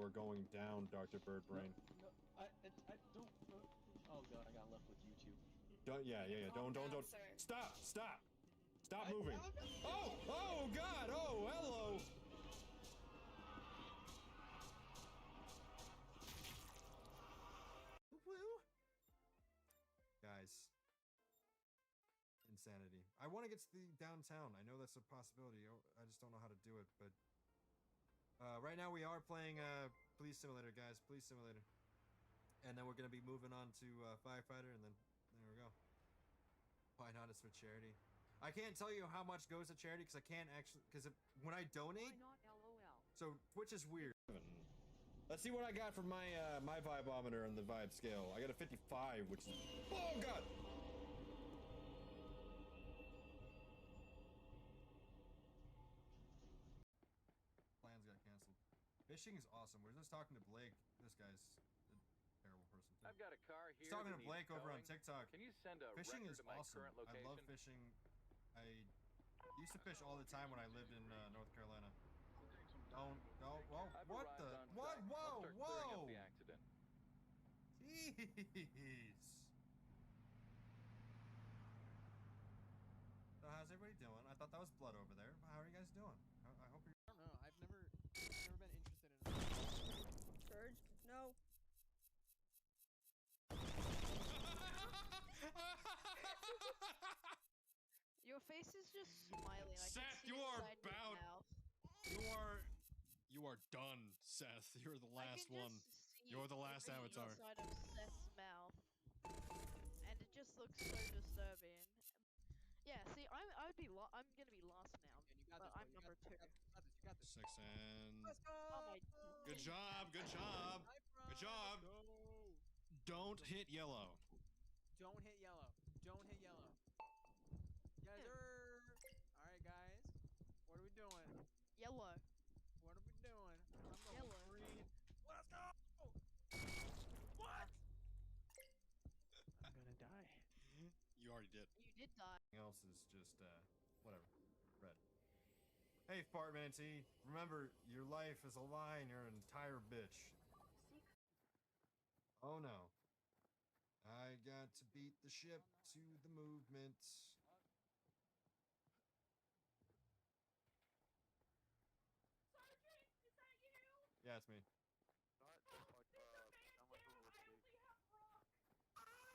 we're going down, Dr. Birdbrain. No, I don't. Oh god, I got left with YouTube. Yeah. Don't. Sir. Stop moving. Oh God. Oh, hello. Woo. Guys. Insanity. I want to get to the downtown. I know that's a possibility. I just don't know how to do it, but right now we are playing Police Simulator, guys. Police Simulator. And then we're going to be moving on to Firefighter, and then there we go. Why not? It's for charity. I can't tell you how much goes to charity because I can't actually, because when I donate, Why not LOL? so Twitch is weird. Let's see what I got for my my vibometer on the vibe scale. I got a 55, which is, oh God. Plans got canceled. Fishing is awesome. We're just talking to Blake. This guy's a terrible person. I've got a car here. He's talking to Blake over on towing. TikTok. Can you send a Fishing record is to my awesome. current location? I love fishing. I used to fish all the time when I lived in North Carolina. Don't. Whoa, I've what arrived the? on What? site. I'll start clearing up Whoa! the accident. Jeez. So how's everybody doing? I thought that was blood over there. How are you guys doing? I hope you're. I don't know. I've never been interested in. Surge? No. Your face is just smiling. I Seth, can see you are inside your bound. mouth. You are done, Seth. You're the last I can one. just see You're the last everything avatar. inside of Seth's mouth, and it just looks so disturbing. Yeah, see, I'm gonna be lost now, but I'm number 2. You got this. 6 and. Let's go. Oh my. Good job. Good job. Good job. Go. Don't hit yellow. Don't hit yellow. Don't hit yellow. Yes, sir. All right, guys. What are we doing? Yellow. What are we doing? I'm going Yellow. green. Let's go. What? I'm gonna die. You already did. You did die. Everything else is just whatever. Red. Hey, Fartman T. Remember, your life is a lie and you're an entire bitch. Oh no. I got to beat the ship to the movement. Sergeant, is that you? Yeah, it's me.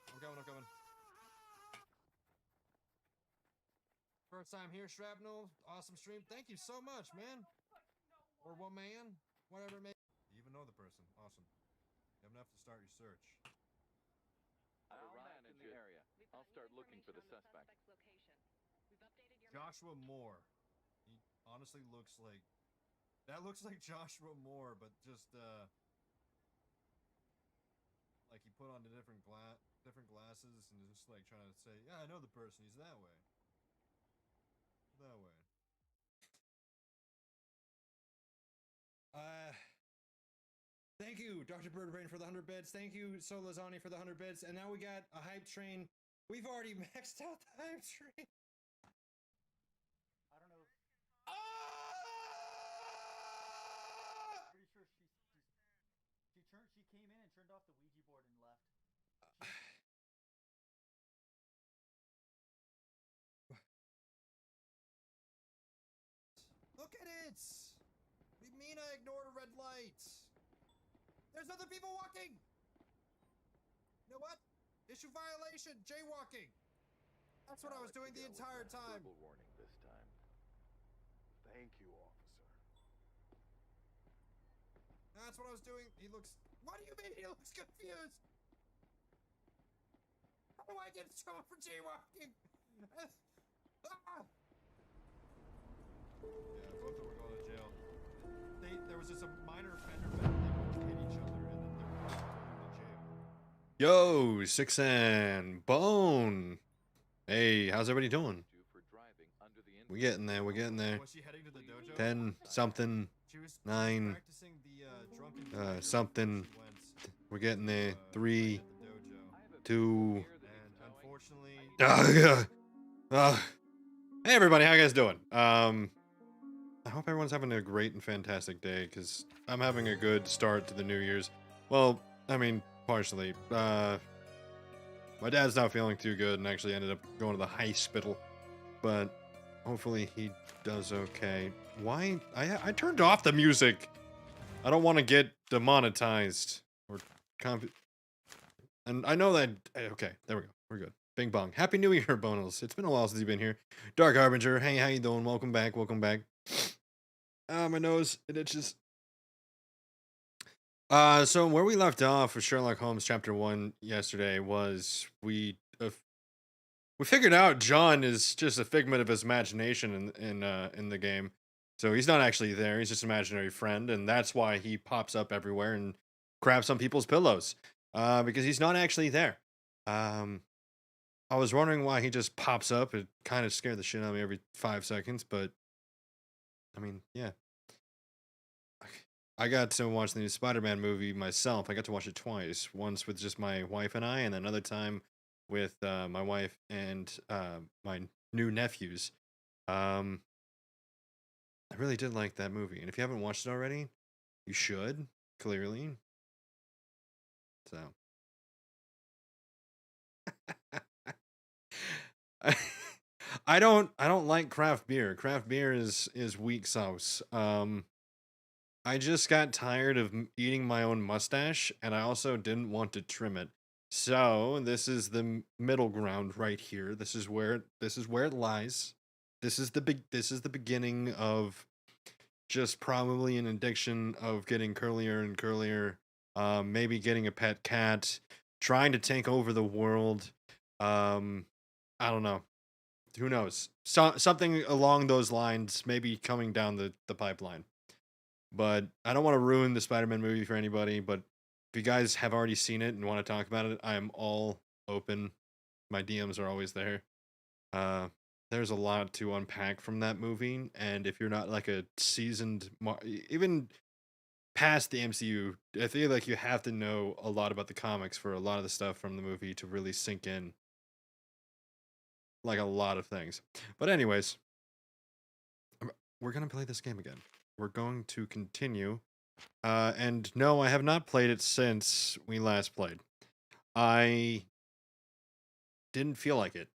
I'm coming. First time here, Shrapnel. Awesome stream. Thank you so much, man. Or woman. Whatever it may be. You even know the person. Awesome. You have enough to start your search. I've arrived in the area. I'll start looking for the suspect. Joshua Moore. He honestly looks like... That looks like Joshua Moore, but just, like he put on the different glasses and is just like trying to say, yeah, I know the person. He's that way. That way. Thank you, Dr. Birdbrain, for the 100 bits. Thank you, Solazani, for the 100 bits. And now we got a hype train. We've already maxed out the hype train. I don't know. Pretty sure she came in and turned off the Ouija board and left. Look at it! What do you mean I ignored a red light? There's other people walking! You know what? Issue violation! Jaywalking! That's what I was doing the entire time! Verbal warning this time. Thank you, officer. That's what I was doing. He looks... What do you mean he looks confused? How do I get in trouble for jaywalking? Ah! Yeah, both of them were going to jail. There was just a minor fender bender. They both hit each other and then they were both going to jail. Yo, Six and Bone. Hey, how's everybody doing? We're getting there. We're getting there. Was she heading to the dojo? 10 something. 9 something. We're getting there. 3 2. And unfortunately. Hey everybody, how you guys doing? hope everyone's having a great and fantastic day, because I'm having a good start to the New Year's. Well, I mean, partially. My dad's not feeling too good and actually ended up going to the hospital. But hopefully he does okay. Why? I turned off the music. I don't want to get demonetized or and I know that. Okay, there we go. We're good. Bing bong. Happy New Year, Bonus. It's been a while since you've been here. Dark Harbinger. Hey, how you doing? Welcome back. Welcome back. My nose, it itches. So where we left off with Sherlock Holmes Chapter 1 yesterday was we figured out John is just a figment of his imagination in the game. So he's not actually there. He's just an imaginary friend, and that's why he pops up everywhere and grabs some people's pillows. Because he's not actually there. I was wondering why he just pops up. It kind of scared the shit out of me every 5 seconds, but I mean, yeah. I got to watch the new Spider-Man movie myself. I got to watch it twice. Once with just my wife and I, and another time with my wife and my new nephews. I really did like that movie. And if you haven't watched it already, you should, clearly. So. I don't like craft beer. Craft beer is weak sauce. I just got tired of eating my own mustache, and I also didn't want to trim it. So this is the middle ground right here. This is where it lies. This is the beginning of just probably an addiction of getting curlier and curlier. Maybe getting a pet cat, trying to take over the world. I don't know. Who knows? Something along those lines, maybe coming down the pipeline. But I don't want to ruin the Spider-Man movie for anybody, but if you guys have already seen it and want to talk about it, I am all open. My DMs are always there. There's a lot to unpack from that movie, and if you're not like a seasoned, even past the MCU, I feel like you have to know a lot about the comics for a lot of the stuff from the movie to really sink in. Like a lot of things. But anyways, we're going to play this game again. We're going to continue. And no, I have not played it since we last played. I didn't feel like it.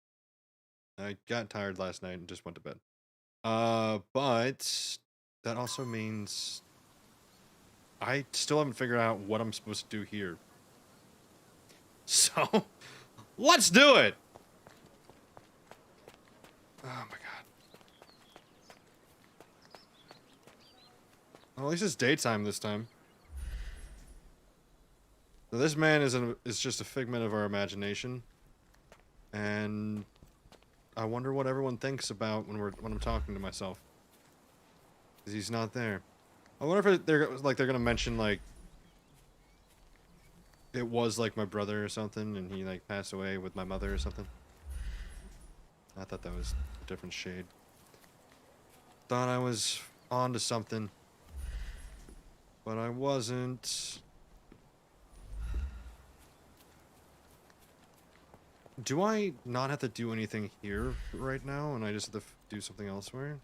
I got tired last night and just went to bed. But that also means I still haven't figured out what I'm supposed to do here. So, let's do it! Oh my god. Well, at least it's daytime this time. So this man is just a figment of our imagination. And I wonder what everyone thinks about when I'm talking to myself. 'Cause he's not there. I wonder if they're gonna mention like it was like my brother or something and he like passed away with my mother or something. I thought that was a different shade. Thought I was onto something. But I wasn't. Do I not have to do anything here right now and I just have to do something elsewhere?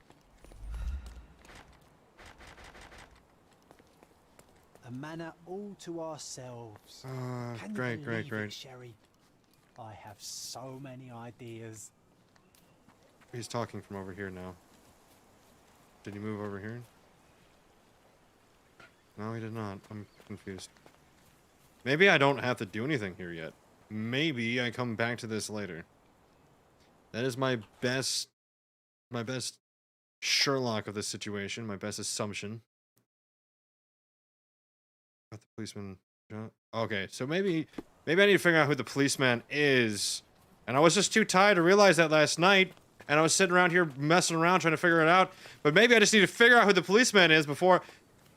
A manor all to ourselves. Can great, you great, believe great. it, Sherry? I have so many ideas. He's talking from over here now. Did he move over here? No, he did not. I'm confused. Maybe I don't have to do anything here yet. Maybe I come back to this later. That is my best Sherlock of this situation, my best assumption. About the policeman. Okay, so maybe I need to figure out who the policeman is. And I was just too tired to realize that last night. And I was sitting around here messing around trying to figure it out. But maybe I just need to figure out who the policeman is before...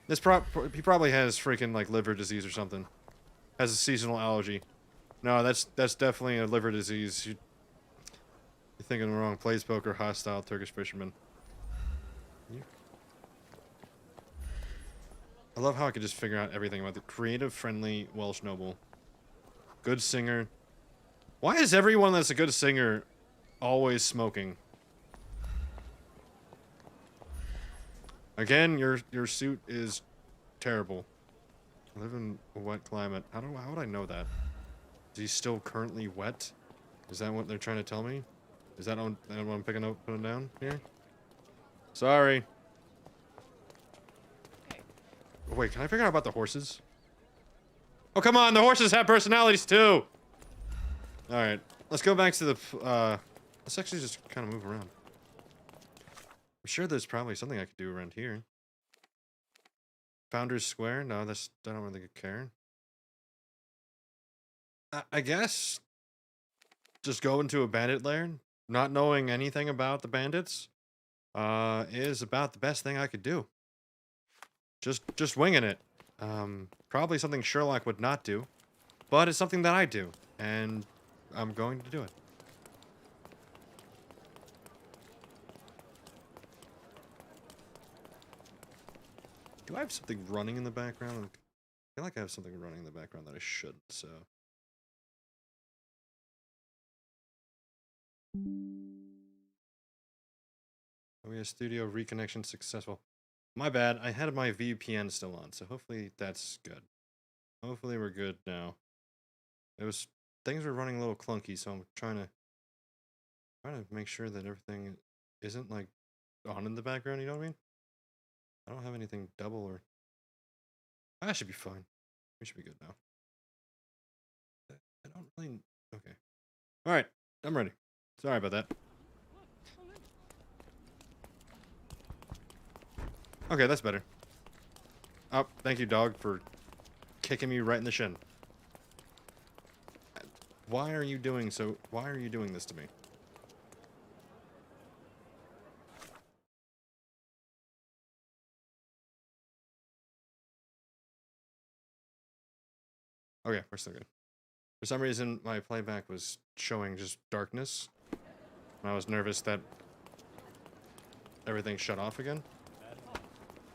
he probably has freaking like liver disease or something. Has a seasonal allergy. No, that's definitely a liver disease. You're thinking the wrong. Plays poker, hostile Turkish fisherman. I love how I could just figure out everything about the creative, friendly Welsh noble. Good singer. Why is everyone that's a good singer always smoking? Again, your suit is terrible. I live in a wet climate. How would I know that? Is he still currently wet? Is that what they're trying to tell me? Is that what I'm putting down here? Sorry. Oh, wait, can I figure out about the horses? Oh, come on, the horses have personalities too! Alright, let's go back to the, let's actually just kind of move around. I'm sure there's probably something I could do around here. Founders Square? No, I don't really care. I guess just go into a bandit lair, not knowing anything about the bandits, is about the best thing I could do. Just winging it. Probably something Sherlock would not do, but it's something that I do, and I'm going to do it. Do I have something running in the background? I feel like I have something running in the background that I shouldn't, so... OBS Studio reconnection successful. My bad, I had my VPN still on, so hopefully that's good. Hopefully we're good now. Things were running a little clunky, so I'm trying to make sure that everything isn't like on in the background, you know what I mean? I don't have anything double or... I should be fine. We should be good now. I don't really... Okay. Alright, I'm ready. Sorry about that. Okay, that's better. Oh, thank you, dog, for kicking me right in the shin. Why are you doing this to me? Okay, we're still good. For some reason, my playback was showing just darkness. And I was nervous that everything shut off again.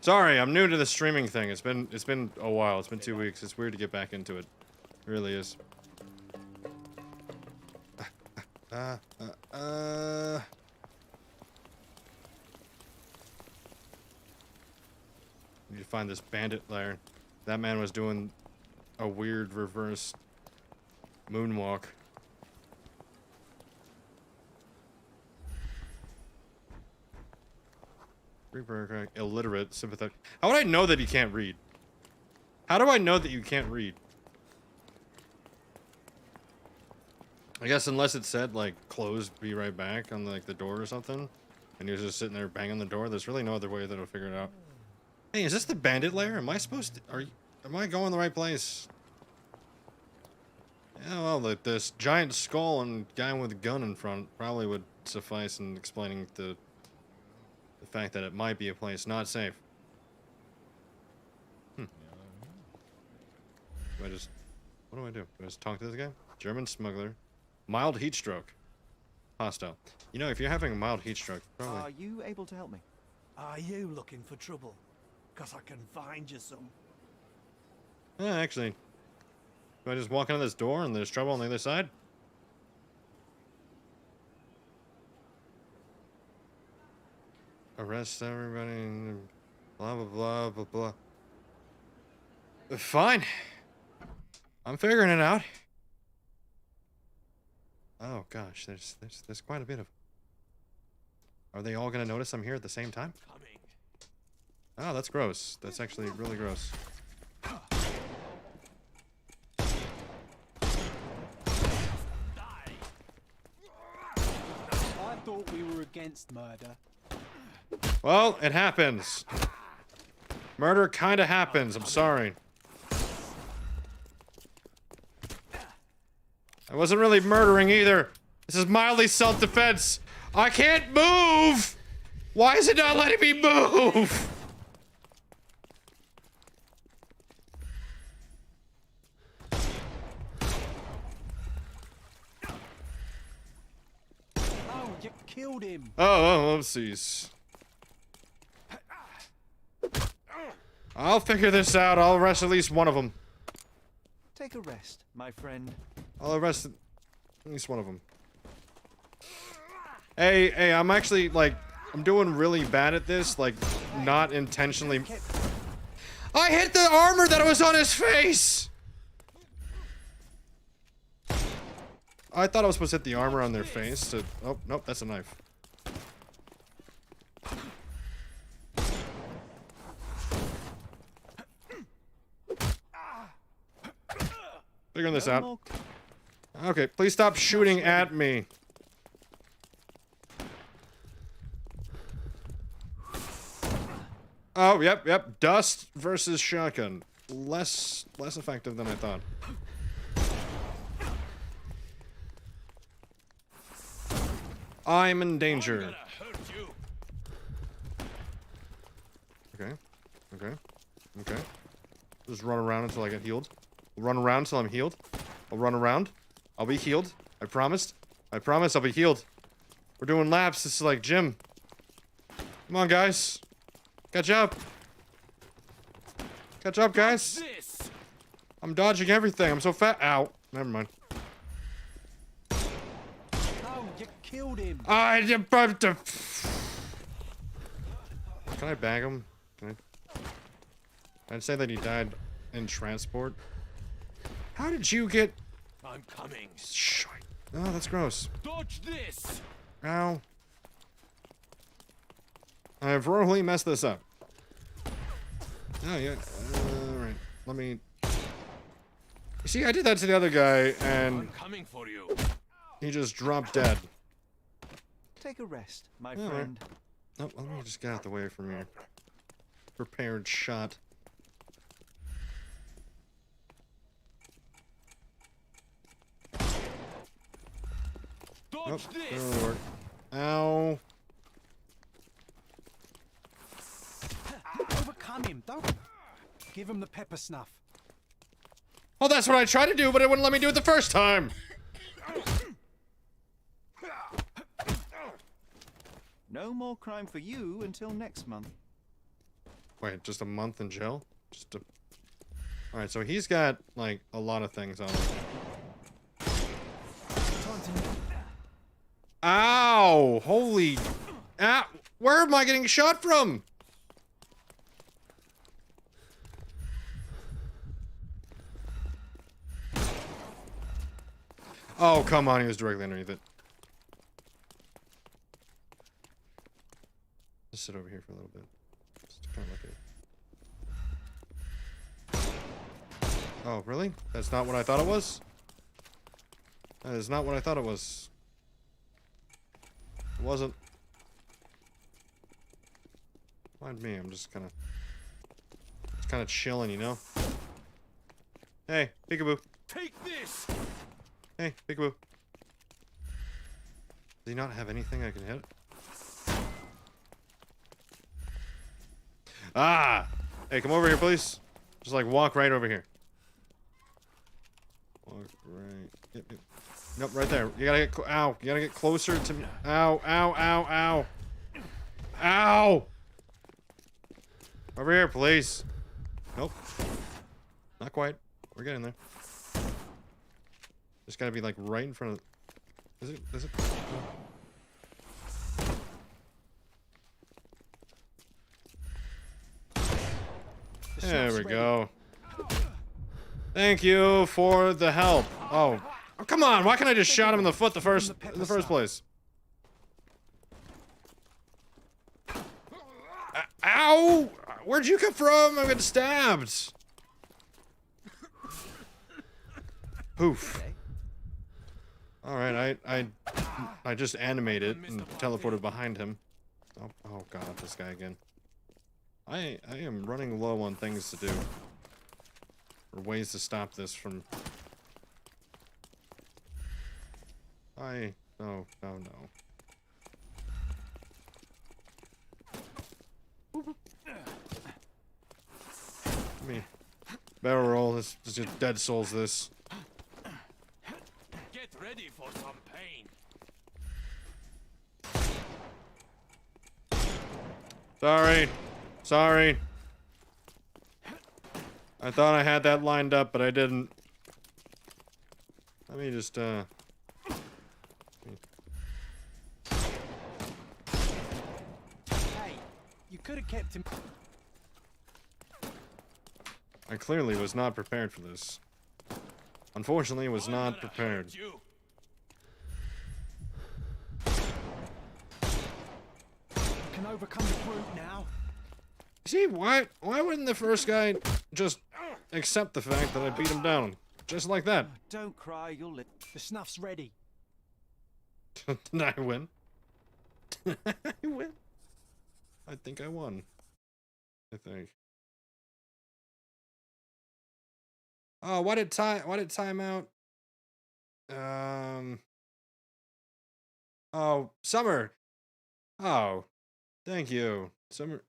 Sorry, I'm new to the streaming thing. It's been a while. It's been 2 weeks. It's weird to get back into it. It really is. Need to find this bandit lair. That man was doing a weird reverse moonwalk. Illiterate, sympathetic. How would I know that you can't read? How do I know that you can't read? I guess unless it said, like, close, be right back on, like, the door or something. And he was just sitting there banging the door. There's really no other way that I'll figure it out. Hey, is this the bandit lair? Am I supposed to... Am I going the right place? Yeah, well, this giant skull and guy with a gun in front probably would suffice in explaining the fact that it might be a place not safe. Do I just... What do? Do I just talk to this guy? German smuggler. Mild heat stroke. Hostile. You know, if you're having a mild heat stroke, probably... Are you able to help me? Are you looking for trouble? 'Cause I can find you some. Yeah, actually. Do I just walk into this door and there's trouble on the other side? Arrest everybody. Blah, blah, blah, blah, blah. Fine. I'm figuring it out. Oh gosh, there's quite a bit of... Are they all gonna notice I'm here at the same time? Oh, that's gross. That's actually really gross. I thought we were against murder. Well, it happens. Murder kinda happens, I'm sorry. I wasn't really murdering either. This is mildly self-defense. I can't move! Why is it not letting me move? Oh, you killed him. Oh, oopsies. I'll figure this out. I'll arrest at least one of them. Take a rest, my friend. I'll arrest at least one of them. Hey, I'm actually, like, I'm doing really bad at this, like, not intentionally. I hit the armor that was on his face! I thought I was supposed to hit the armor on their face to... Oh, nope, that's a knife. Figuring this out. Okay, please stop shooting at me. Oh, yep. Dust versus shotgun. Less effective than I thought. I'm in danger. Okay. Just run around until I get healed. Run around until I'm healed. I'll run around. I'll be healed. I promised. I promise I'll be healed. We're doing laps. This is like gym. Come on, guys. Catch up. Catch up, guys. I'm dodging everything. I'm so fat. Ow. Never mind. Oh, you killed him. Can I bag him? Can I say that he died in transport? How did you get... I'm coming. Shite. Oh, that's gross. Dodge this. Ow. I've royally messed this up. Oh, yeah. Alright. Let me... You see, I did that to the other guy, and... I'm coming for you. He just dropped dead. Take a rest, my friend. Oh, let me just get out the way from here. Prepared shot. Dodge this. That'll work. Ow. Overcome him. Don't give him the pepper snuff. Oh, that's what I tried to do, but it wouldn't let me do it the first time. No more crime for you until next month. Wait, just a month in jail? Alright, so he's got, like, a lot of things on him. Ow! Holy... Ow! Where am I getting shot from? Oh, come on, he was directly underneath it. Just sit over here for a little bit. Just kind of look at it. Oh, really? That's not what I thought it was? That is not what I thought it was. It wasn't. Mind me, I'm just kind of chilling, you know? Hey, peekaboo. Take this. Hey, peekaboo. Does he not have anything I can hit? Ah! Hey, come over here, please. Just, like, walk right over here. Walk right... Yep. Nope, right there. You gotta get... Ow! You gotta get closer to me. Ow, ow, ow, ow. Ow! Over here, please. Nope. Not quite. We're getting there. Just gotta be, like, right in front of... Is it? There we go. Thank you for the help. Oh, come on! Why can't I just shot him in the foot in the first place? Ow! Where'd you come from? I'm getting stabbed. Poof. All right, I just animated and teleported behind him. Oh god, this guy again. I am running low on things to do. Or ways to stop this from... No. Me. Barrel roll, this is just Dead Souls this. Get ready for some pain. Sorry. I thought I had that lined up, but I didn't. Let me just, could have kept him. I clearly was not prepared for this. Unfortunately, was I'm not gonna prepared. hurt you. You can overcome the brute now. See, why wouldn't the first guy just accept the fact that I beat him down? Just like that. Don't cry, you'll live. The snuff's ready. Did I win? Did I win? I think I won. I think. Oh, why did time out? Oh, Summer. Oh, thank you, Summer.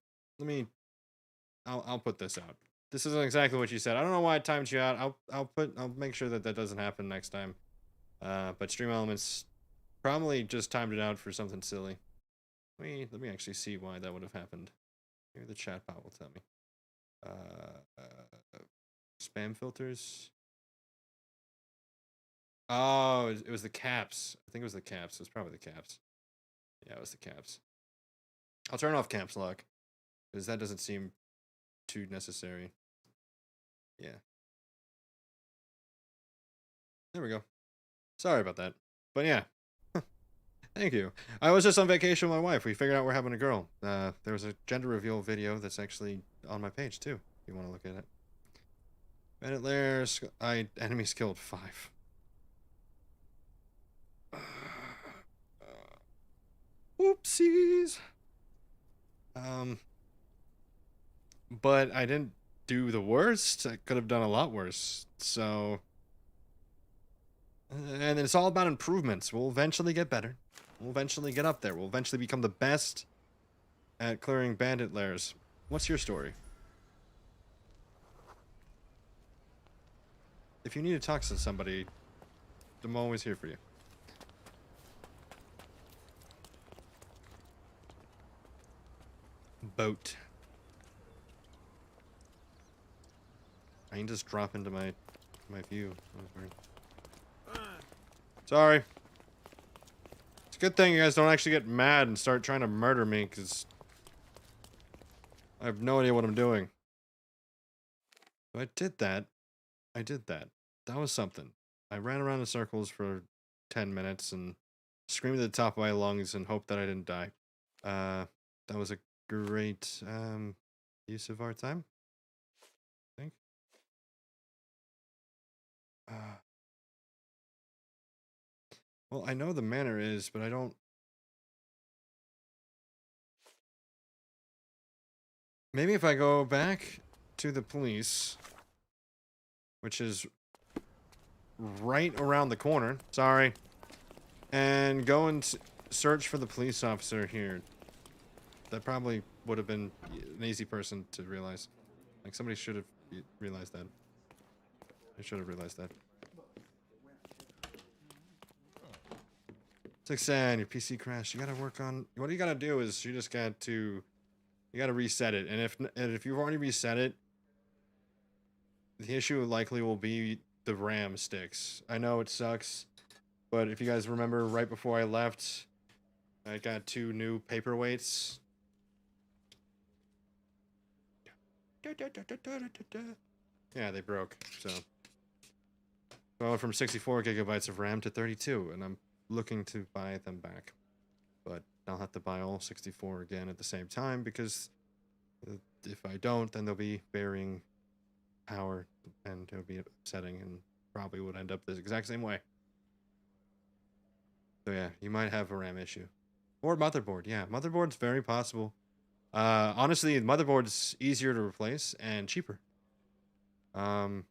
I'll put this out. This isn't exactly what you said. I don't know why I timed you out. I'll make sure that doesn't happen next time. But Stream Elements probably just timed it out for something silly. Let me actually see why that would have happened. Maybe the chat bot will tell me. Spam filters. Oh, it was the caps. I think it was the caps. It was probably the caps. Yeah, it was the caps. I'll turn off caps lock because that doesn't seem too necessary. Yeah. There we go. Sorry about that. But yeah. Thank you. I was just on vacation with my wife. We figured out we're having a girl. There was a gender reveal video that's actually on my page too, if you want to look at it. Bandit Lairs, enemies killed 5. Oopsies. But I didn't do the worst. I could have done a lot worse. So, and it's all about improvements. We'll eventually get better. We'll eventually get up there. We'll eventually become the best at clearing bandit lairs. What's your story? If you need to talk to somebody, I'm always here for you. Boat. I can just drop into my view. That was weird. Sorry. It's a good thing you guys don't actually get mad and start trying to murder me, because I have no idea what I'm doing. So I did that. That was something. I ran around in circles for 10 minutes and screamed at the top of my lungs and hoped that I didn't die. That was a great use of our time, I think. Well, I know the manor is, but I don't... Maybe if I go back to the police, which is right around the corner, sorry, and go and search for the police officer here. That probably would have been an easy person to realize. Like, somebody should have realized that. I should have realized that. 6N, your PC crashed. You gotta work on... What you gotta do is you just got to... You gotta reset it. And if you've already reset it, the issue likely will be the RAM sticks. I know it sucks, but if you guys remember, right before I left, I got 2 new paperweights. Yeah, they broke, so I went from 64 gigabytes of RAM to 32, and I'm looking to buy them back. But I'll have to buy all 64 again at the same time, because if I don't, then they'll be burying power, and it'll be upsetting, and probably would end up the exact same way. So yeah, you might have a RAM issue. Or motherboard, yeah. Motherboard's very possible. Honestly, the motherboard's easier to replace and cheaper. So.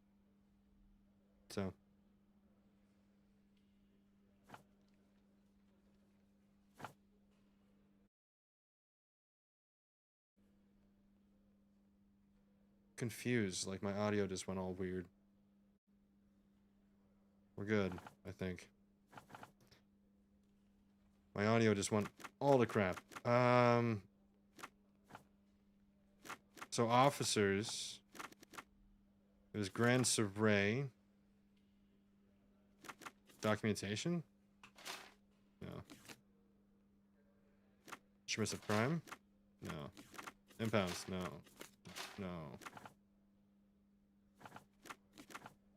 Confused, like my audio just went all weird. We're good, I think. My audio just went all to crap. So officers, it was Grand Survey. Documentation? No. Submissive crime? No. Impounds. No. No.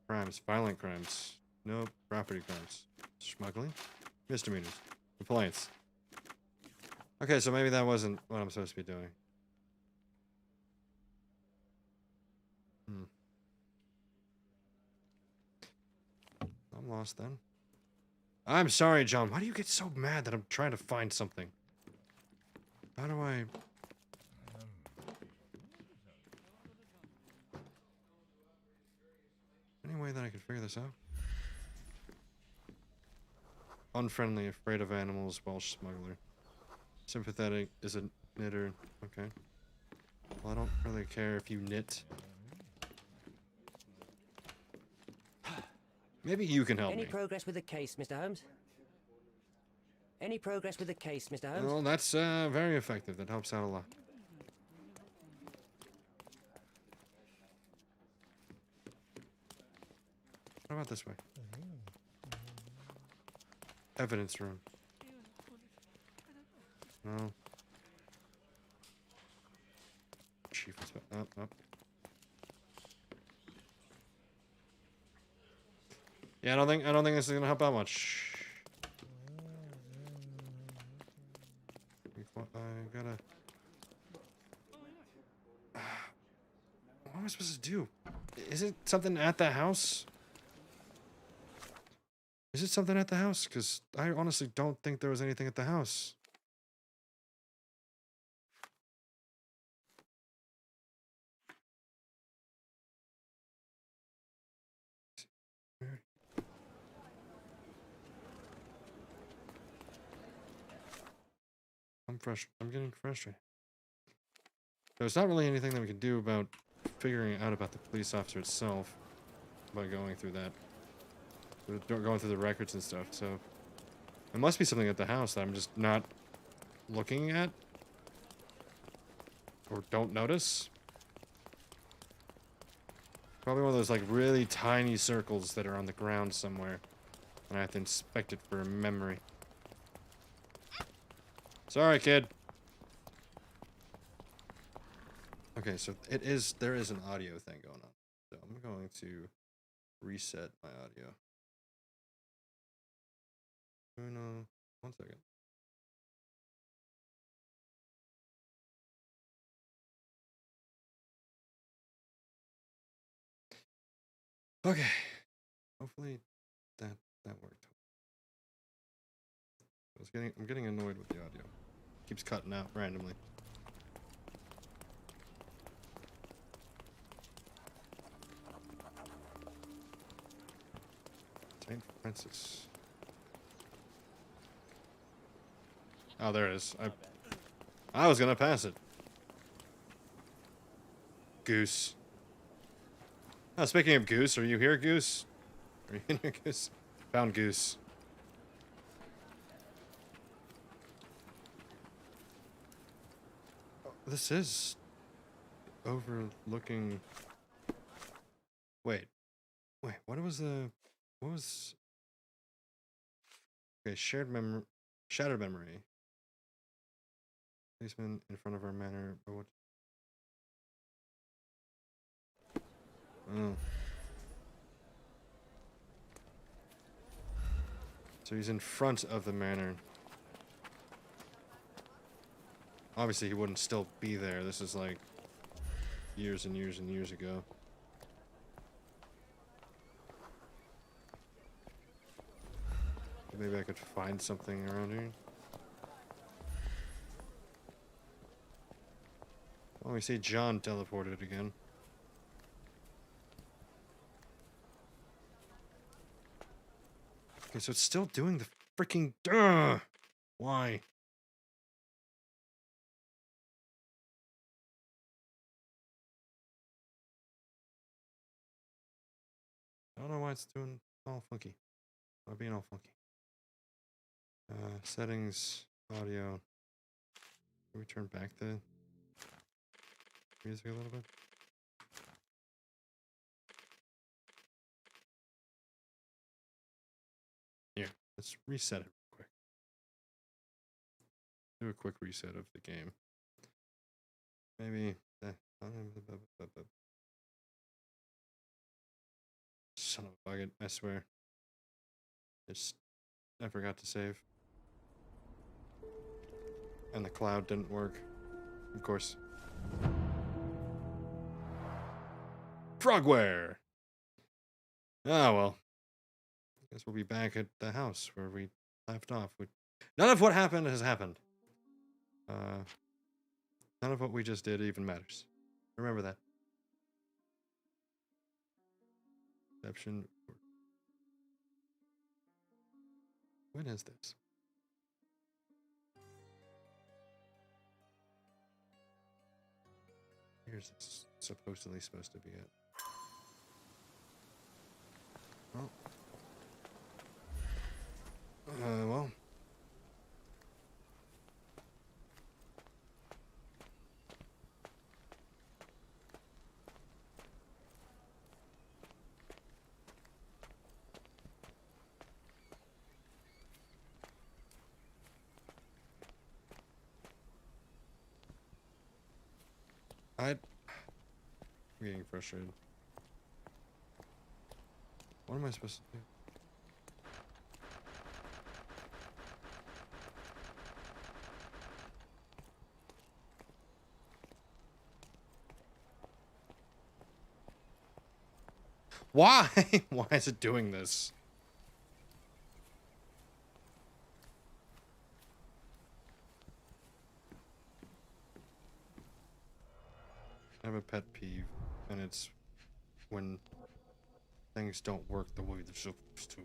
Crimes. Violent crimes. Nope. Property crimes. Smuggling. Misdemeanors. Complaints. Okay, so maybe that wasn't what I'm supposed to be doing. I'm lost then. I'm sorry, John. Why do you get so mad that I'm trying to find something? How do I... Any way that I can figure this out? Unfriendly, afraid of animals, Welsh smuggler. Sympathetic is a knitter. Okay. Well, I don't really care if you knit. Maybe you can help me. Any progress with the case, Mr. Holmes? Any progress with the case, Mr. Holmes? Well, that's very effective. That helps out a lot. How about this way? Evidence room. No. Chief Inspector. Up, up. Yeah, I don't think this is gonna help out much. I gotta. What am I supposed to do? Is it something at the house? Is it something at the house? Because I honestly don't think there was anything at the house. I'm getting frustrated. There's not really anything that we can do about figuring out about the police officer itself by going through that. Going through the records and stuff, so... There must be something at the house that I'm just not looking at. Or don't notice. Probably one of those, like, really tiny circles that are on the ground somewhere. And I have to inspect it for memory. Sorry, kid. Okay, so there is an audio thing going on. So I'm going to reset my audio. No, 1 second. Okay. Hopefully that worked. I'm getting annoyed with the audio. Keeps cutting out randomly. St. Francis. Oh, there it is. I was gonna pass it. Goose. Oh, speaking of Goose, are you here, Goose? Are you in here, Goose? Found Goose. Oh, this is overlooking. Wait, what was? Okay, shattered memory. Policeman in front of our manor. What? Oh. So he's in front of the manor. Obviously, he wouldn't still be there. This is like years and years and years ago. Maybe I could find something around here. Oh, we see John teleported again. Okay, so it's still doing the freaking... Why? I don't know why it's doing all funky. Why being all funky? Settings, audio. Can we turn back the music a little bit? Here, let's reset it real quick. Do a quick reset of the game. Maybe. Son of a bucket, I swear. I forgot to save. And the cloud didn't work. Of course. Frogware! Ah, well. I guess we'll be back at the house where we left off. None of what happened has happened. None of what we just did even matters. Remember that. Exception. When is this? Here's supposedly supposed to be it. Oh. Well. I'm getting frustrated. What am I supposed to do? Why? Why is it doing this? I have a pet peeve, and it's when things don't work the way they're supposed to.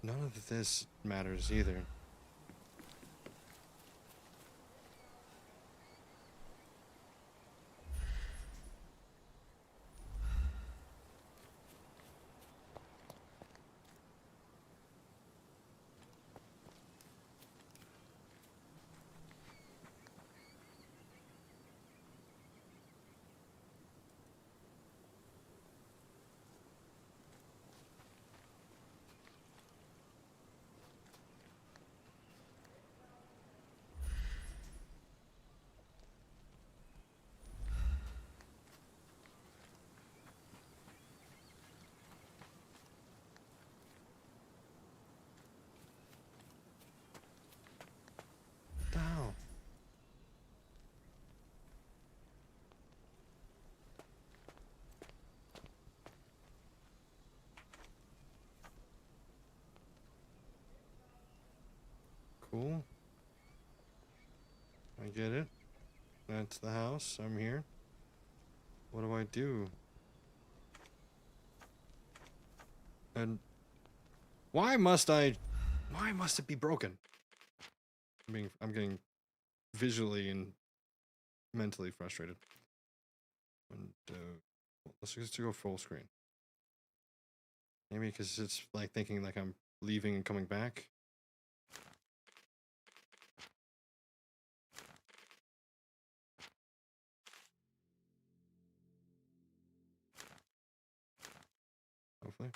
None of this matters either. What the hell? Cool. I get it. That's the house. I'm here. What do I do? And why must it be broken? I'm getting visually and mentally frustrated. And let's just go full screen. Maybe because it's like thinking like I'm leaving and coming back. Hopefully.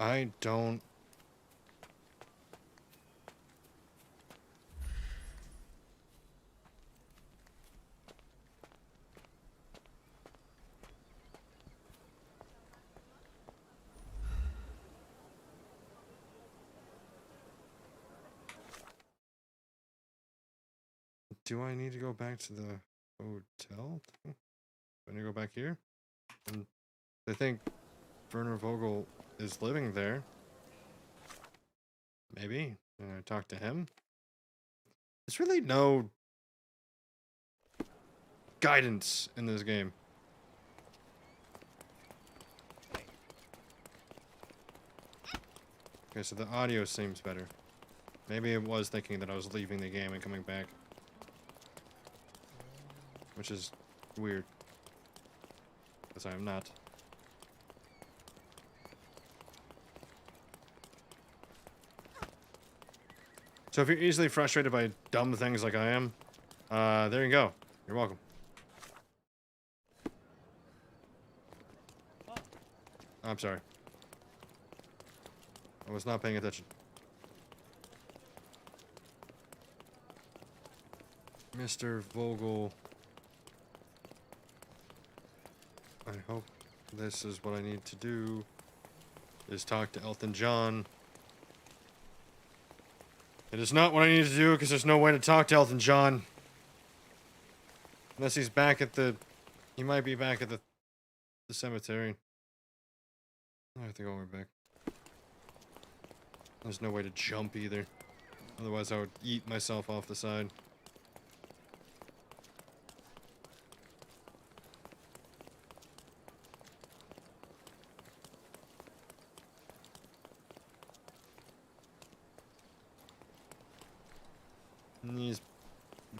I don't. Do I need to go back to the hotel? Do I need to go back here? And I think Werner Vogel is living there. Maybe. And I talk to him. There's really no guidance in this game. Okay, so the audio seems better. Maybe it was thinking that I was leaving the game and coming back. Which is weird. Because I am not. So if you're easily frustrated by dumb things like I am, there you go. You're welcome. I'm sorry. I was not paying attention. Mr. Vogel. I hope this is what I need to do. Is talk to Elton John. It is not what I need to do because there's no way to talk to Elton John. Unless he's back at the... He might be back at the cemetery. I have to go back. There's no way to jump either. Otherwise I would eat myself off the side. You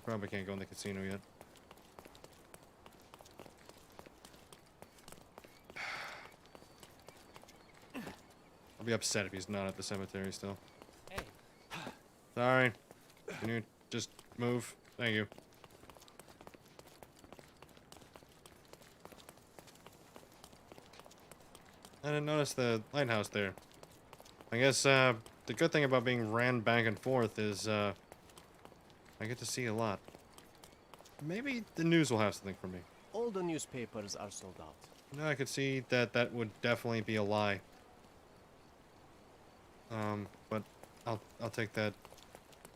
probably can't go in the casino yet. I'll be upset if he's not at the cemetery still. Hey. Sorry. Can you just move? Thank you. I didn't notice the lighthouse there. I guess, the good thing about being ran back and forth is, I get to see a lot. Maybe the news will have something for me. All the newspapers are sold out. No, I could see that that would definitely be a lie. But I'll take that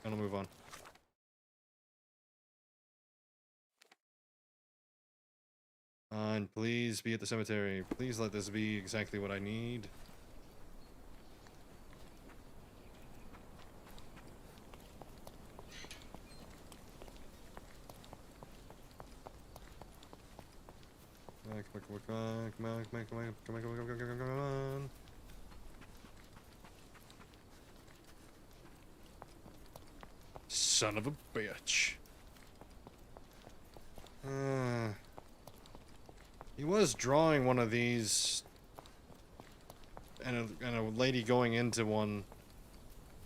and I'll move on. And please be at the cemetery. Please let this be exactly what I need. Come on. Son of a bitch. He was drawing one of these and a lady going into one.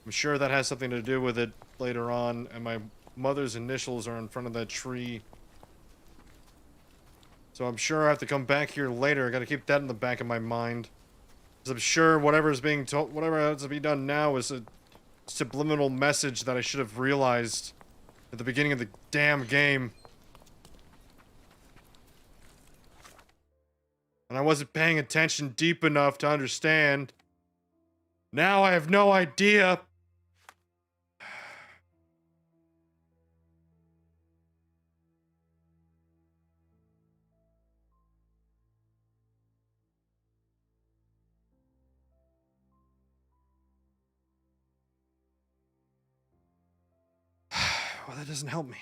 I'm sure that has something to do with it later on, and my mother's initials are in front of that tree. So I'm sure I have to come back here later. I gotta keep that in the back of my mind. Because I'm sure whatever's being told, whatever has to be done now is a subliminal message that I should have realized at the beginning of the damn game. And I wasn't paying attention deep enough to understand. Now I have no idea. Well, that doesn't help me.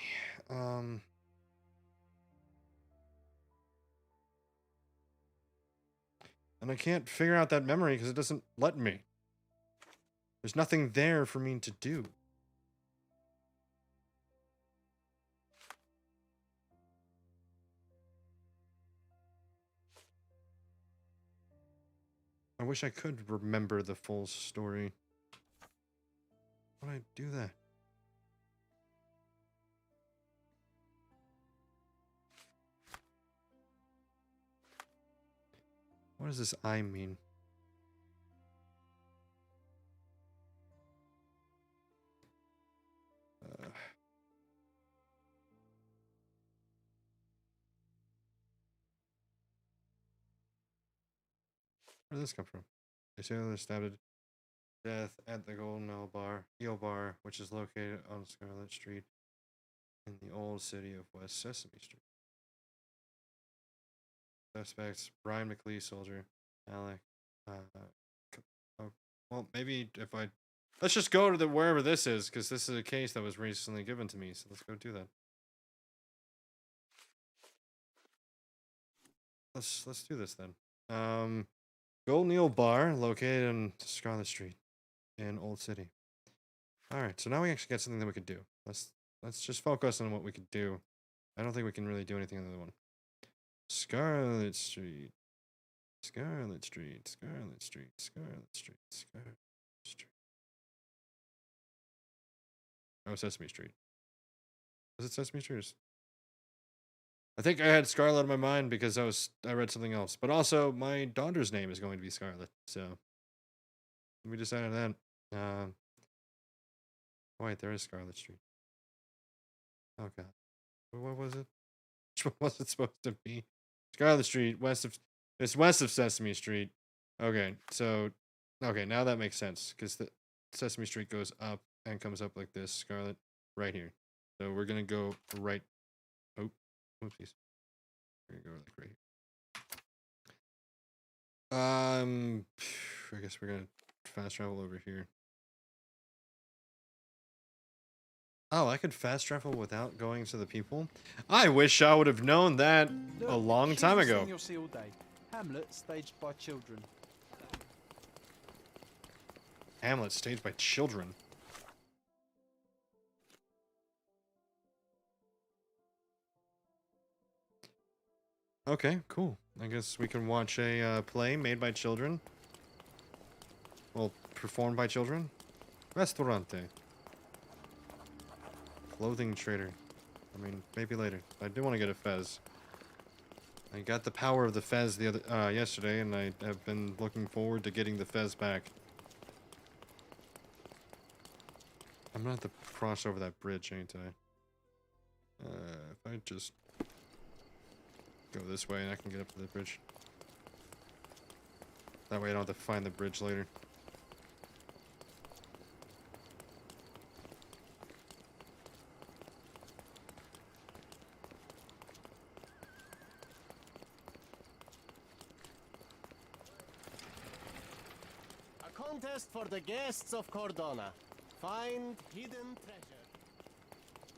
And I can't figure out that memory because it doesn't let me. There's nothing there for me to do. I wish I could remember the full story. Why would I do that? What does this I mean? Where did this come from? A sailor stabbed to death at the Golden Eel Bar, which is located on Scarlet Street in the old city of West Sesame Street. Suspects: Brian McLee, soldier. Alec. Oh, well, maybe if I... Let's just go to the wherever this is, because this is a case that was recently given to me, so let's go do that. Let's do this then. Golden Eel Bar, located on Scarlet Street in Old City. Alright, so now we actually got something that we could do. Let's just focus on what we could do. I don't think we can really do anything on the other one. Scarlet Street. Scarlet Street. Scarlet Street. Scarlet Street. Scarlet Street. Oh, Sesame Street. Was it Sesame Street? I think I had Scarlet in my mind because I read something else. But also, my daughter's name is going to be Scarlet, so we decided that. Wait, there is Scarlet Street. Oh god, what was it? Which one was it supposed to be? Scarlet Street, it's west of Sesame Street. Okay, so now that makes sense because the Sesame Street goes up and comes up like this. Scarlet, right here. So we're gonna go right. Oh, oopsies. We're gonna go like right here. I guess we're gonna fast travel over here. Oh, I could fast travel without going to the people? I wish I would have known that a long time ago. You'll see all day. Hamlet, staged by children. Hamlet, staged by children. Okay, cool. I guess we can watch a play made by children. Well, performed by children. Restaurante. Clothing trader. I mean, maybe later. I do want to get a fez. I got the power of the fez yesterday, and I have been looking forward to getting the fez back. I'm gonna have to cross over that bridge, ain't I? If I just go this way and I can get up to the bridge. That way I don't have to find the bridge later. Contest for the guests of Cordona. Find hidden treasure.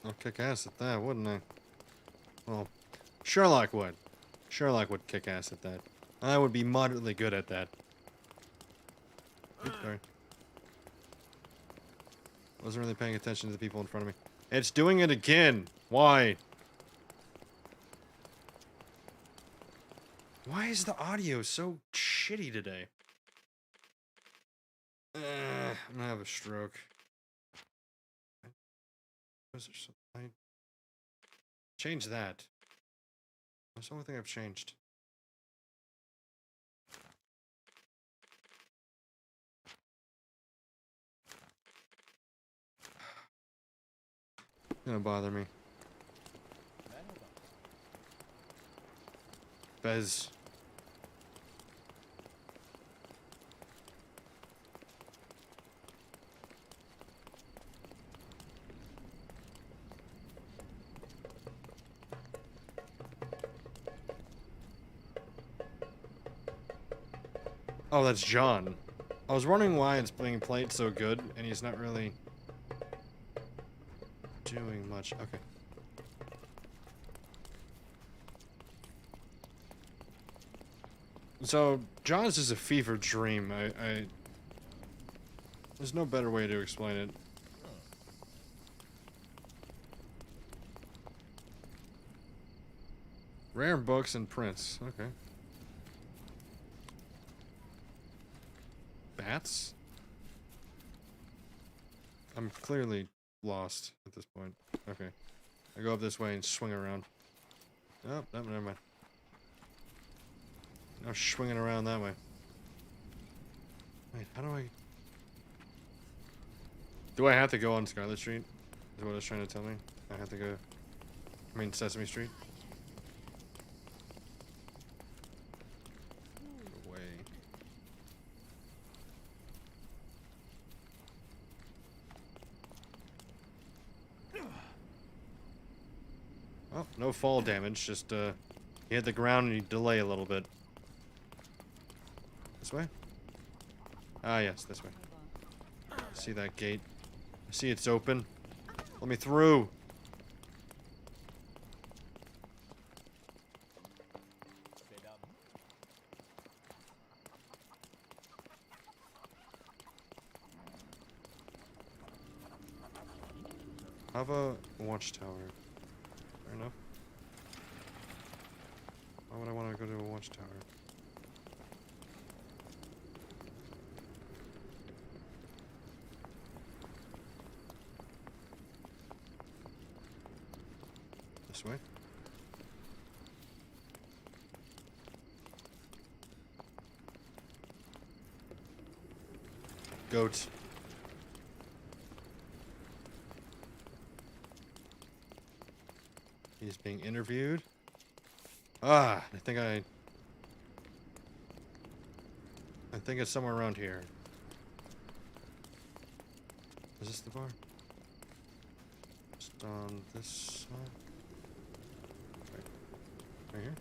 I'll kick ass at that, wouldn't I? Well, Sherlock would. Sherlock would kick ass at that. I would be moderately good at that. Oops, sorry. Wasn't really paying attention to the people in front of me. It's doing it again! Why? Why is the audio so shitty today? I'm gonna have a stroke. I changed that. That's the only thing I've changed. Gonna bother me. Bez. Oh, that's John. I was wondering why it's being played so good, and he's not really doing much. Okay. So, John's is a fever dream. There's no better way to explain it. Rare books and prints. Okay. Bats? I'm clearly lost at this point. Okay. I go up this way and swing around. Oh, no, never mind. Now swinging around that way. Wait, how do I... Do I have to go on Scarlet Street? Is what it's trying to tell me? I have to go... I mean, Sesame Street? Away. Oh, no fall damage, just, you hit the ground and you delay a little bit. This way? Ah, yes, this way. See that gate? I see it's open. Let me through! Have a watchtower. Fair enough. Why would I want to go to a watchtower? this way. Goats. He's being interviewed. Ah, I think it's somewhere around here. Is this the bar? Just on this side. Right here.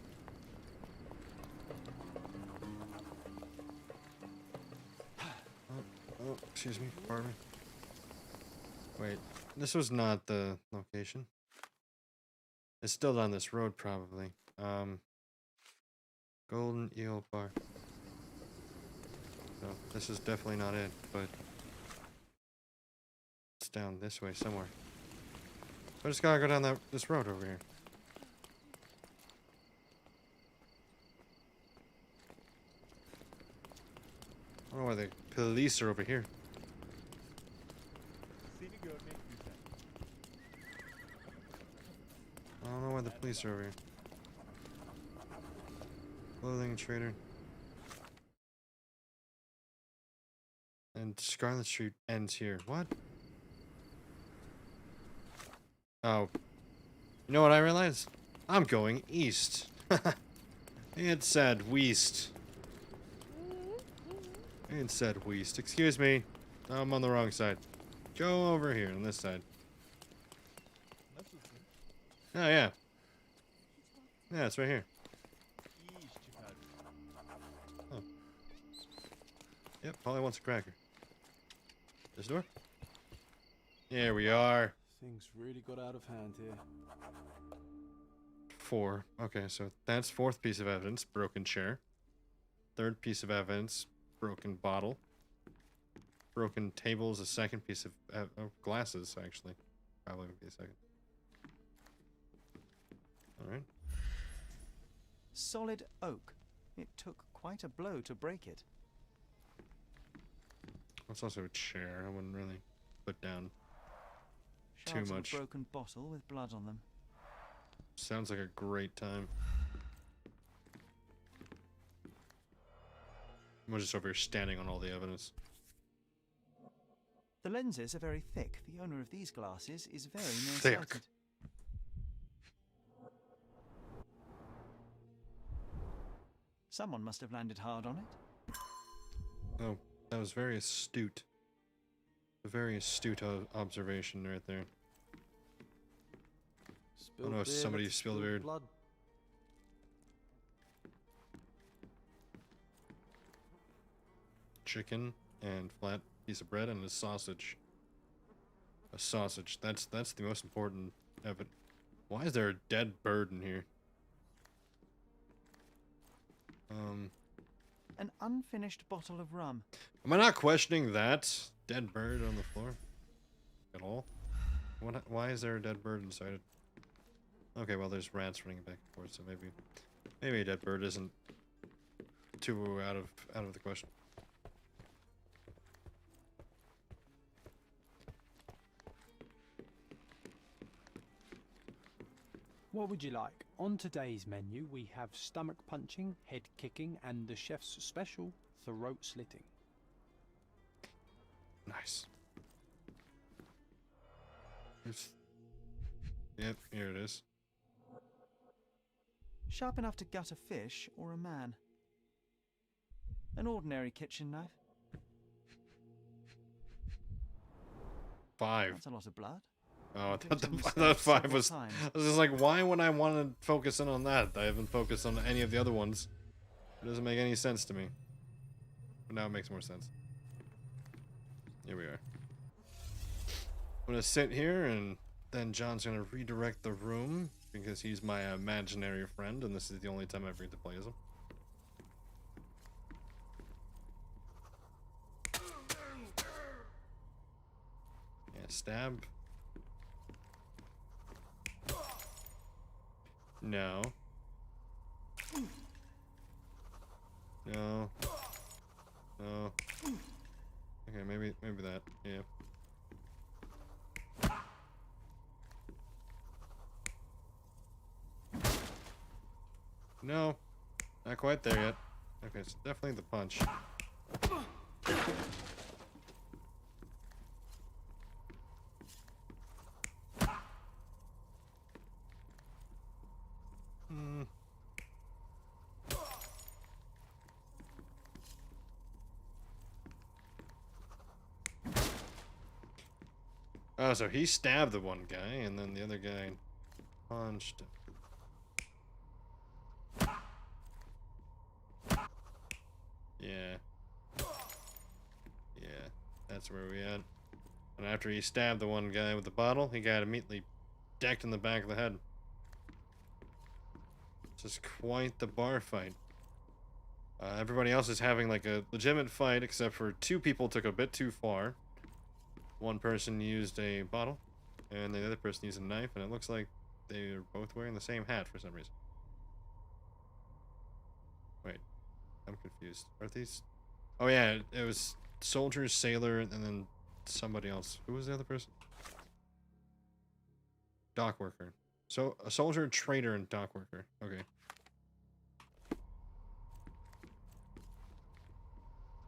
Oh, excuse me. Pardon me. Wait, this was not the location. It's still on this road, probably. Golden Eel Bar. No, this is definitely not it, but it's down this way somewhere. I just gotta go down this road over here. I don't know why the police are over here. I don't know why the police are over here. Clothing trader. And Scarlet Street ends here. What? Oh. You know what I realized? I'm going east. It said west. It said west. Excuse me. I'm on the wrong side. Go over here on this side. Oh, yeah. Yeah, it's right here. Oh. Yep, Polly wants a cracker. This door? Here we are. Things really got out of hand here. 4. Okay, so that's 4th piece of evidence. Broken chair. 3rd piece of evidence. Broken bottle. Broken table is a 2nd piece of glasses, actually. Probably would be a 2nd. Alright. Solid oak. It took quite a blow to break it. That's also a chair. I wouldn't really put down Shards too much. Of a broken bottle with blood on them. Sounds like a great time. I'm just over here standing on all the evidence. The lenses are very thick. The owner of these glasses is very Thick. nearsighted. Someone must have landed hard on it. Oh, that was very astute. A very astute observation right there. Oh no, somebody spilled beard. Blood. Chicken and flat piece of bread and a sausage. A sausage. That's the most important evidence. Why is there a dead bird in here? An unfinished bottle of rum. Am I not questioning that dead bird on the floor at all? Why is there a dead bird inside it? Okay, well there's rats running back and forth, so maybe a dead bird isn't too out of the question. What would you like? On today's menu, we have stomach punching, head kicking, and the chef's special, throat slitting. Nice. Yep, here it is. Sharp enough to gut a fish or a man. An ordinary kitchen knife. 5. That's a lot of blood. Oh, I thought the 5 was... I was just like, why would I want to focus in on that? I haven't focused on any of the other ones. It doesn't make any sense to me. But now it makes more sense. Here we are. I'm gonna sit here, and then John's gonna redirect the room, because he's my imaginary friend, and this is the only time I've read to play as him. Yeah, stab. No. No. No. Okay, maybe that. Yeah. No, not quite there yet. Okay, it's definitely the punch. Oh, so he stabbed the one guy, and then the other guy punched him. Yeah. Yeah, that's where we at. And after he stabbed the one guy with the bottle, he got immediately decked in the back of the head. This is quite the bar fight. Everybody else is having like a legitimate fight, except for two people took a bit too far. One person used a bottle, and the other person used a knife, and it looks like they're both wearing the same hat for some reason. Wait, I'm confused. Are these... Oh yeah, it was soldier, sailor, and then somebody else. Who was the other person? Dock worker. So, a soldier, trader, and dock worker. Okay.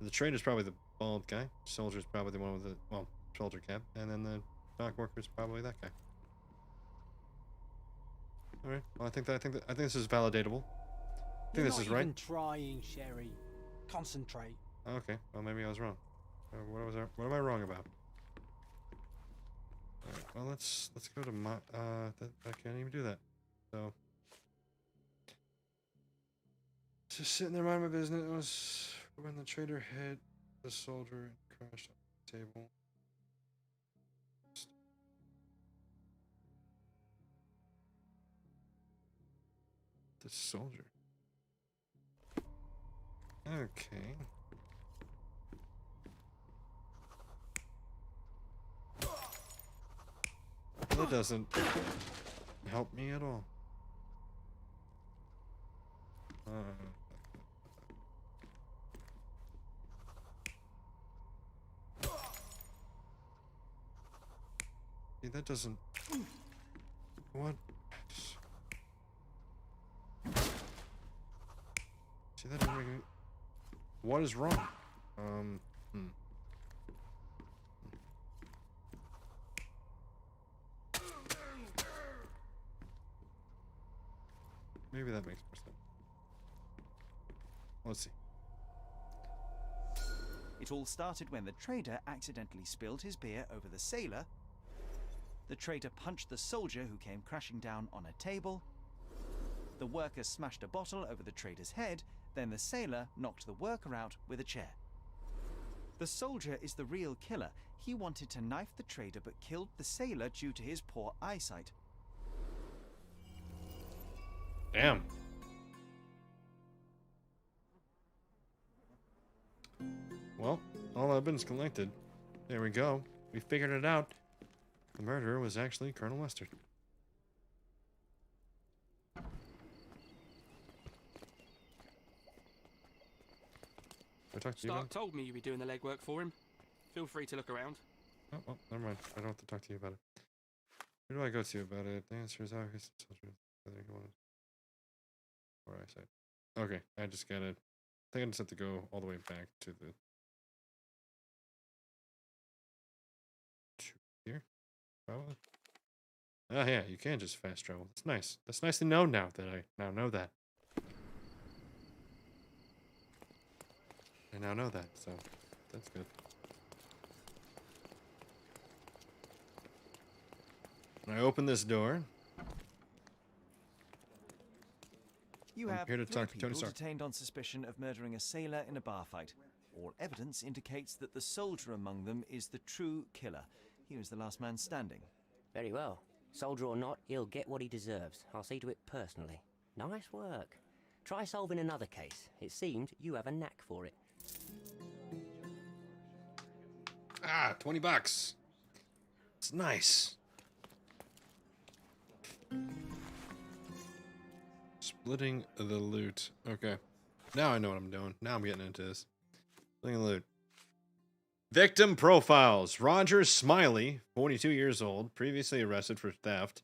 The trader's probably the bald guy. Soldier's probably the one with the, well, soldier cap. And then the dock worker's probably that guy. Alright, well I think this is validatable. I think this is right. You're not even trying, Sherry. Concentrate. Okay, well maybe I was wrong. What am I wrong about? Alright, well let's go to my I can't even do that. So just sitting there minding my business. It was when the trader hit the soldier and crashed on the table. The soldier. Okay. That doesn't help me at all. See, that doesn't... What? See, that doesn't make any... What is wrong? Maybe that makes more sense. Let's see. It all started when the trader accidentally spilled his beer over the sailor. The trader punched the soldier who came crashing down on a table. The worker smashed a bottle over the trader's head, then the sailor knocked the worker out with a chair. The soldier is the real killer. He wanted to knife the trader but killed the sailor due to his poor eyesight. Damn. Well, all evidence collected. There we go. We figured it out. The murderer was actually Colonel Mustard. Stark told me you'd be doing the legwork for him. Feel free to look around. Oh, never mind. I don't have to talk to you about it. Who do I go to about it? The answer is obvious. Or I said. Okay, I just gotta... I think I just have to go all the way back to the... Here? Probably. Oh yeah, you can just fast travel. That's nice. That's nice to know now that I now know that. I now know that, so that's good. I open this door. You I'm have here to three talk to people Tony Stark. detained on suspicion of murdering a sailor in a bar fight. All evidence indicates that the soldier among them is the true killer. He was the last man standing. Very well. Soldier or not, he'll get what he deserves. I'll see to it personally. Nice work. Try solving another case. It seemed you have a knack for it. Ah, $20. It's nice. Splitting the loot. Okay. Now I know what I'm doing. Now I'm getting into this. Splitting the loot. Victim profiles. Roger Smiley, 42 years old, previously arrested for theft.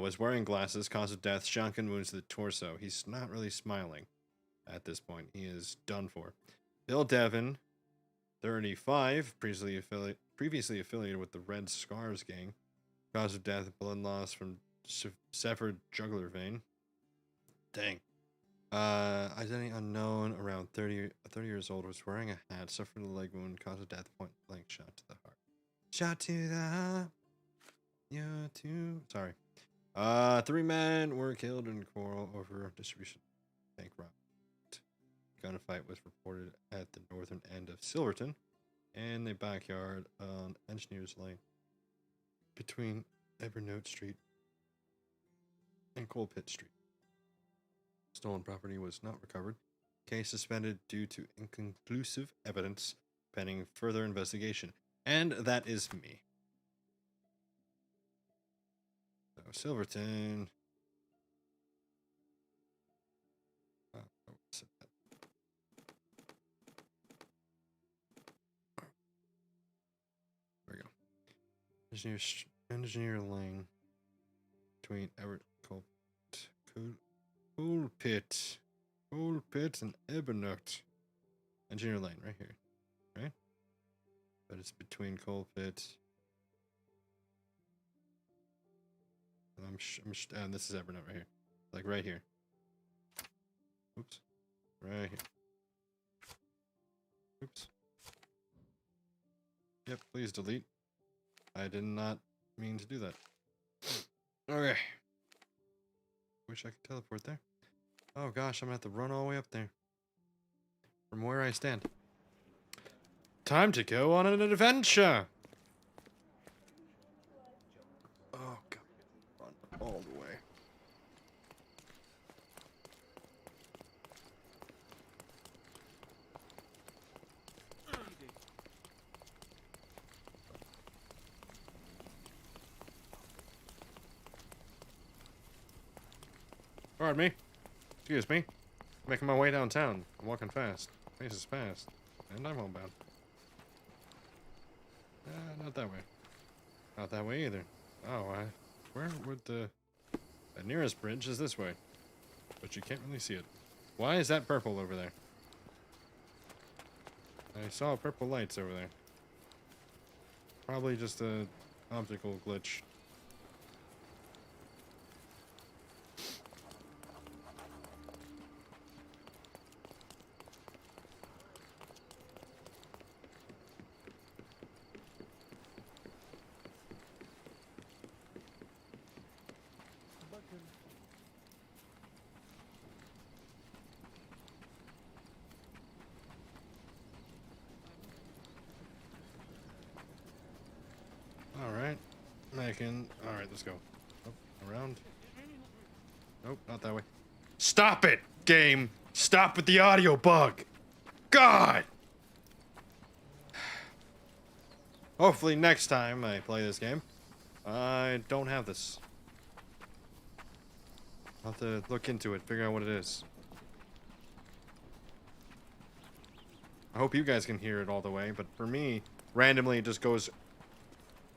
Was wearing glasses. Cause of death, shotgun wounds to the torso. He's not really smiling at this point. He is done for. Bill Devon, 35, previously affiliated with the Red Scarves gang. Cause of death, blood loss from severed jugular vein. Dang. Identity unknown, around 30 years old, was wearing a hat, suffered a leg wound, cause of death, point blank shot to the heart. Shot to the heart. Yeah, two. Sorry. 3 men were killed in quarrel over distribution bank robbery. Gunfight was reported at the northern end of Silverton and the backyard on Engineers Lane between Evernote Street and Coal Pit Street. Stolen property was not recovered. Case suspended due to inconclusive evidence pending further investigation. And that is me. So, Silverton. There we go. Engineer Lane between Everett Coal Pit and Evernote. Engineer Lane right here, right? But it's between Coal Pit. And this is Evernote right here, like right here. Oops, right here. Oops. Yep, please delete. I did not mean to do that. Okay. Wish I could teleport there. Oh gosh, I'm gonna have to run all the way up there. From where I stand. Time to go on an adventure! Oh god. Run all the way. Pardon me. Excuse me. Making my way downtown. I'm walking fast. Pace is fast. And I'm homebound. Not that way. Not that way either. Oh, where would the nearest bridge is this way. But you can't really see it. Why is that purple over there? I saw purple lights over there. Probably just a optical glitch. Alright, let's go. Oh, around. Nope, not that way. Stop it, game! Stop with the audio bug! God! Hopefully next time I play this game, I don't have this. I'll have to look into it, figure out what it is. I hope you guys can hear it all the way, but for me, randomly it just goes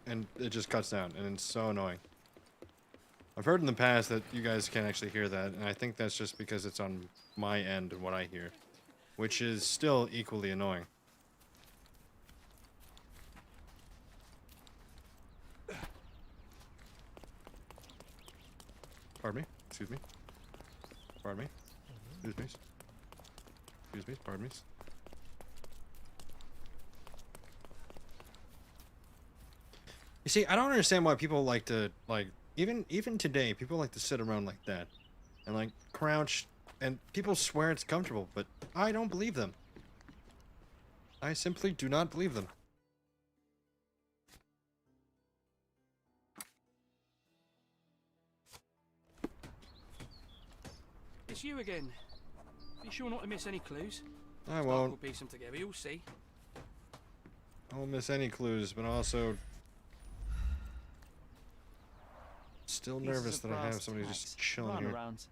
and it just cuts down, and it's so annoying. I've heard in the past that you guys can't actually hear that, and I think that's just because it's on my end and what I hear, which is still equally annoying. Pardon me? Excuse me? Pardon me? Excuse me? Excuse me? Pardon me? You see, I don't understand why people like to, even today, people like to sit around like that. And, crouch. And people swear it's comfortable, but I don't believe them. I simply do not believe them. It's you again. Be sure not to miss any clues. I won't. We'll piece them together, you'll see. I won't miss any clues, but also still nervous that I have somebody just chilling here. Around.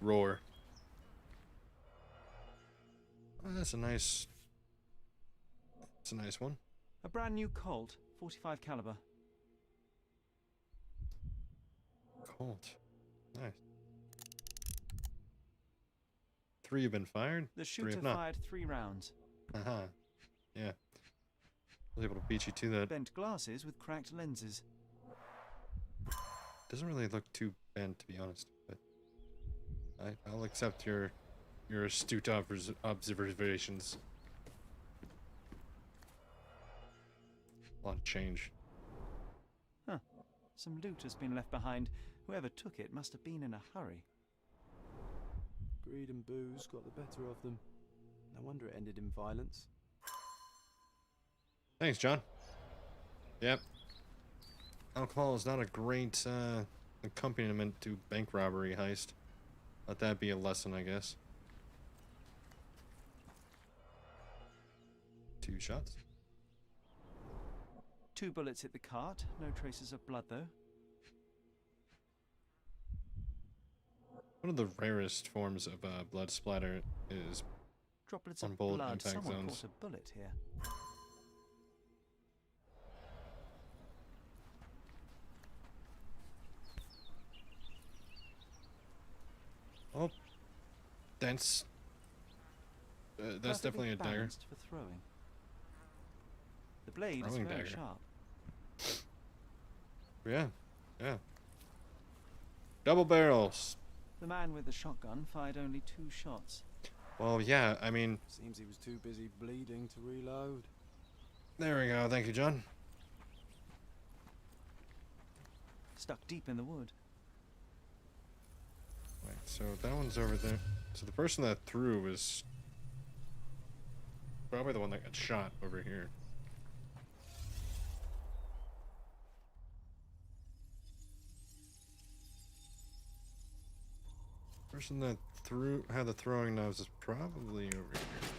Roar. Oh, that's a nice one. A brand new Colt, 45 caliber. Colt. Nice. 3 have been fired. The 3 shooter have not. fired 3 rounds. Yeah. I was able to beat you to that. Bent glasses with cracked lenses. Doesn't really look too bent, to be honest, but I'll accept your astute observations. A lot of change. Huh. Some loot has been left behind. Whoever took it must have been in a hurry. Greed and booze got the better of them. No wonder it ended in violence. Thanks, John. Yep. Alcohol is not a great accompaniment to bank robbery heist. Let that be a lesson, I guess. 2 shots. 2 bullets hit the cart. No traces of blood, though. One of the rarest forms of blood splatter is droplets on of bullet blood. impact Someone zones. caught a bullet here. Oh, that's definitely a dagger. Balanced for throwing. The blade is Throwing very dagger. sharp. Yeah. Double barrels. The man with the shotgun fired only 2 shots. Well, yeah, I mean... Seems he was too busy bleeding to reload. There we go, thank you, John. Stuck deep in the wood. Right, so that one's over there. So the person that threw was probably the one that got shot over here. Person that had the throwing knives is probably over here.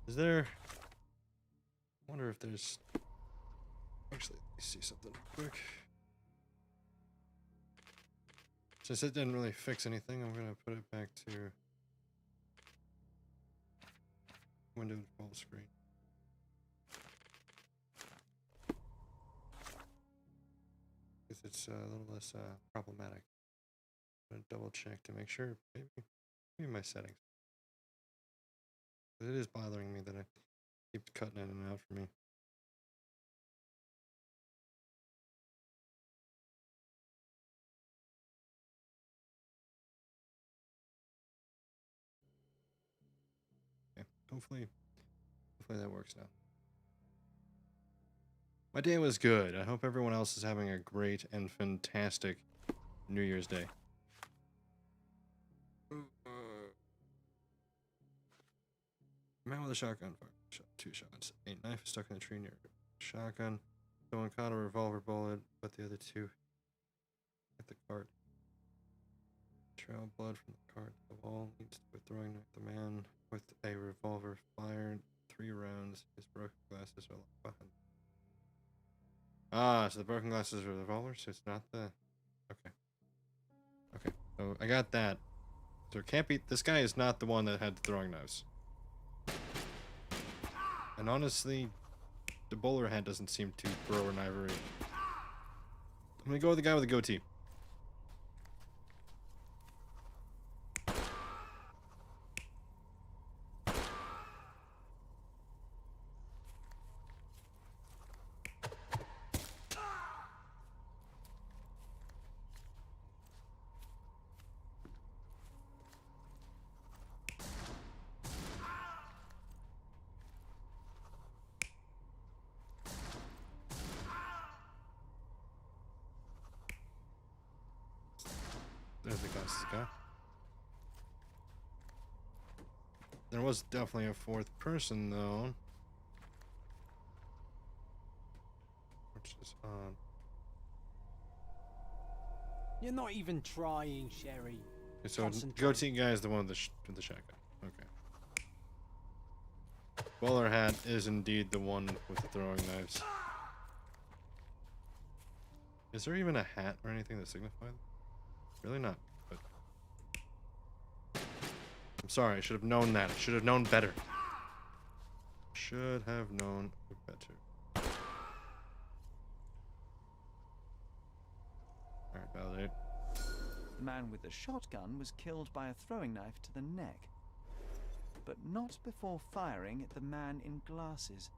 Is there... I wonder if there's... Actually, let me see something real quick. Since it didn't really fix anything, I'm gonna put it back to window full screen. Because it's a little less problematic. I'm gonna double check to make sure. Maybe my settings. It is bothering me that I keep cutting in and out for me. Okay, hopefully that works now. My day was good. I hope everyone else is having a great and fantastic New Year's Day. Man with a shotgun fired. Shot 2 shots. A knife stuck in the tree near a shotgun. Someone caught a revolver bullet, but the other 2 hit the cart. Trail of blood from the cart to the wall leads to a throwing knife. The man with a revolver fired 3 rounds. His broken glasses are left behind. Ah, so the broken glasses are the revolver, so it's not the... Okay, so I got that. So it can't be... This guy is not the one that had the throwing knives. And honestly, the bowler hat doesn't seem to throw an ivory. I'm gonna go with the guy with the goatee. There's the glasses guy. There was definitely a 4th person, though. Which is on. You're not even trying, Sherry. Okay, so Concentrate. goatee guy is the one with the shotgun. Okay. Bowler hat is indeed the one with the throwing knives. Is there even a hat or anything that signifies? Really not, but... I'm sorry, I should have known that. I should have known better. Should have known better. Alright, validate. The man with the shotgun was killed by a throwing knife to the neck, but not before firing at the man in glasses.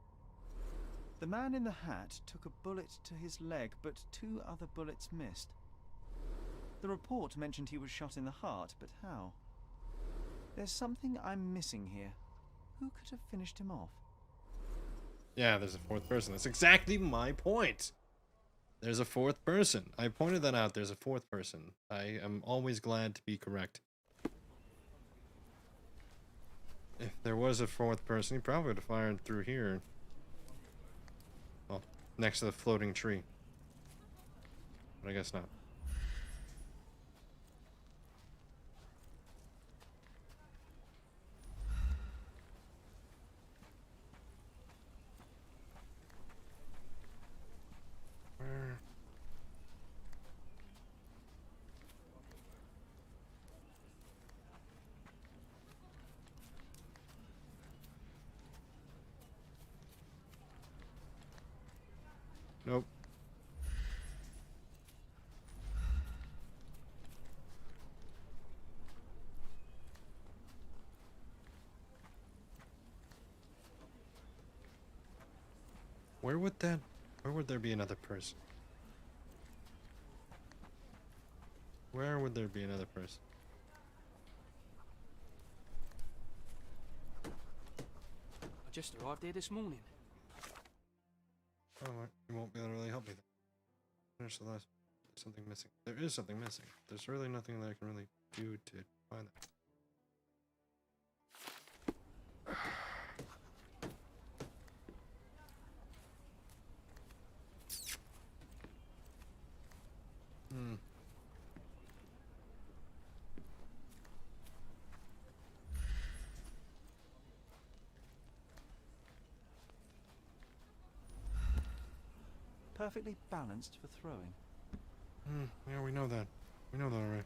The man in the hat took a bullet to his leg, but 2 other bullets missed. The report mentioned he was shot in the heart, but how? There's something I'm missing here. Who could have finished him off? Yeah, there's a 4th person. That's exactly my point. There's a 4th person. I pointed that out. There's a 4th person. I am always glad to be correct. If there was a 4th person, he probably would have fired through here. Well, next to the floating tree. But I guess not. Where? Nope. Where would there be another person? Where would there be another person? I just arrived here this morning. Oh, you won't be able to really help me then. Finish the last. There's something missing. There is something missing. There's really nothing that I can really do to find that. Perfectly balanced for throwing. Yeah, we know that. We know that already.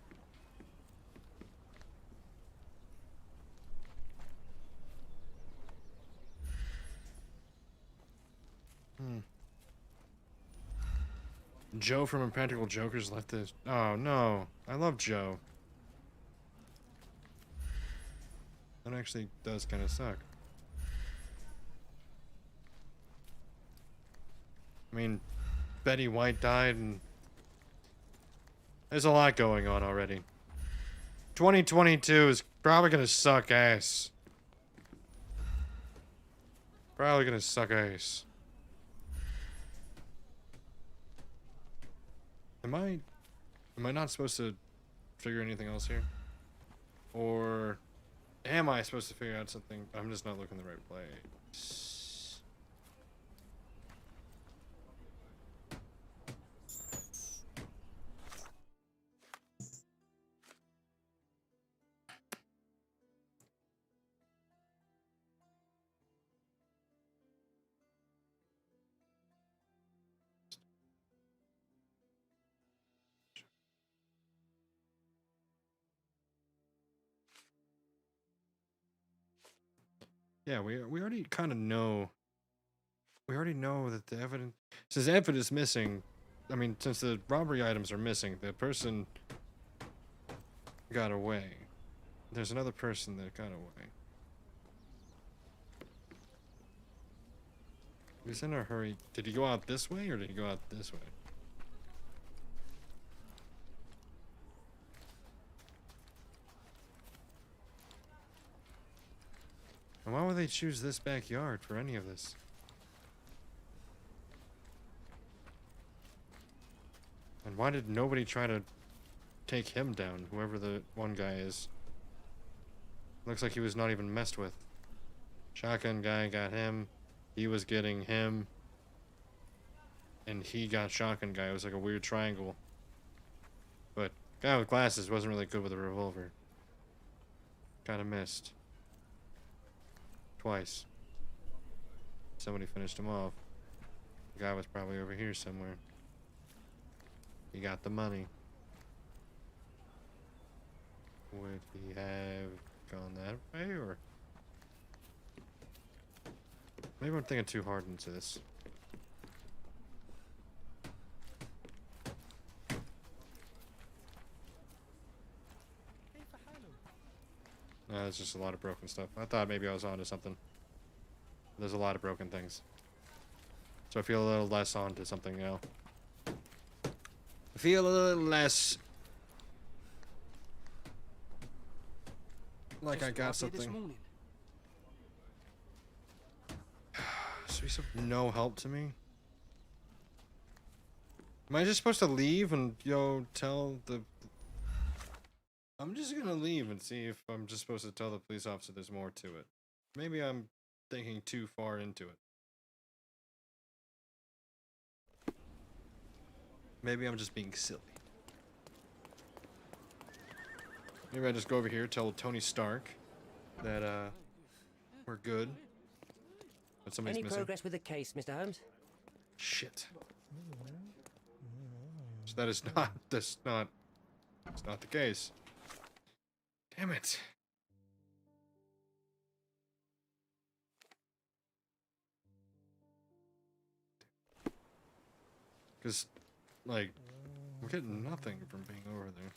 Joe from Impractical Jokers left this. Oh no, I love Joe. That actually does kind of suck. I mean, Betty White died, and there's a lot going on already. 2022 is probably gonna suck ass. Probably gonna suck ass. Am I not supposed to figure anything else here? Or am I supposed to figure out something? I'm just not looking the right place. Yeah, we already kind of know. We already know that the evidence, since evidence is missing, I mean, since the robbery items are missing, the person got away. There's another person that got away. He was in a hurry. Did he go out this way or did he go out this way? And why would they choose this backyard for any of this? And why did nobody try to take him down, whoever the one guy is? Looks like he was not even messed with. Shotgun guy got him. He was getting him. And he got shotgun guy. It was like a weird triangle. But guy with glasses wasn't really good with a revolver. Kinda missed. Twice. somebody finished him off. The guy was probably over here somewhere. He got the money. Would he have gone that way, or maybe I'm thinking too hard into this. No, it's just a lot of broken stuff. I thought maybe I was onto something. There's a lot of broken things. So I feel a little less onto something now. I feel a little less like I got something. So he's of no help to me. Am I just supposed to leave and, tell the... I'm just gonna leave and see if I'm just supposed to tell the police officer there's more to it. Maybe I'm thinking too far into it. Maybe I'm just being silly. Maybe I just go over here, tell Tony Stark that, we're good. But somebody's Any missing. progress with the case, Mr. Holmes? Shit. So that is not, it's not the case. Damn it. Because, like, I'm getting nothing from being over there.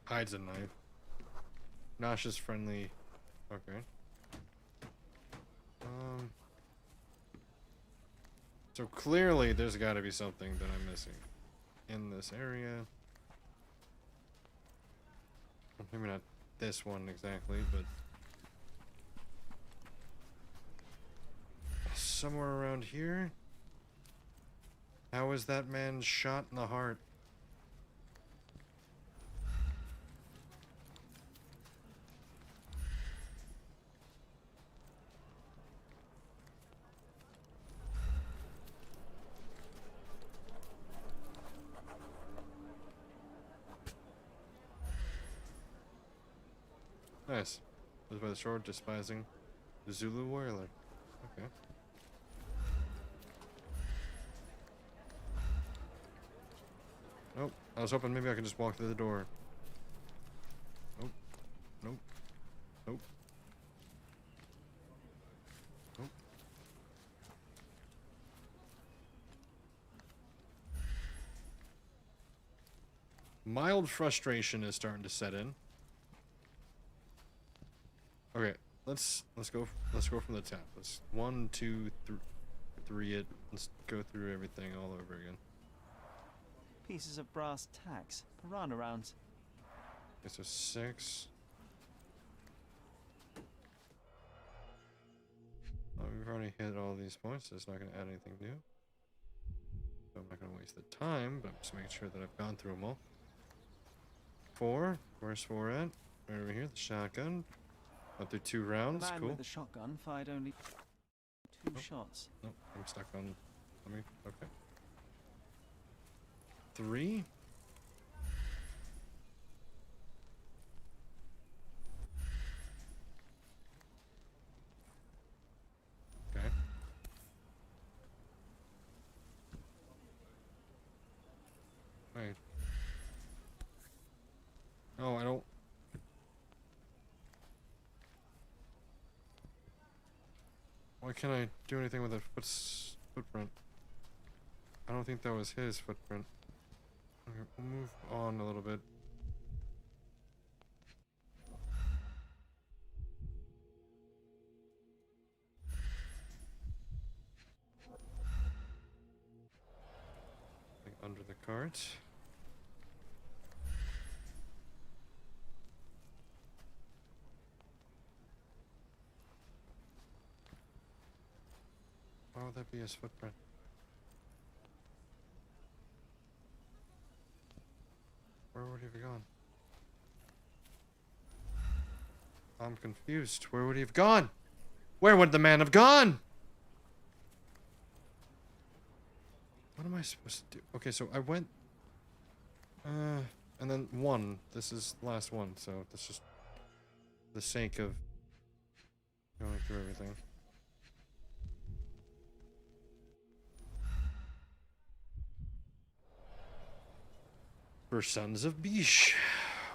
Hides a knife. Nauseous, friendly. Okay. So clearly there's got to be something that I'm missing in this area. Maybe not this one exactly, but somewhere around here. How is that man shot in the heart? Nice. Lives by the shore, despising the Zulu warrior. Okay. Nope. I was hoping maybe I could just walk through the door. Nope. Nope. Nope. Nope. Mild frustration is starting to set in. Okay, let's go from the top. Let's 1, 2, 3 it. Let's go through everything all over again. Pieces of brass tacks, piranha rounds. Okay, so 6. Oh, we've already hit all these points, so it's not going to add anything new. So I'm not going to waste the time, but I'm just making sure that I've gone through them all. 4. Where's 4 at? Right over here, the shotgun. Went through 2 rounds. The man cool. with the shotgun fired only 2 shots. Nope, I'm stuck on. Okay. 3. Okay. Wait. Oh, I don't. Why can't I do anything with a footprint? I don't think that was his footprint. Okay, we'll move on a little bit. Under the cart. Why would that be his footprint? Where would he have gone? I'm confused. Where would he have gone? Where would the man have gone? What am I supposed to do? Okay, so I went... and then one. This is the last one, so that's just the sake of going through everything. For Sons of Bish.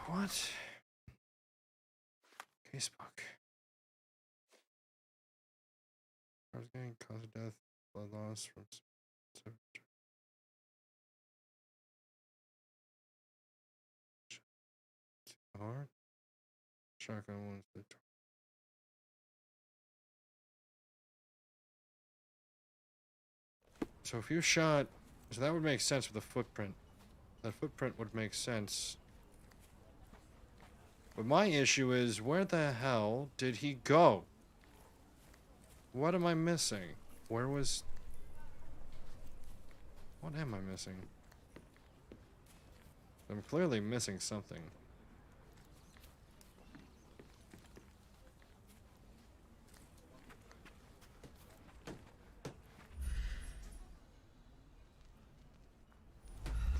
What? Casebook. I was getting cause of death, blood loss from heart. Shotgun wounds. So if you shot, so that would make sense with a footprint. That footprint would make sense. But my issue is, where the hell did he go? What am I missing? Where was... What am I missing? I'm clearly missing something.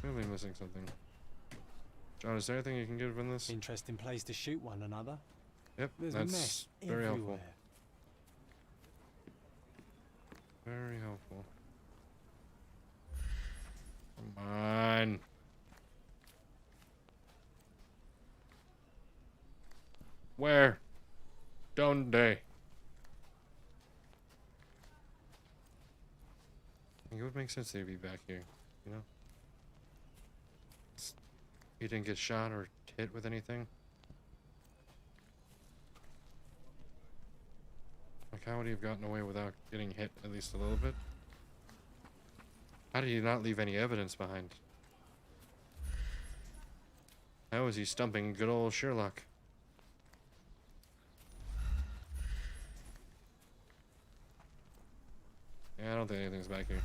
Clearly missing something. John, is there anything you can give in this? Interesting place to shoot one another. Yep, There's that's a mess very helpful. everywhere. Very helpful. Come on. Where? Donde? It would make sense they'd be back here, you know? He didn't get shot or hit with anything. Like, how would he have gotten away without getting hit at least a little bit? How did he not leave any evidence behind? How is he stumping good old Sherlock? Yeah, I don't think anything's back here.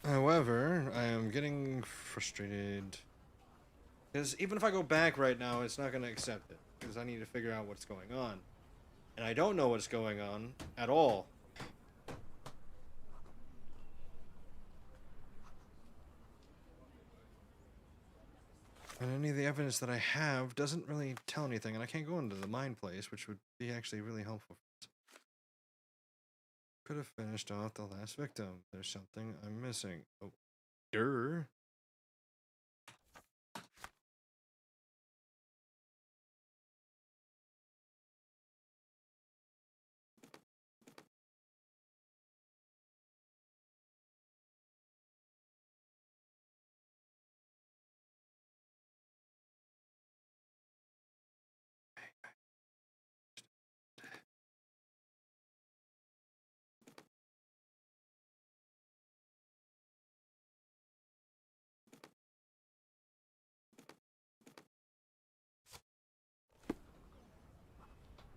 However, I am getting frustrated. Because even if I go back right now, it's not going to accept it. Because I need to figure out what's going on. And I don't know what's going on at all. And any of the evidence that I have doesn't really tell anything. And I can't go into the mine place, which would be actually really helpful. Could have finished off the last victim. There's something I'm missing. Oh, durr.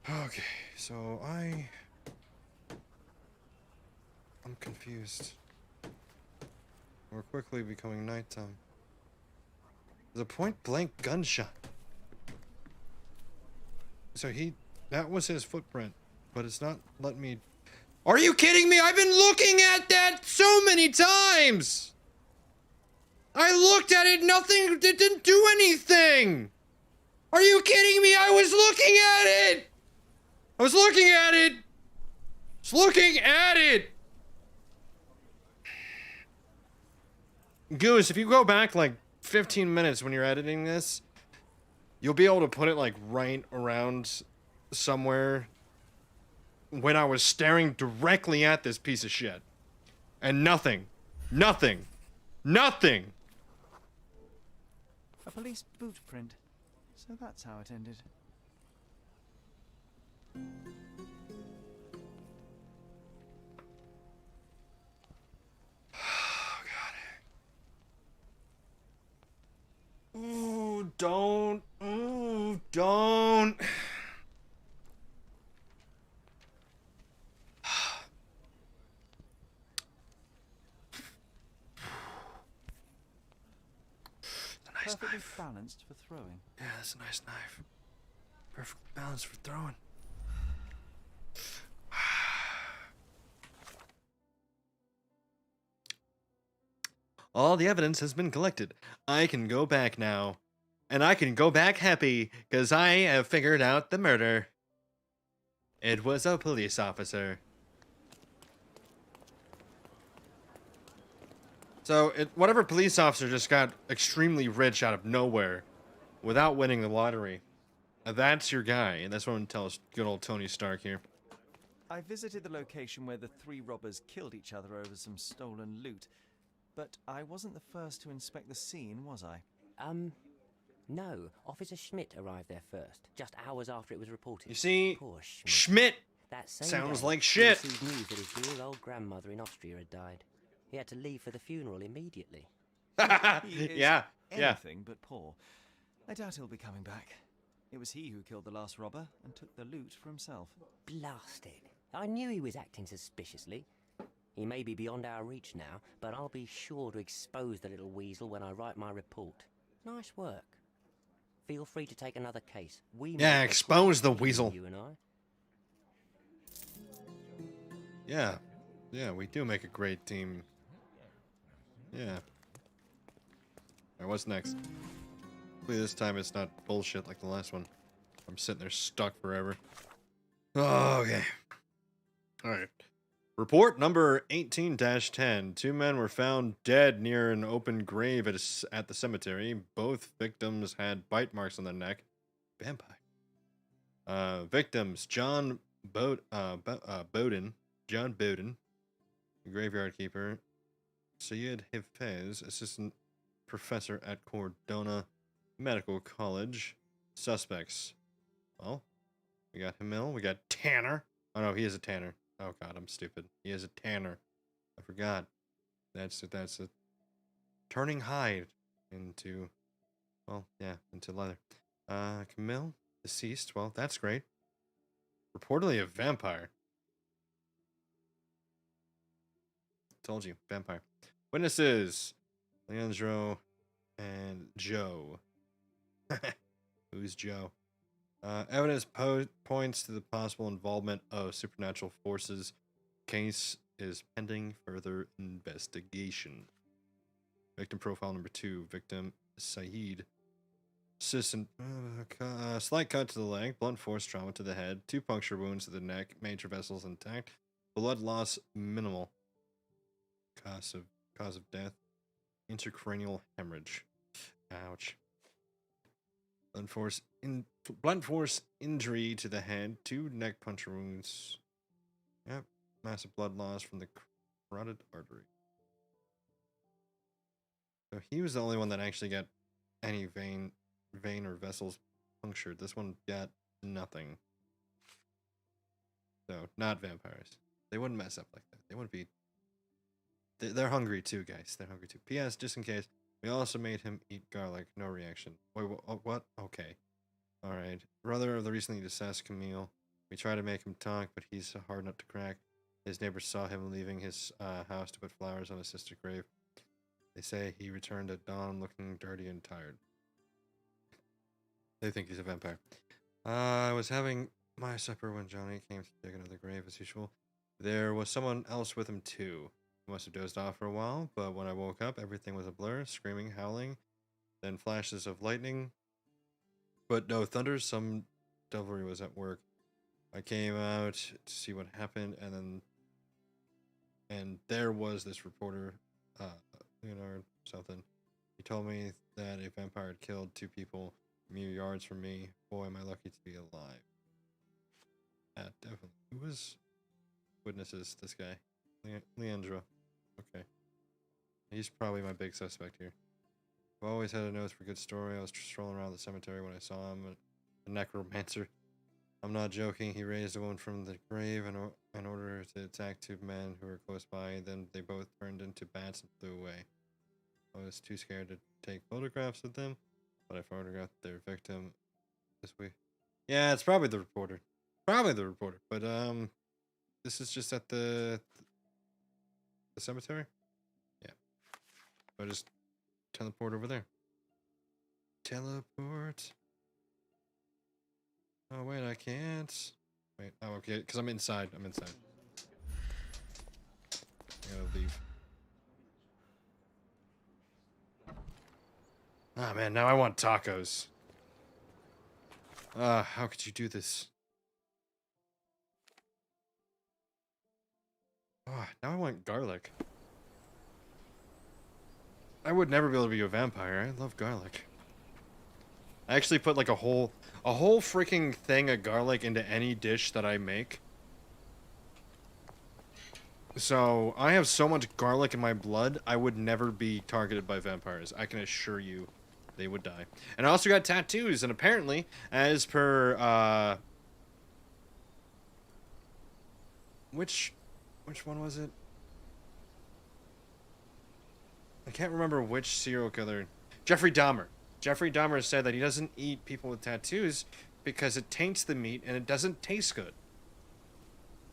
Okay, so I'm confused. We're quickly becoming nighttime. There's a point-blank gunshot. So that was his footprint, but it's not letting me... Are you kidding me? I've been looking at that so many times! I looked at it, nothing, it didn't do anything! Are you kidding me? I was looking at it! I was looking at it! Just looking at it! Goose, if you go back like 15 minutes when you're editing this, you'll be able to put it like right around somewhere when I was staring directly at this piece of shit. And nothing. Nothing. Nothing! A police boot print. So that's how it ended. Oh, God. Ooh, don't. Ooh, don't. perfectly balanced for throwing. Yeah, that's a nice knife. Perfect balance for throwing. All the evidence has been collected. I can go back now. And I can go back happy, because I have figured out the murder. It was a police officer. So, whatever police officer just got extremely rich out of nowhere without winning the lottery. That's your guy, and that's what I'm going to tell us good old Tony Stark here. I visited the location where the three robbers killed each other over some stolen loot, but I wasn't the first to inspect the scene, was I? No. Officer Schmidt arrived there first, just hours after it was reported. You see, Poor Schmidt that same sounds day, like he shit. received news that his dear old grandmother in Austria had died. He had to leave for the funeral immediately. He is yeah. anything but poor. I doubt he'll be coming back. It was he who killed the last robber and took the loot for himself. Blast it. I knew he was acting suspiciously. He may be beyond our reach now, but I'll be sure to expose the little weasel when I write my report. Nice work. Feel free to take another case. Yeah, expose the weasel. You and I. Yeah. Yeah, we do make a great team. Yeah. Alright, what's next? Hopefully this time it's not bullshit like the last one. I'm sitting there stuck forever. Oh, okay. Alright. Report number 18-10. Two men were found dead near an open grave at the cemetery. Both victims had bite marks on their neck. Vampire. Victims, John Bowden, graveyard keeper. Syed Hafez, assistant professor at Cordona Medical College. Suspects. Well, we got Hamil, we got Tanner. Oh no, he is a Tanner. Oh god, I'm stupid. He is a Tanner. I forgot. That's it. Turning hide into, well, yeah, into leather. Camille, deceased. Well, that's great. Reportedly a vampire. Told you, vampire. Witnesses, Leandro and Joe. Who's Joe? Evidence points to the possible involvement of supernatural forces. Case is pending further investigation. Victim profile number 2. Victim Saeed. Assistant. Slight cut to the leg. Blunt force trauma to the head. 2 puncture wounds to the neck. Major vessels intact. Blood loss minimal. Cause of death. Intracranial hemorrhage. Ouch. Blunt force injury to the head. 2 neck puncture wounds. Yep. Massive blood loss from the carotid artery. So he was the only one that actually got any vein or vessels punctured. This one got nothing. So, not vampires. They wouldn't mess up like that. They wouldn't be... They're hungry too, guys. They're hungry too. P.S. Just in case, we also made him eat garlic. No reaction. Wait, what? Okay. Alright. Brother of the recently deceased Camille. We tried to make him talk, but he's a hard nut to crack. His neighbors saw him leaving his house to put flowers on his sister's grave. They say he returned at dawn looking dirty and tired. They think he's a vampire. I was having my supper when Johnny came to dig another grave as usual. There was someone else with him too. He must have dozed off for a while, but when I woke up, everything was a blur, screaming, howling, then flashes of lightning, but no thunder. Some devilry was at work. I came out to see what happened, and there was this reporter, Leonard something. He told me that a vampire had killed 2 people mere yards from me. Boy, am I lucky to be alive. Yeah, definitely. Who was witnesses? This guy, Leandro. Okay, he's probably my big suspect here. I've always had a nose for a good story. I was strolling around the cemetery when I saw him, a necromancer. I'm not joking. He raised a woman from the grave in order to attack 2 men who were close by. Then they both turned into bats and flew away. I was too scared to take photographs of them, but I photographed their victim this week. Yeah, it's probably the reporter. Probably the reporter. But this is just at the cemetery. Yeah. So just teleport over there. Teleport. Oh, wait, I can't. Wait, oh, okay, because I'm inside. I'm inside. I gotta leave. Ah, man, now I want tacos. How could you do this? Ah, now I want garlic. I would never be able to be a vampire. I love garlic. I actually put like a whole freaking thing of garlic into any dish that I make. So, I have so much garlic in my blood, I would never be targeted by vampires. I can assure you they would die. And I also got tattoos, and apparently, as per, which one was it? I can't remember which serial killer. Jeffrey Dahmer. Jeffrey Dahmer said that he doesn't eat people with tattoos because it taints the meat and it doesn't taste good.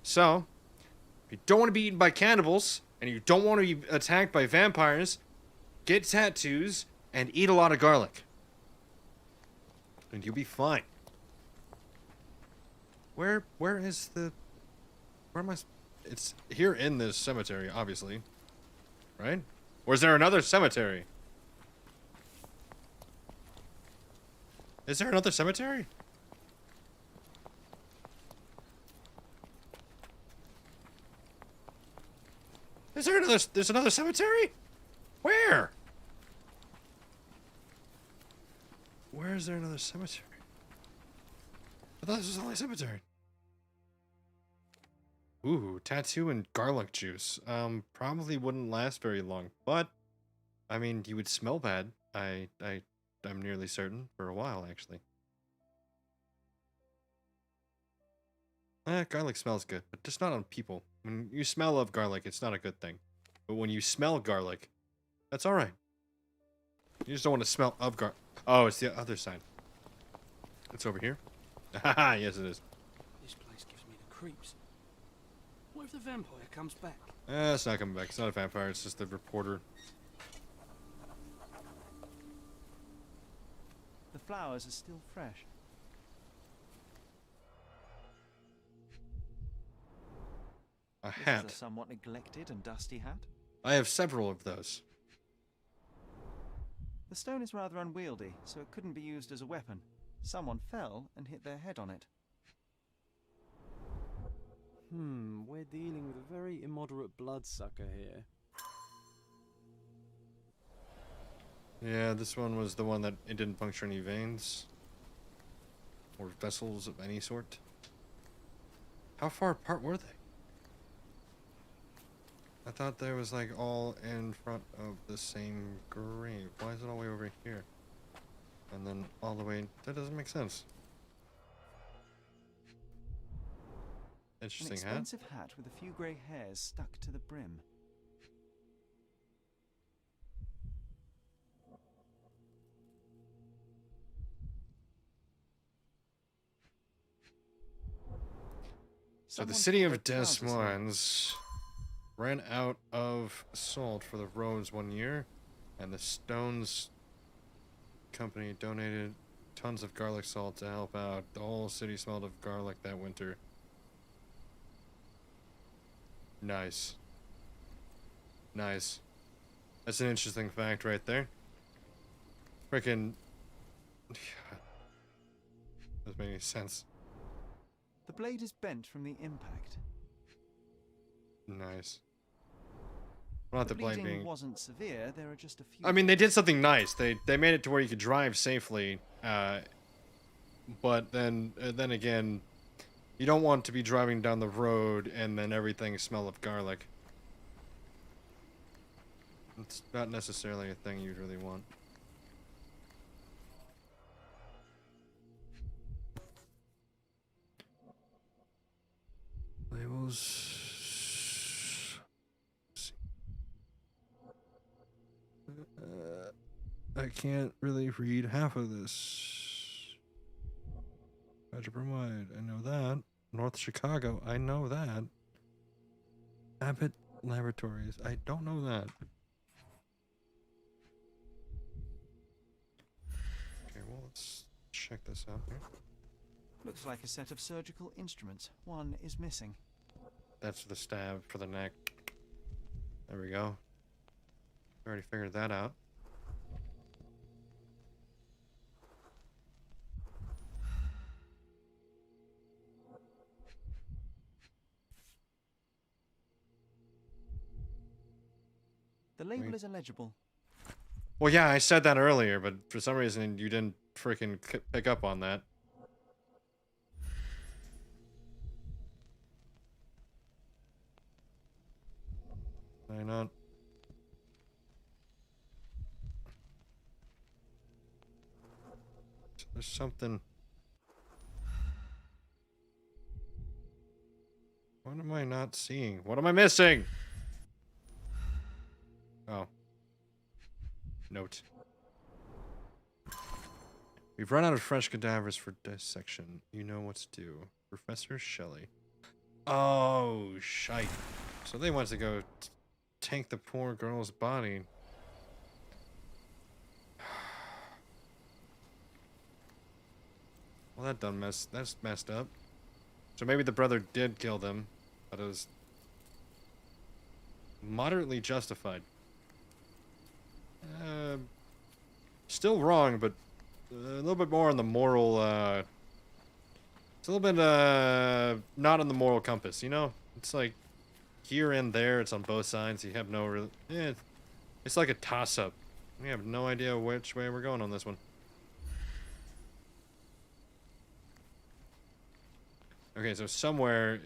So, if you don't want to be eaten by cannibals, and you don't want to be attacked by vampires, get tattoos and eat a lot of garlic. And you'll be fine. Where is the... Where am I... It's here in this cemetery, obviously. Right? Or is there another cemetery? Is there another cemetery? There's another cemetery? Where? Where is there another cemetery? I thought this was the only cemetery. Ooh, tattoo and garlic juice. Probably wouldn't last very long, but I mean, you would smell bad. I'm nearly certain for a while, actually. Garlic smells good, but just not on people. When you smell of garlic, it's not a good thing. But when you smell garlic, that's alright. You just don't want to smell of garlic. Oh, it's the other side. It's over here? Haha, yes it is. This place gives me the creeps. What if the vampire comes back? It's not coming back. It's not a vampire, it's just a reporter. The flowers are still fresh. A This hat. is a somewhat neglected and dusty hat. I have several of those. The stone is rather unwieldy, so it couldn't be used as a weapon. Someone fell and hit their head on it. We're dealing with a very immoderate bloodsucker here. Yeah, this one was the one that it didn't puncture any veins. Or vessels of any sort. How far apart were they? I thought there was like all in front of the same grave. Why is it all the way over here? And then all the way... That doesn't make sense. Interesting An expensive hat with a few grey hairs stuck to the brim. So the city of Des Moines ran out of salt for the roads one year, and the Stones company donated tons of garlic salt to help out. The whole city smelled of garlic that winter. Nice. Nice. That's an interesting fact right there. Frickin'... Doesn't make any sense. The blade is bent from the impact. Nice. Not the blade being... wasn't severe, there are just a few... I mean, they did something nice. They made it to where you could drive safely. But then again, you don't want to be driving down the road and then everything smell of garlic. It's not necessarily a thing you'd really want. Labels... I can't really read half of this. Bromide, I know that. North Chicago, I know that. Abbott Laboratories, I don't know that. well, let's check this out here. Looks like a set of surgical instruments. One is missing. That's the stab for the neck. There we go. Already figured that out. The label is illegible. Well, yeah, I said that earlier, but for some reason you didn't freaking pick up on that. Why not? There's something. What am I not seeing? What am I missing? Oh. Note. We've run out of fresh cadavers for dissection. You know what to do. Professor Shelley. Oh, shite. So they went to go tank the poor girl's body. Well, that's messed up. So maybe the brother did kill them, but it was moderately justified. Still wrong, but a little bit more on the moral, it's a little bit, not on the moral compass, you know? It's like, here and there, it's on both sides, you have no real, it's like a toss-up. We have no idea which way we're going on this one. Okay, so somewhere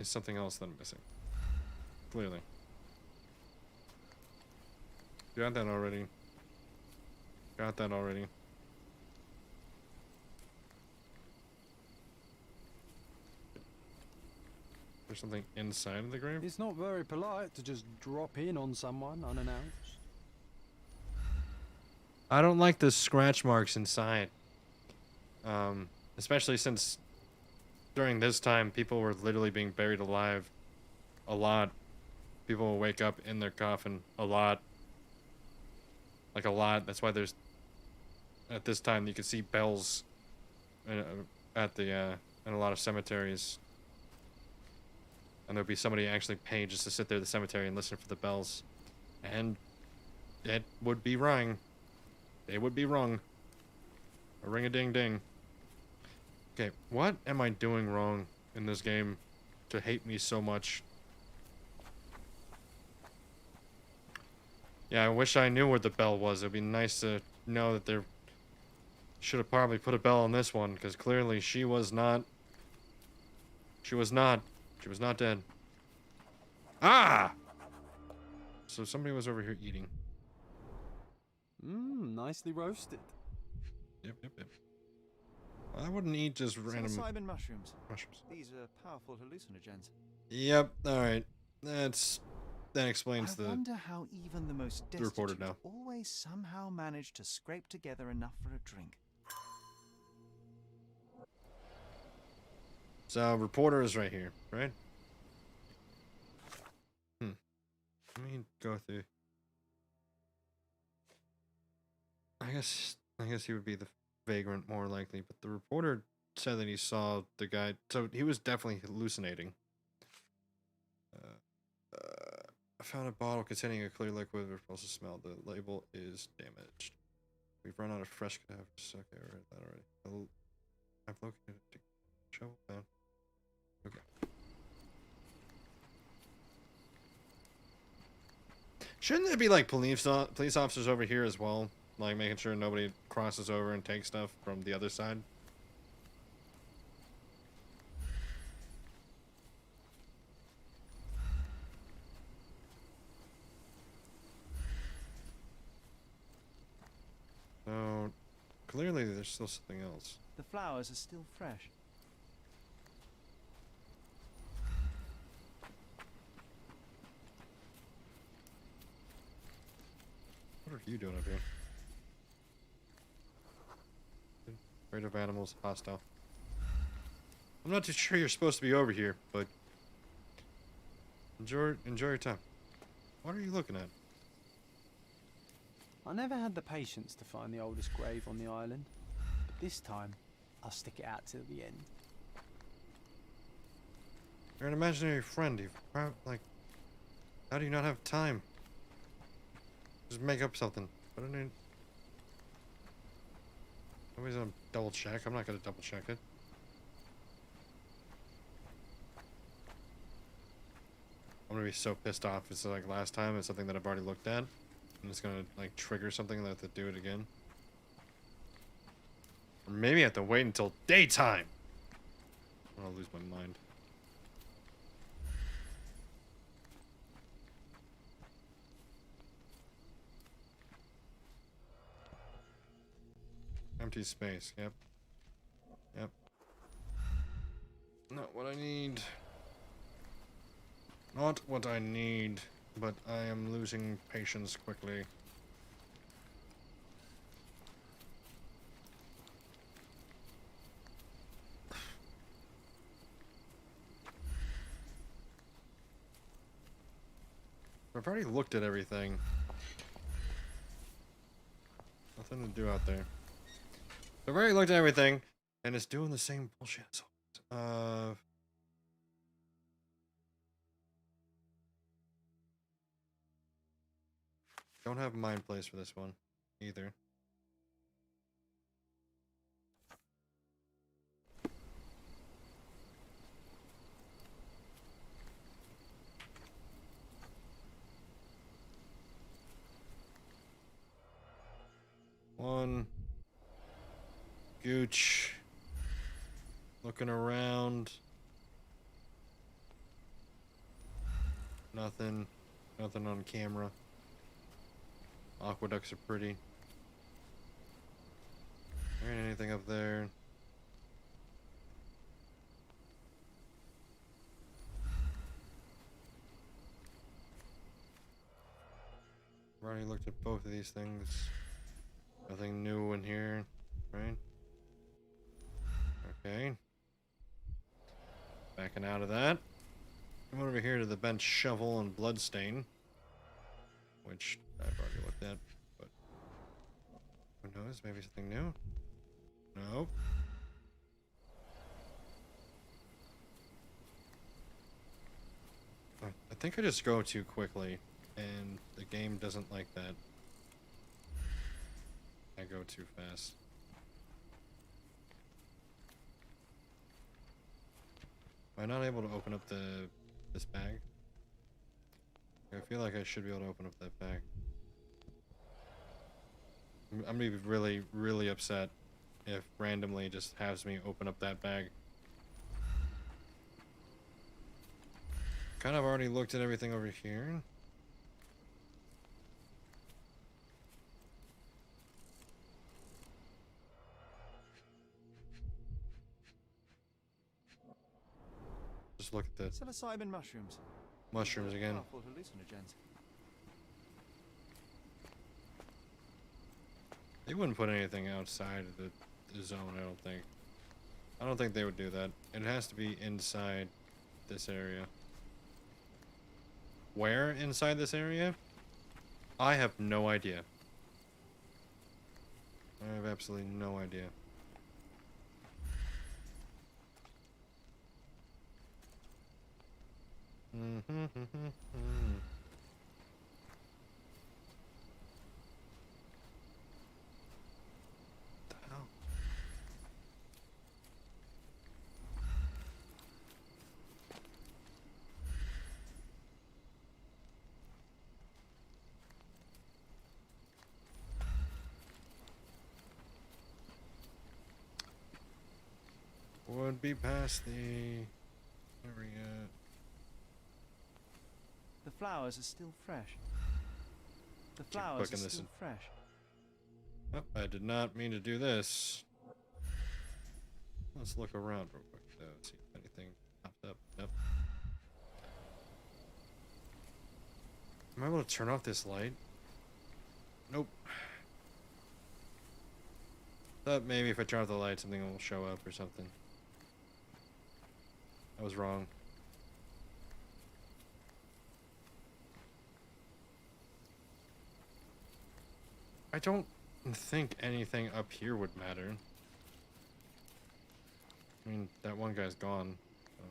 is something else that I'm missing. Clearly. Got that already. Got that already. There's something inside of the grave? It's not very polite to just drop in on someone unannounced. I don't like the scratch marks inside. Especially since during this time, people were literally being buried alive a lot. People will wake up in their coffin a lot. Like a lot. That's why there's, at this time, you can see bells at the, in a lot of cemeteries. And there'll be somebody actually paid just to sit there at the cemetery and listen for the bells. And it would be wrong. They would be wrong. A ring-a-ding-ding. Okay, what am I doing wrong in this game to hate me so much? Yeah, I wish I knew where the bell was. It'd be nice to know that there should have probably put a bell on this one, because clearly she was not. She was not dead. Ah! So somebody was over here eating. Nicely roasted. Yep. I wouldn't eat just random Psilocybin mushrooms. mushrooms. These are powerful hallucinogens. Yep, alright. That explains I wonder how even the most reporter destitute now. always somehow manage to scrape together enough for a drink. So, reporter is right here, right? Let me go through. I guess he would be the vagrant more likely, but the reporter said that he saw the guy, so he was definitely hallucinating. I found a bottle containing a clear liquid with repulsive smell. The label is damaged. We've run out of fresh cadavers. Okay, I read that already. I've located a shovel down. Okay. Shouldn't there be like police officers over here as well? Like making sure nobody crosses over and takes stuff from the other side? So, clearly there's still something else. The flowers are still fresh. What are you doing up here? Afraid of animals, hostile. I'm not too sure you're supposed to be over here, but enjoy your time. What are you looking at? I never had the patience to find the oldest grave on the island, but this time I'll stick it out till the end. You're an imaginary friend. Like, how do you not have time? Just make up something. What do I need? Nobody's gonna double check. I'm not gonna double check it. I'm gonna be so pissed off. It's like last time. It's something that I've already looked at, and it's gonna like trigger something and I have to do it again. Or maybe I have to wait until daytime. I'll lose my mind. Empty space. Yep. Yep. Not what I need. Not what I need, but I am losing patience quickly. I've already looked at everything. Nothing to do out there. I've already looked at everything, and it's doing the same bullshit. So, don't have mind place for this one, either. One. Gooch. Looking around. Nothing. Nothing on camera. Aqueducts are pretty. There ain't anything up there. I've already looked at both of these things. Nothing new in here, right? Okay. Backing out of that. Come over here to the bench shovel and bloodstain, which I've already looked at, but who knows? Maybe something new? Nope. I think I just go too quickly, and the game doesn't like that. I go too fast. Am I not able to open up this bag? I feel like I should be able to open up that bag. I'm gonna be really, really upset if randomly just has me open up that bag. Kind of already looked at everything over here. Just look at that. Psilocybin mushrooms. Mushrooms again. Powerful hallucinogens. They wouldn't put anything outside of the zone, I don't think. I don't think they would do that. It has to be inside this area. Where inside this area? I have no idea. I have absolutely no idea. Would be past the area. The flowers are still fresh. The flowers are still fresh. Oh, I did not mean to do this. Let's look around real quick. See if anything popped up. Nope. Am I able to turn off this light? Nope. Thought maybe if I turn off the light, something will show up or something. I was wrong. I don't think anything up here would matter. I mean, that one guy's gone. So.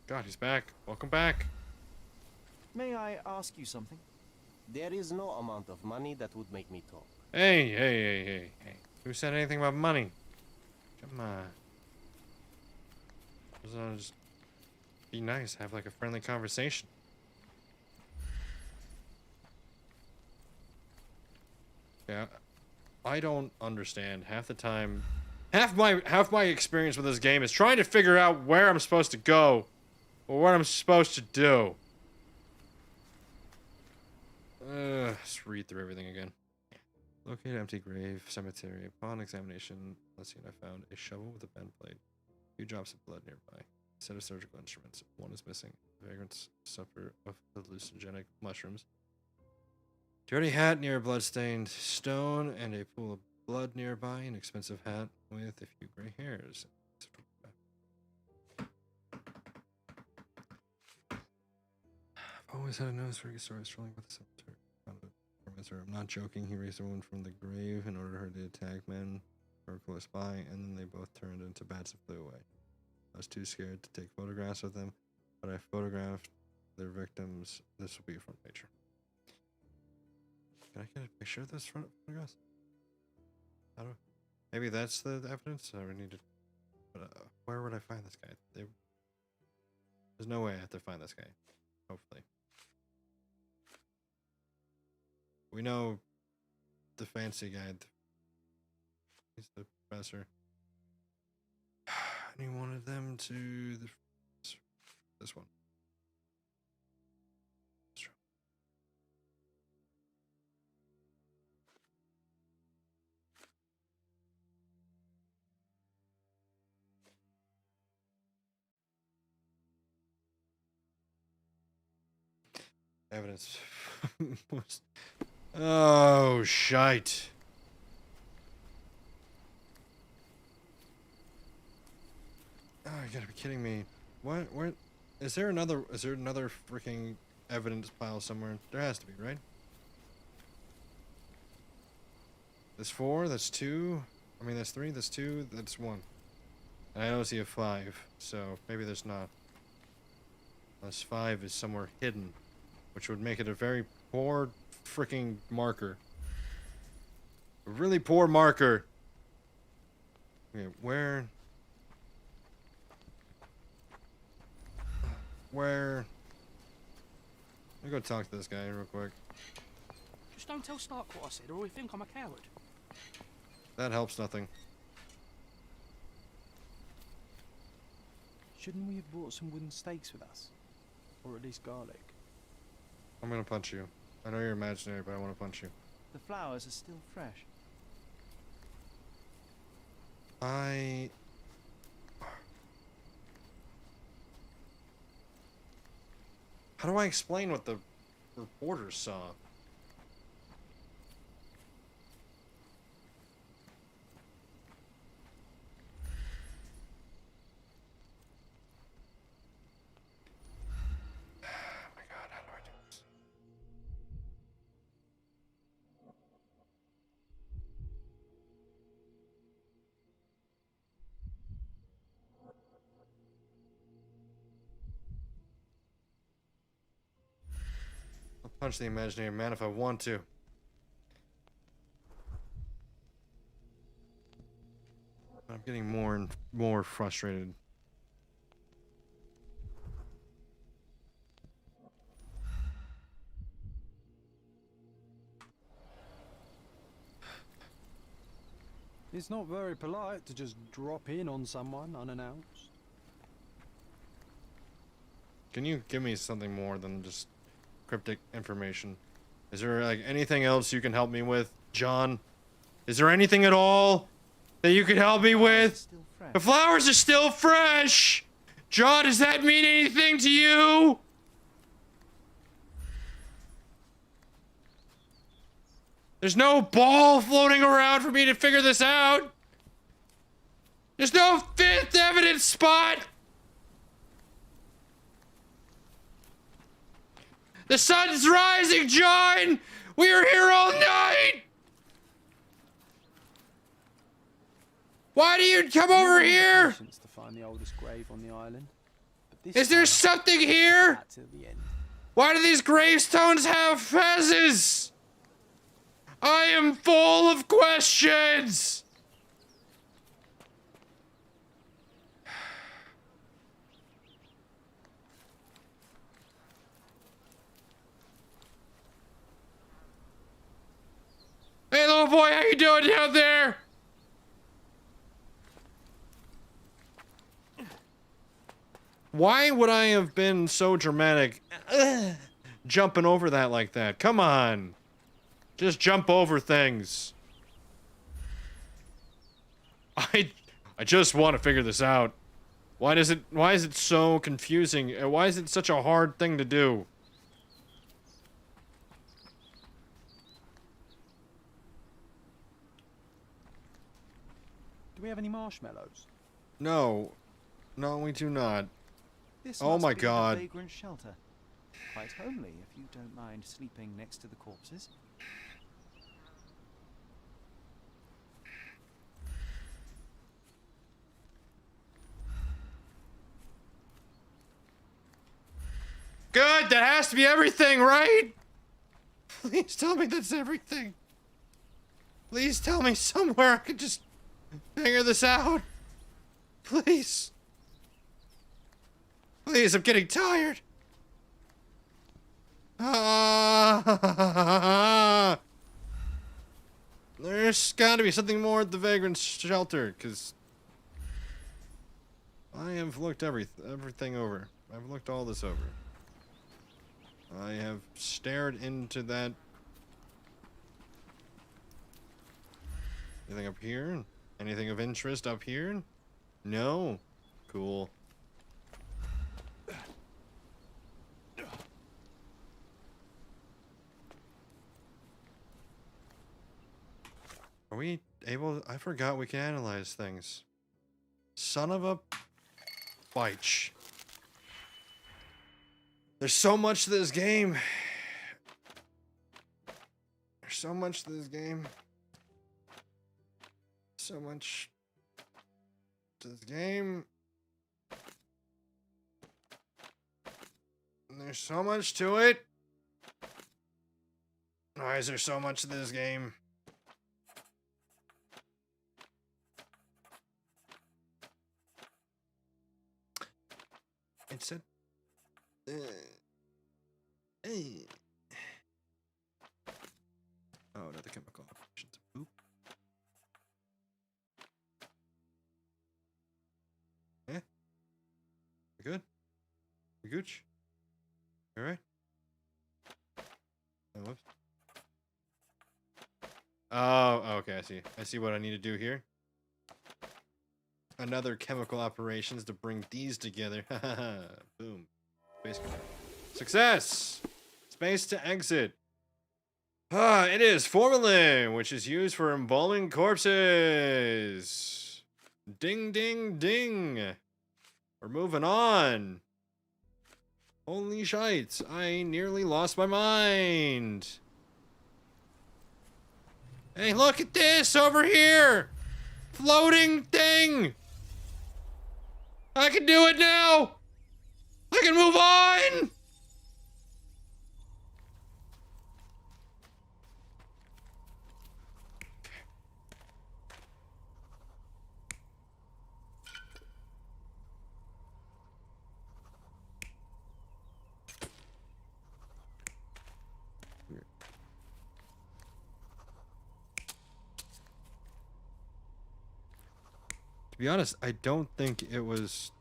God, he's back. Welcome back. May I ask you something? There is no amount of money that would make me talk. Hey. Who said anything about money? Come on. Just be nice. Have like a friendly conversation. Yeah. I don't understand. Half the time... Half my experience with this game is trying to figure out where I'm supposed to go. Or what I'm supposed to do. Let's read through everything again. Locate empty grave, cemetery. Upon examination, let's see, I found a shovel with a bend blade. A few drops of blood nearby. A set of surgical instruments. One is missing. Vagrants suffer of hallucinogenic mushrooms. Dirty hat near a bloodstained stone and a pool of blood nearby. An expensive hat with a few gray hairs. I've always had a nose for stories strolling with the cemetery. I'm not joking. He raised a woman from the grave and ordered her to attack men who were close by, and then they both turned into bats and flew away. I was too scared to take photographs of them, but I photographed their victims. This will be a front pager. Can I get a picture of this front photographs? How do? Maybe that's the evidence. I would need to. But where would I find this guy? There's no way I have to find this guy. Hopefully. We know the fancy guy. He's the professor. And he wanted them to this one. Evidence. Oh, shite. Oh, you gotta be kidding me. What? Is there another freaking evidence pile somewhere? There has to be, right? That's 4, that's 2. I mean, that's 3, that's 2, that's 1. And I don't see a 5, so maybe there's not. Unless 5 is somewhere hidden, which would make it a very poor freaking marker. A really poor marker. Okay, where? Let me go talk to this guy real quick. Just don't tell Stark what I said, or he'll think I'm a coward. That helps nothing. Shouldn't we have brought some wooden stakes with us? Or at least garlic? I'm gonna punch you. I know you're imaginary, but I want to punch you. The flowers are still fresh. How do I explain what the reporters saw? Punch the imaginary man if I want to. I'm getting more and more frustrated. It's not very polite to just drop in on someone unannounced. Can you give me something more than just cryptic information? Is there like anything else you can help me with, John? Is there anything at all that you could help me with? The flowers are still fresh! John, does that mean anything to you? There's no ball floating around for me to figure this out. There's no 5th evidence spot. The sun's rising, John! We were here all night! Why do you come over here? To find the oldest grave on the island. But this Is there time, something here? back to the end. Why do these gravestones have fezzes? I am full of questions! Hey, little boy, how you doing down there? Why would I have been so dramatic jumping over that like that? Come on. Just jump over things. I just want to figure this out. Why is it so confusing? Why is it such a hard thing to do? Do we have any marshmallows? No. No, we do not. This Oh must my be God. The vagrant shelter. Quite homely, if you don't mind sleeping next to the corpses. Good, that has to be everything, right? Please tell me that's everything. Please tell me somewhere I could just figure this out. Please. Please, I'm getting tired. There's gotta be something more at the vagrant shelter, because I have looked everything over. I've looked all this over. I have stared into that. Anything up here? Anything of interest up here? No? Cool. Are we able? I forgot we can analyze things. Son of a bitch. There's so much to this game. There's so much to this game. So much to this game. And there's so much to it. Why is there so much to this game? It said... Oh, another chemical operations. Oop. Yeah? We good? We gooch? Alright? Oh, whoops. Oh, okay, I see. I see what I need to do here. Another chemical operations to bring these together. Boom. Space command. Success! Space to exit. It is formalin, which is used for embalming corpses. Ding, ding, ding. We're moving on. Holy shite, I nearly lost my mind. Hey, look at this over here. Floating thing. I can do it now. I can move on. To be honest, I don't think it was...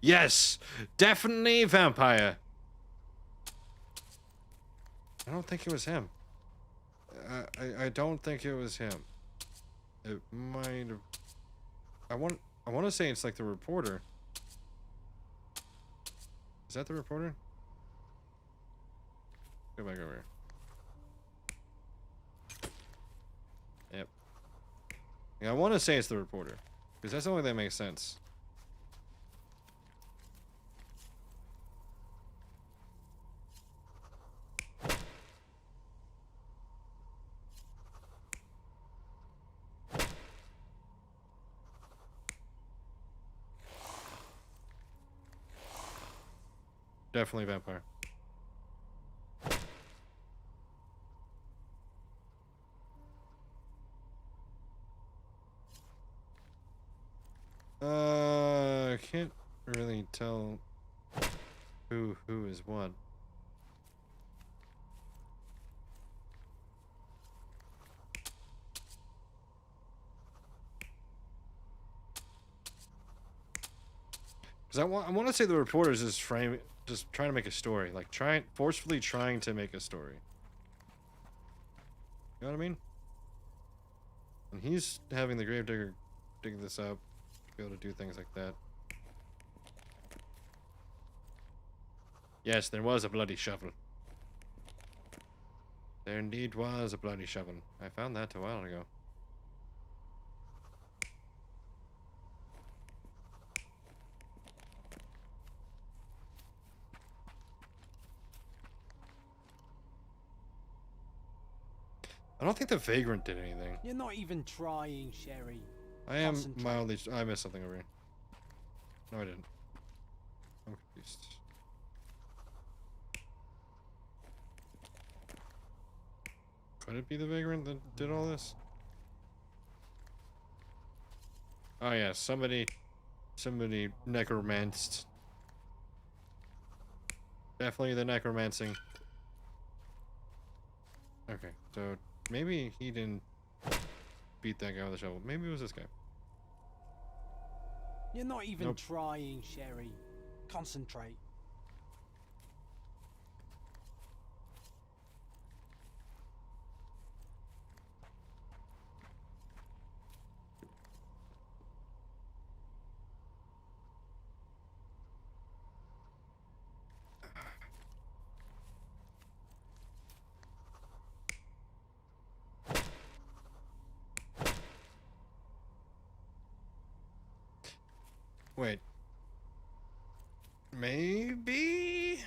Yes! Definitely vampire! I don't think it was him. I don't think it was him. It might have... I want to say it's like the reporter. Is that the reporter? Go back over here. Yep. Yeah, I want to say it's the reporter. Because that's the only thing that makes sense. Definitely vampire. I can't really tell who is what. Because I want to say the reporters is just trying to make a story, like forcefully trying to make a story. You know what I mean? And he's having the gravedigger dig this up to be able to do things like that. Yes, there was a bloody shovel. There indeed was a bloody shovel. I found that a while ago. I don't think the vagrant did anything. You're not even trying, Sherry. I am mildly... I missed something over here. No, I didn't. I'm confused. Could it be the vagrant that did all this? Oh yeah, somebody necromanced. Definitely the necromancing. Okay, so maybe he didn't beat that guy with a shovel. Maybe it was this guy. You're not even trying, Sherry. Concentrate. Wait. Maybe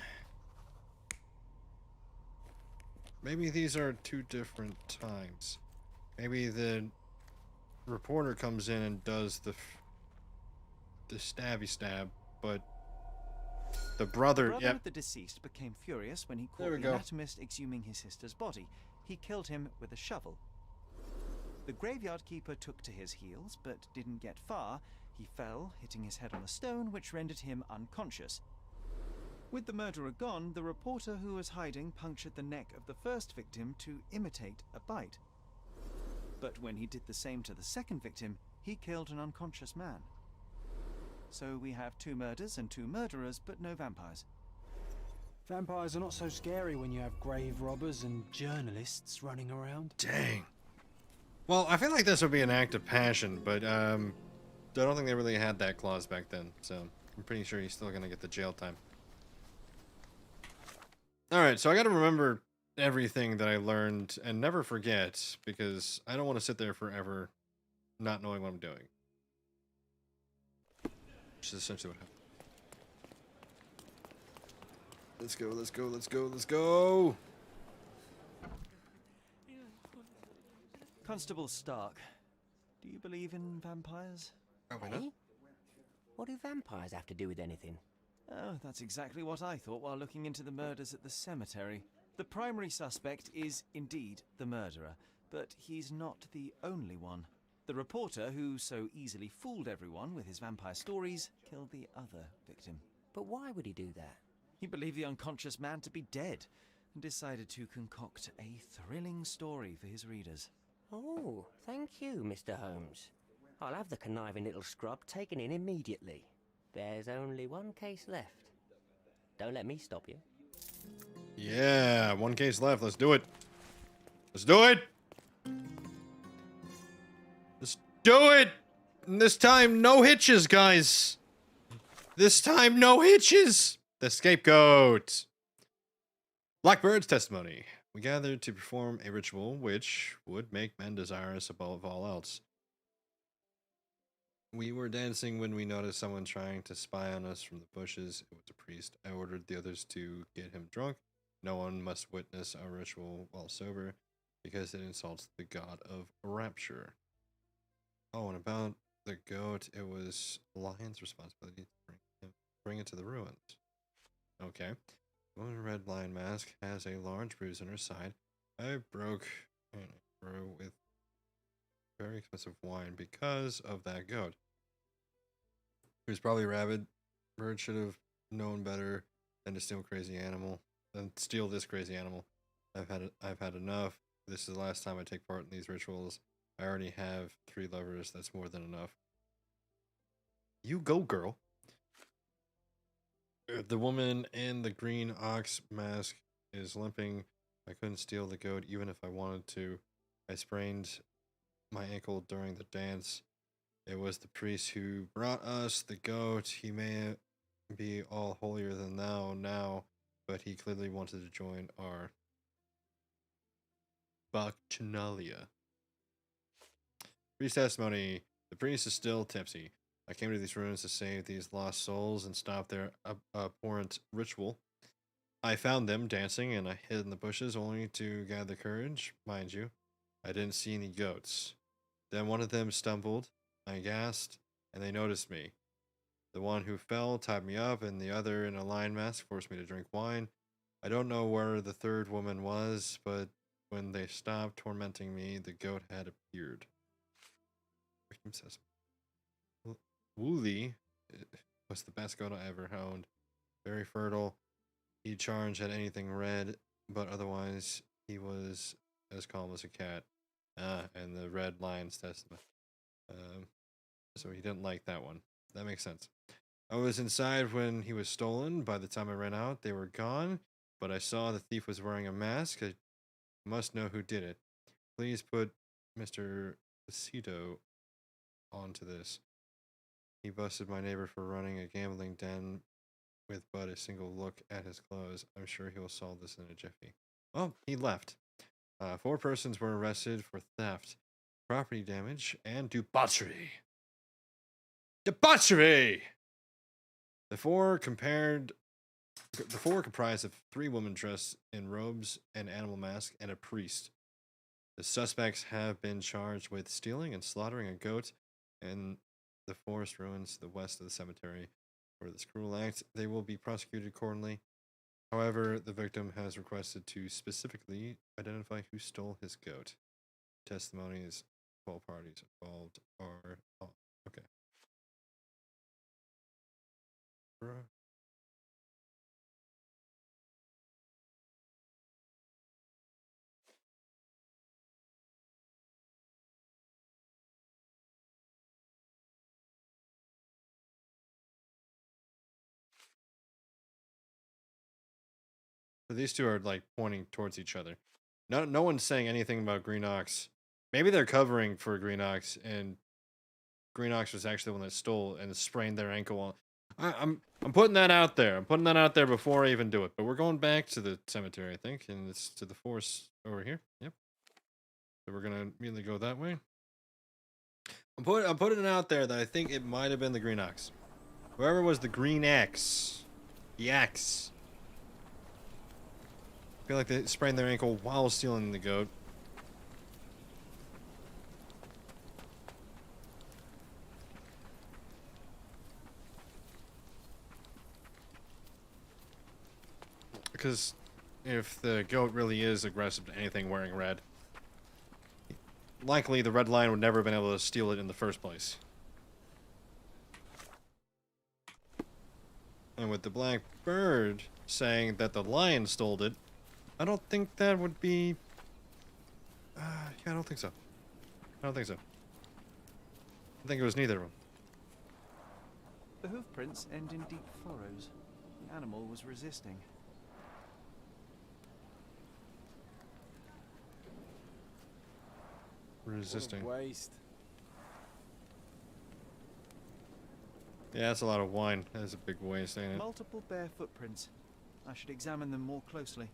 these are two different times. Maybe the reporter comes in and does the stabby stab, but the brother of the deceased became furious when he caught the anatomist exhuming his sister's body. He killed him with a shovel. The graveyard keeper took to his heels, but didn't get far. He fell, hitting his head on a stone, which rendered him unconscious. With the murderer gone, the reporter who was hiding punctured the neck of the first victim to imitate a bite. But when he did the same to the second victim, he killed an unconscious man. So we have 2 murders and 2 murderers, but no vampires. Vampires are not so scary when you have grave robbers and journalists running around. Dang. Well, I feel like this would be an act of passion, but I don't think they really had that clause back then, so I'm pretty sure he's still gonna get the jail time. Alright, so I gotta remember everything that I learned and never forget, because I don't want to sit there forever not knowing what I'm doing. Which is essentially what happened. Let's go, let's go, let's go, let's go! Constable Stark, do you believe in vampires? Probably not. What do vampires have to do with anything? Oh, that's exactly what I thought while looking into the murders at the cemetery. The primary suspect is indeed the murderer, but he's not the only one. The reporter, who so easily fooled everyone with his vampire stories, killed the other victim. But why would he do that? He believed the unconscious man to be dead and decided to concoct a thrilling story for his readers. Oh, thank you, Mr. Holmes. I'll have the conniving little scrub taken in immediately. There's only one case left. Don't let me stop you. Yeah, 1 case left. Let's do it. Let's do it! Let's do it! And this time, no hitches, guys. This time, no hitches. The scapegoat. Blackbird's testimony. We gathered to perform a ritual which would make men desirous above all else. We were dancing when we noticed someone trying to spy on us from the bushes. It was a priest. I ordered the others to get him drunk. No one must witness our ritual while sober, because it insults the god of rapture. Oh, and about the goat, it was the lion's responsibility to bring it to the ruins. Okay. The woman in red lion mask has a large bruise on her side. I broke her with very expensive wine because of that goat. He was probably rabid. Bird should have known better than to steal this crazy animal. I've had enough. This is the last time I take part in these rituals. I already have 3 lovers. That's more than enough. You go, girl. The woman in the green ox mask is limping. I couldn't steal the goat even if I wanted to. I sprained my ankle during the dance. It was the priest who brought us the goat. He may be all holier than thou now, but he clearly wanted to join our Bacchanalia. Priest testimony. The priest is still tipsy. I came to these ruins to save these lost souls and stop their abhorrent ritual. I found them dancing and I hid in the bushes only to gather courage, mind you. I didn't see any goats. Then one of them stumbled. I gasped, and they noticed me. The one who fell tied me up, and the other in a lion mask forced me to drink wine. I don't know where the third woman was, but when they stopped tormenting me, the goat had appeared. Victim says, Wooly was the best goat I ever owned. Very fertile. He'd charge at anything red, but otherwise he was as calm as a cat. And the red lion's testament. So he didn't like that one. That makes sense. I was inside when he was stolen. By the time I ran out, they were gone. But I saw the thief was wearing a mask. I must know who did it. Please put Mr. Aceto onto this. He busted my neighbor for running a gambling den with but a single look at his clothes. I'm sure he will solve this in a jiffy. Oh, he left. 4 persons were arrested for theft, property damage, and debauchery. Debauchery! The four comprised of 3 women dressed in robes and animal masks and a priest. The suspects have been charged with stealing and slaughtering a goat in the forest ruins to the west of the cemetery. For this cruel act, they will be prosecuted accordingly. However, the victim has requested to specifically identify who stole his goat. Testimonies, 12 parties involved are... Oh, okay. So these two are like pointing towards each other. No one's saying anything about Green Ox. Maybe they're covering for Green Ox, and Green Ox was actually the one that stole and sprained their ankle. I'm putting that out there. I'm putting that out there before I even do it. But we're going back to the cemetery, I think, and it's to the forest over here. Yep. So we're gonna immediately go that way. I'm putting it out there that I think it might have been the Green Ox. Whoever was the Green X, the X. I feel like they sprained their ankle while stealing the goat. Because if the goat really is aggressive to anything wearing red, likely the red lion would never have been able to steal it in the first place. And with the black bird saying that the lion stole it, I don't think that would be... yeah, I don't think so. I don't think so. I think it was neither of them. The hoof prints end in deep furrows. The animal was resisting. Resisting. What a waste. Yeah, that's a lot of wine. That's a big waste, ain't it? Multiple bare footprints. I should examine them more closely.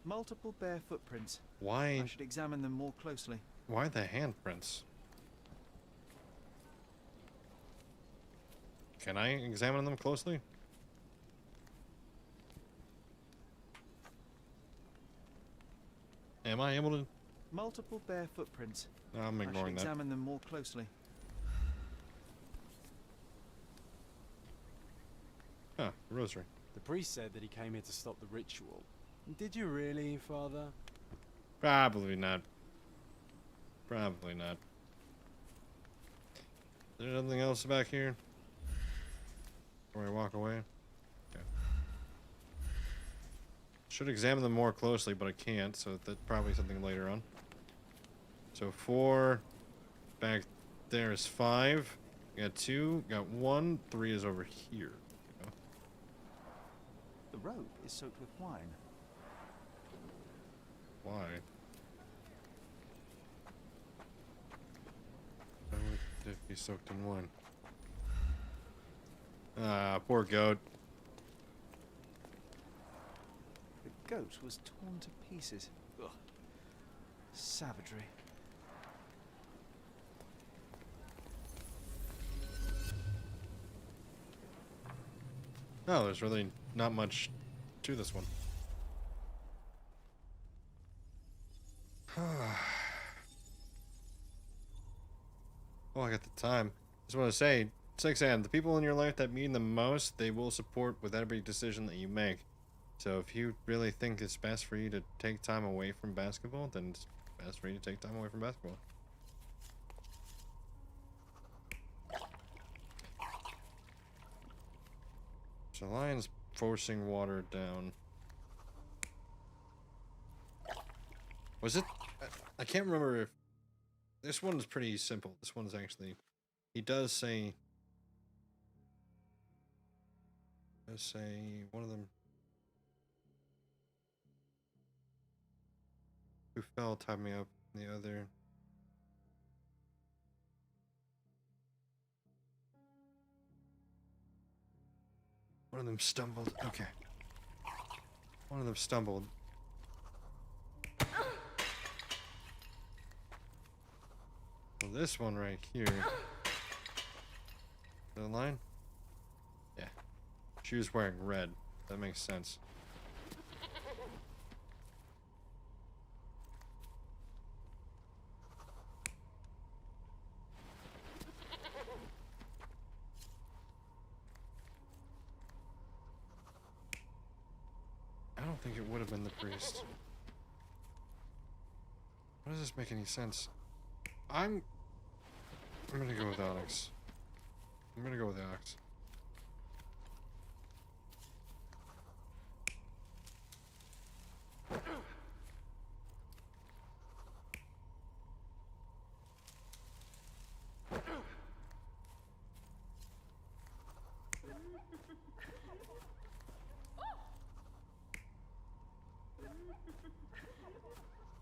Multiple bare footprints. Why? I should examine them more closely. Why the handprints? Can I examine them closely? Am I able to? Multiple bare footprints. No, I'm ignoring that. Examine them more closely. Huh, rosary. The priest said that he came here to stop the ritual. Did you really, Father? Probably not. Probably not. Is there anything else back here? Before I walk away? Okay. Should examine them more closely, but I can't, so that's probably something later on. So 4. Back there is 5. Got 2. Got 1. 3 is over here. The rope is soaked with wine. Why? Why would it be soaked in wine? Ah, poor goat. The goat was torn to pieces. Ugh. Savagery. Oh, there's really not much to this one. Oh, I got the time. Just want to say, 6 a.m. The people in your life that mean the most, they will support with every decision that you make. So if you really think it's best for you to take time away from basketball, then it's best for you to take time away from basketball. So the lion's forcing water down. Was it? I can't remember if this one's pretty simple. This one's actually, he does say one of them who fell tied me up, and the other one of them stumbled. Okay. One of them stumbled. Well, this one right here. The line? Yeah. She was wearing red. That makes sense. I don't think it would have been the priest. How does this make any sense? I'm gonna go with Onyx. I'm gonna go with Onyx.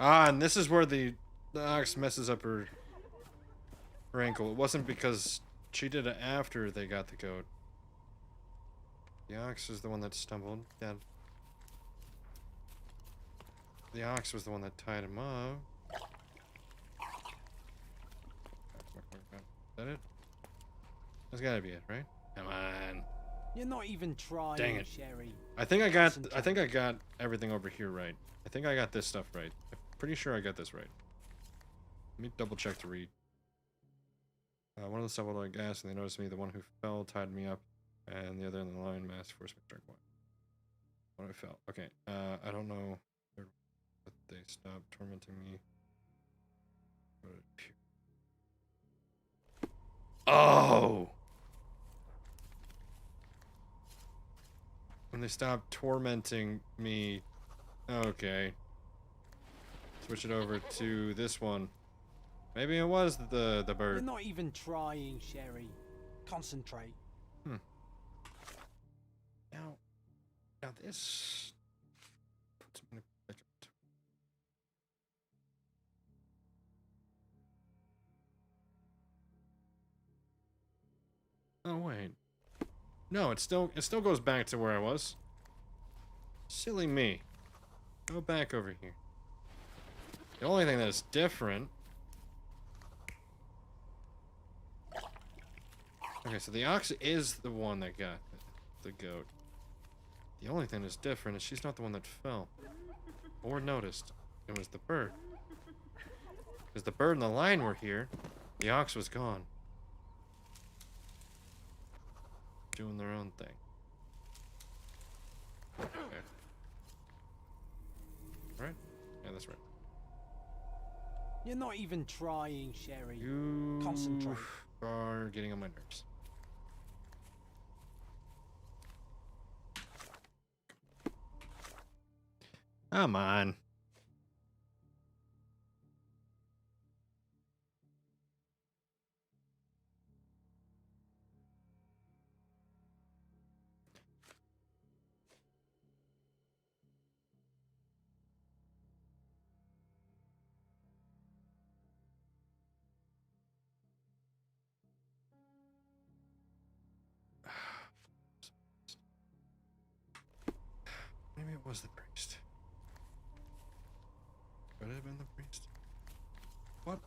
Ah, and this is where the ox messes up her ankle. It wasn't because she did it after they got the goat. The ox is the one that stumbled. Yeah. The ox was the one that tied him up. Is that it? That's gotta be it, right? Come on. You're not even trying, Dang it. Sherry. I think I got everything over here right. I think I got this stuff right. I'm pretty sure I got this right. Let me double check to read. One of them stumbled on gas and they noticed me. The one who fell tied me up, and the other in the line mass forced me to drink wine. When I fell. Okay. I don't know, but they stopped tormenting me. Oh! When they stopped tormenting me. Okay. Switch it over to this one. Maybe it was the bird. You're not even trying, Sherry. Concentrate. Now this puts me in a predicament. Oh wait. No, it still goes back to where I was. Silly me. Go back over here. The only thing that's Okay, so the ox is the one that got the goat. The only thing that's different is she's not the one that fell. Or noticed. It was the bird. Because the bird and the lion were here. The ox was gone. Doing their own thing. Okay. Right? Yeah, that's right. You're not even trying, Sherry. You Concentrate. are getting on my nerves. Come on. Maybe it was the priest. Could it have been the priest? What?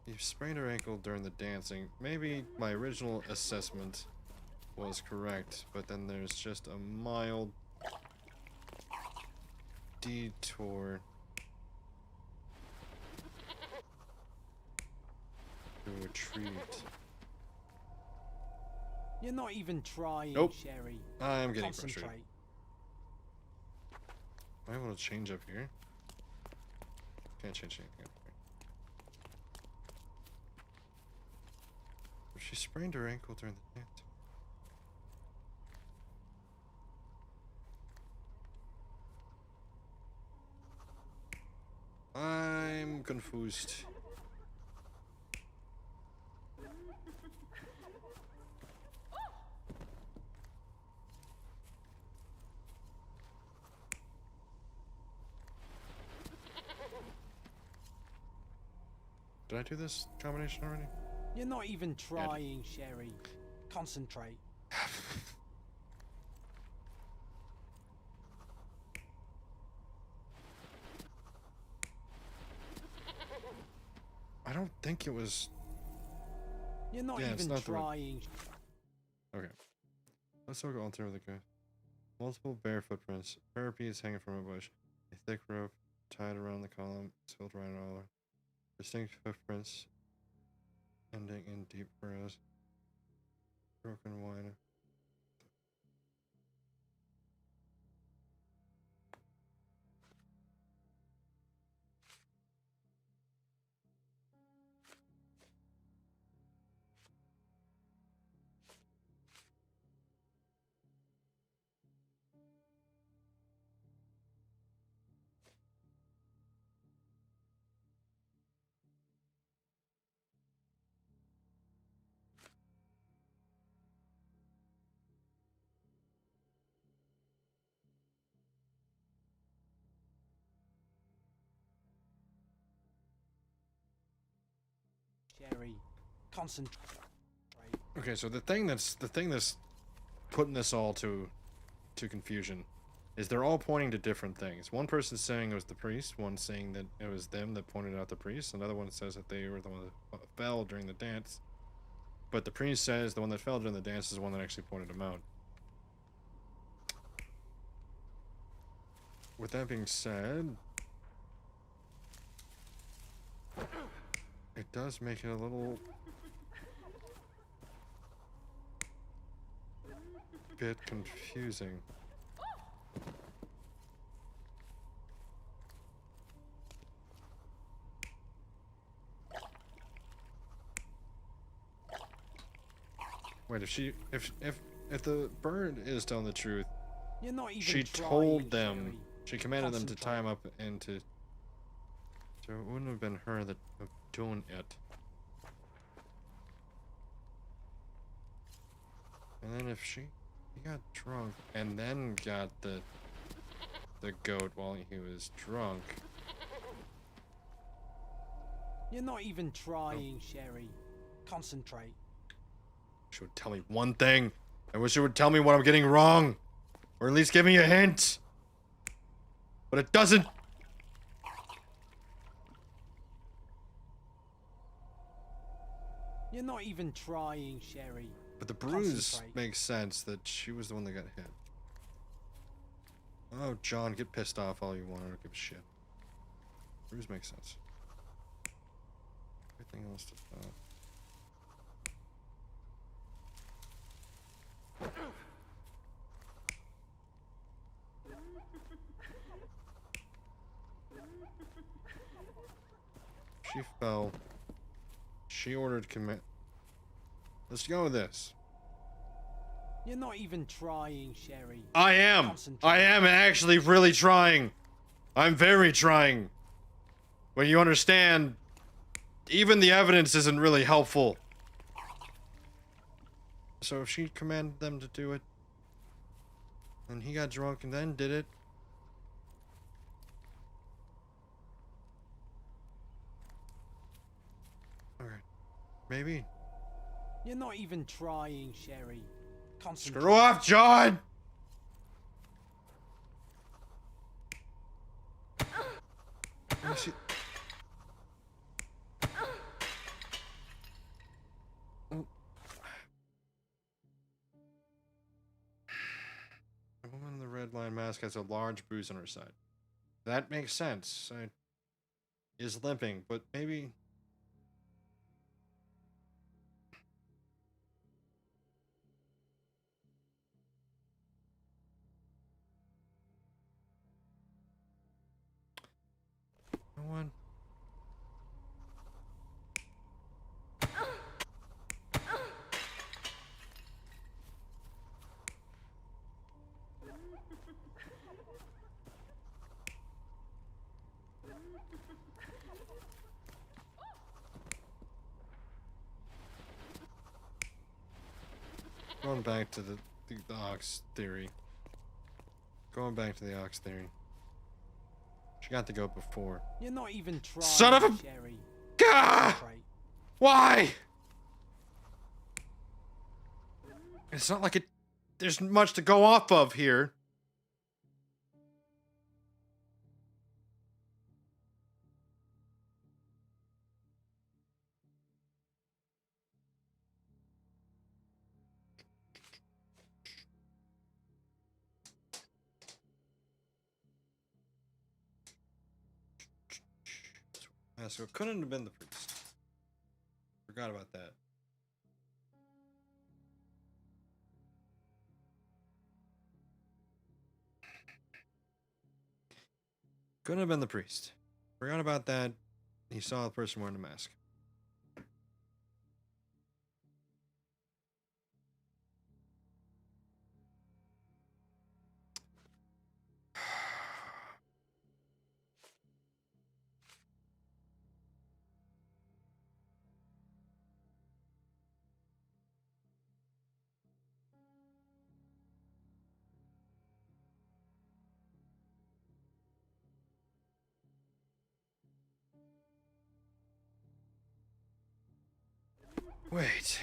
You sprained her ankle during the dancing. Maybe my original assessment was correct, but then there's just a mild detour to retreat. You're not even trying, Nope. Sherry. I'm getting Concentrate. frustrated. Am I able to change up here? Can't change anything up here. She sprained her ankle during the dance. I'm confused. Did I do this combination already? You're not even trying, Sherry. Concentrate. I don't think it was... You're not Yeah, it's even not the right- trying. Okay. Let's look on through the guy. Multiple bare footprints. Parapeats hanging from a bush. A thick rope tied around the column. Tilt around all. Distinct footprints ending in deep furrows. Broken wine. Sherry. Concentrate. Okay, so the thing that's putting this all to confusion is they're all pointing to different things. One person's saying it was the priest, one saying that it was them that pointed out the priest, another one says that they were the one that fell during the dance. But the priest says the one that fell during the dance is the one that actually pointed him out. With that being said, it does make it a little bit confusing. Wait, if the bird is telling the truth, You're not even she trying, told them, Sherry. she commanded them to Concentrate. tie him up and to. So it wouldn't have been her that was doing it. And then if he got drunk and then got the goat while he was drunk. You're not even trying, Sherry. Concentrate. She would tell me one thing. I wish she would tell me what I'm getting wrong. Or at least give me a hint. But it doesn't. You're not even trying, Sherry. But the bruise Concentrate. makes sense that she was the one that got hit. Oh, John, get pissed off all you want. I don't give a shit. Bruise makes sense. Everything else does not. She fell. She ordered command. Let's go with this. You're not even trying, Sherry. I am. Concentrate. I am actually really trying. I'm very trying. When you understand, even the evidence isn't really helpful. So if she commanded them to do it, and he got drunk and then did it. Alright. Maybe. You're not even trying, Sherry. Concentrate. Screw off, John! Let me see. Oh. The woman in the red line mask has a large bruise on her side. That makes sense. Is limping, but maybe... No one. Going back to the ox theory. Going back to the ox theory. She got the goat before. You're not even trying, Son of a... Sherry. Gah! Why? It's not like it... There's much to go off of here. Yeah, so it couldn't have been the priest. Forgot about that. Couldn't have been the priest. Forgot about that. He saw the person wearing the mask. Wait.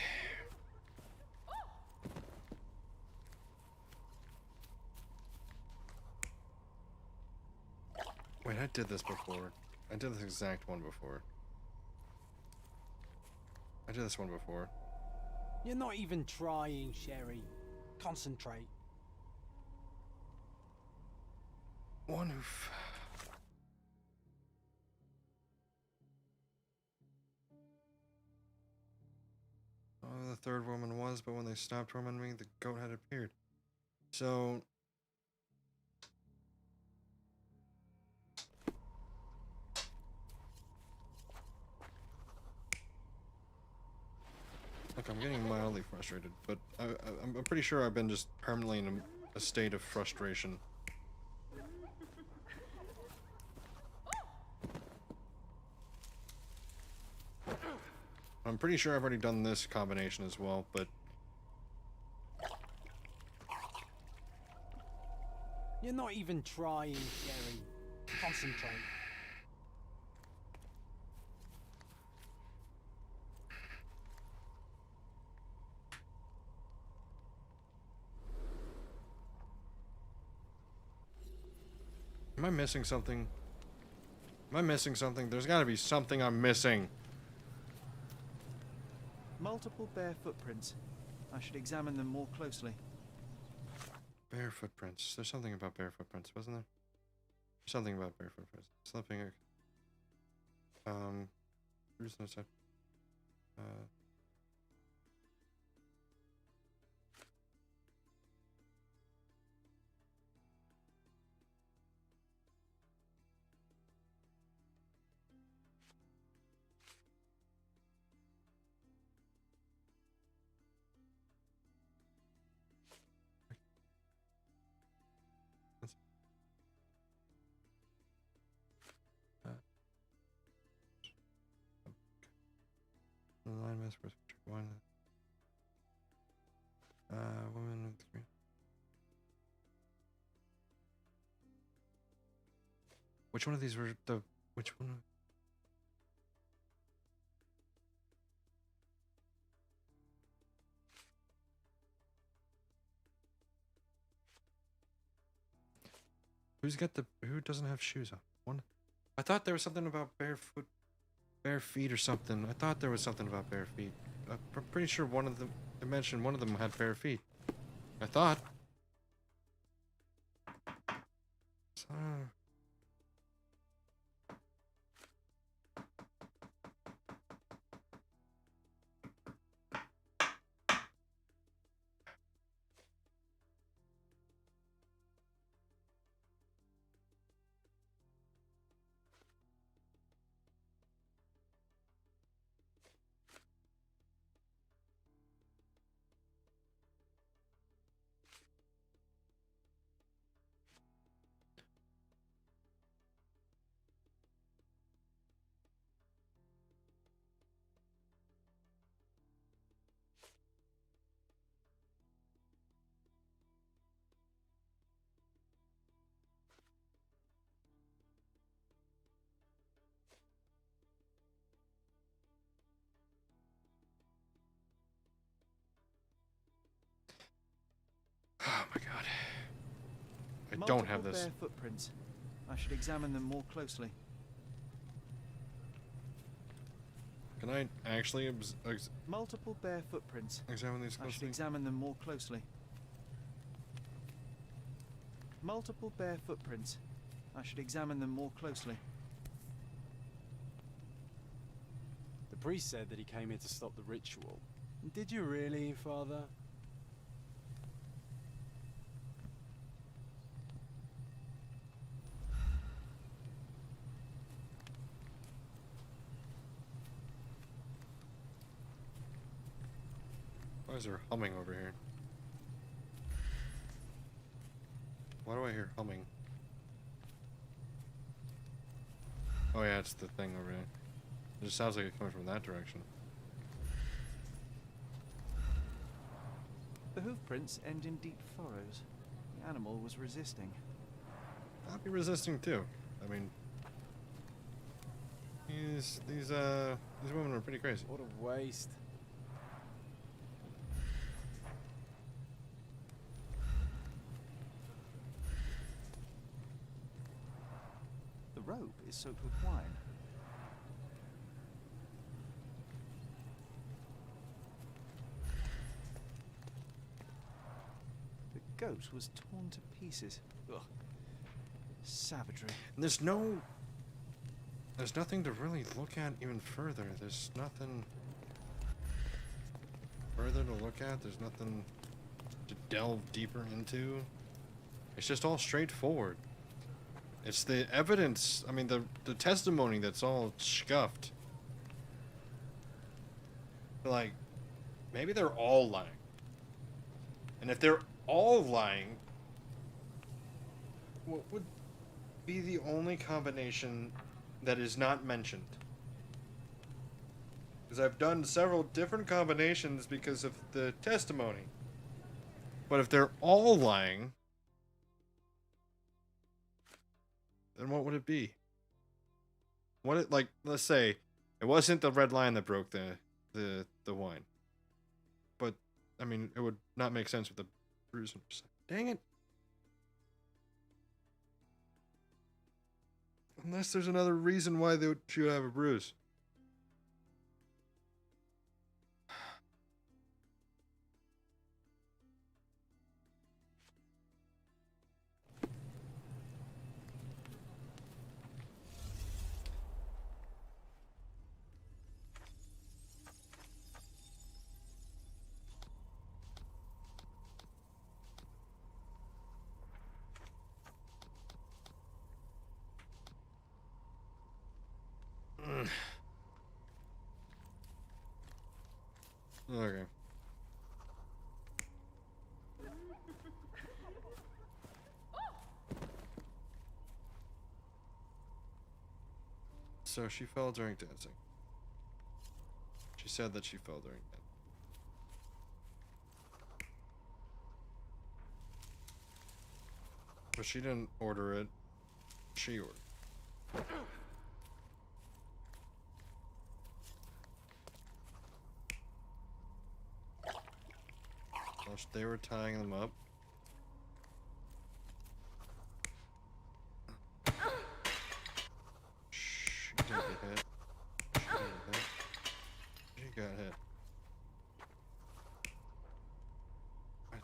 Wait, I did this before. I did this exact one before. I did this one before. You're not even trying, Sherry. Concentrate. One who... Oh, the third woman was, but when they stopped tormenting me, the goat had appeared. So... Look, I'm getting mildly frustrated, but I'm pretty sure I've been just permanently in a state of frustration. I'm pretty sure I've already done this combination as well, but... You're not even trying, Sherry. Concentrate. Am I missing something? Am I missing something? There's gotta be something I'm missing. Multiple bare footprints. I should examine them more closely. Bare footprints. There's something about bare footprints, wasn't there? Something about bare footprints. Slipping. Bruce no side. The line mask was one. Woman with green. Which one of these were the? Which one? Who's got the? Who doesn't have shoes on? One. I thought there was something about barefoot. Bare feet or something. I thought there was something about bare feet. I'm pretty sure one of them, I mentioned one of them had bare feet. I thought. Oh my god. I don't have this. Bare footprints. I should examine them more closely. Can I actually multiple bare footprints. Examine these closely? I should examine them more closely. Multiple bare footprints. I should examine them more closely. The priest said that he came here to stop the ritual. Did you really, Father? Why is there humming over here? Why do I hear humming? Oh yeah, it's the thing over there. It just sounds like it's coming from that direction. The hoof prints end in deep furrows. The animal was resisting. I'll be resisting too. I mean, these women are pretty crazy. What a waste. The robe is soaked with wine. The goat was torn to pieces. Ugh. Savagery. And there's nothing to really look at even further. There's nothing further to look at. There's nothing to delve deeper into. It's just all straightforward. It's the evidence, I mean, the testimony that's all scuffed. Like, maybe they're all lying. And if they're all lying, what would be the only combination that is not mentioned? Because I've done several different combinations because of the testimony. But if they're all lying, then what would it be? Like, let's say it wasn't the red lion that broke the wine. But I mean, it would not make sense with the bruise. Dang it. Unless there's another reason why she would have a bruise. Okay. So she fell during dancing. She said that she fell during dancing. But she didn't order it. She ordered. They were tying them up. She didn't get hit. She got hit. I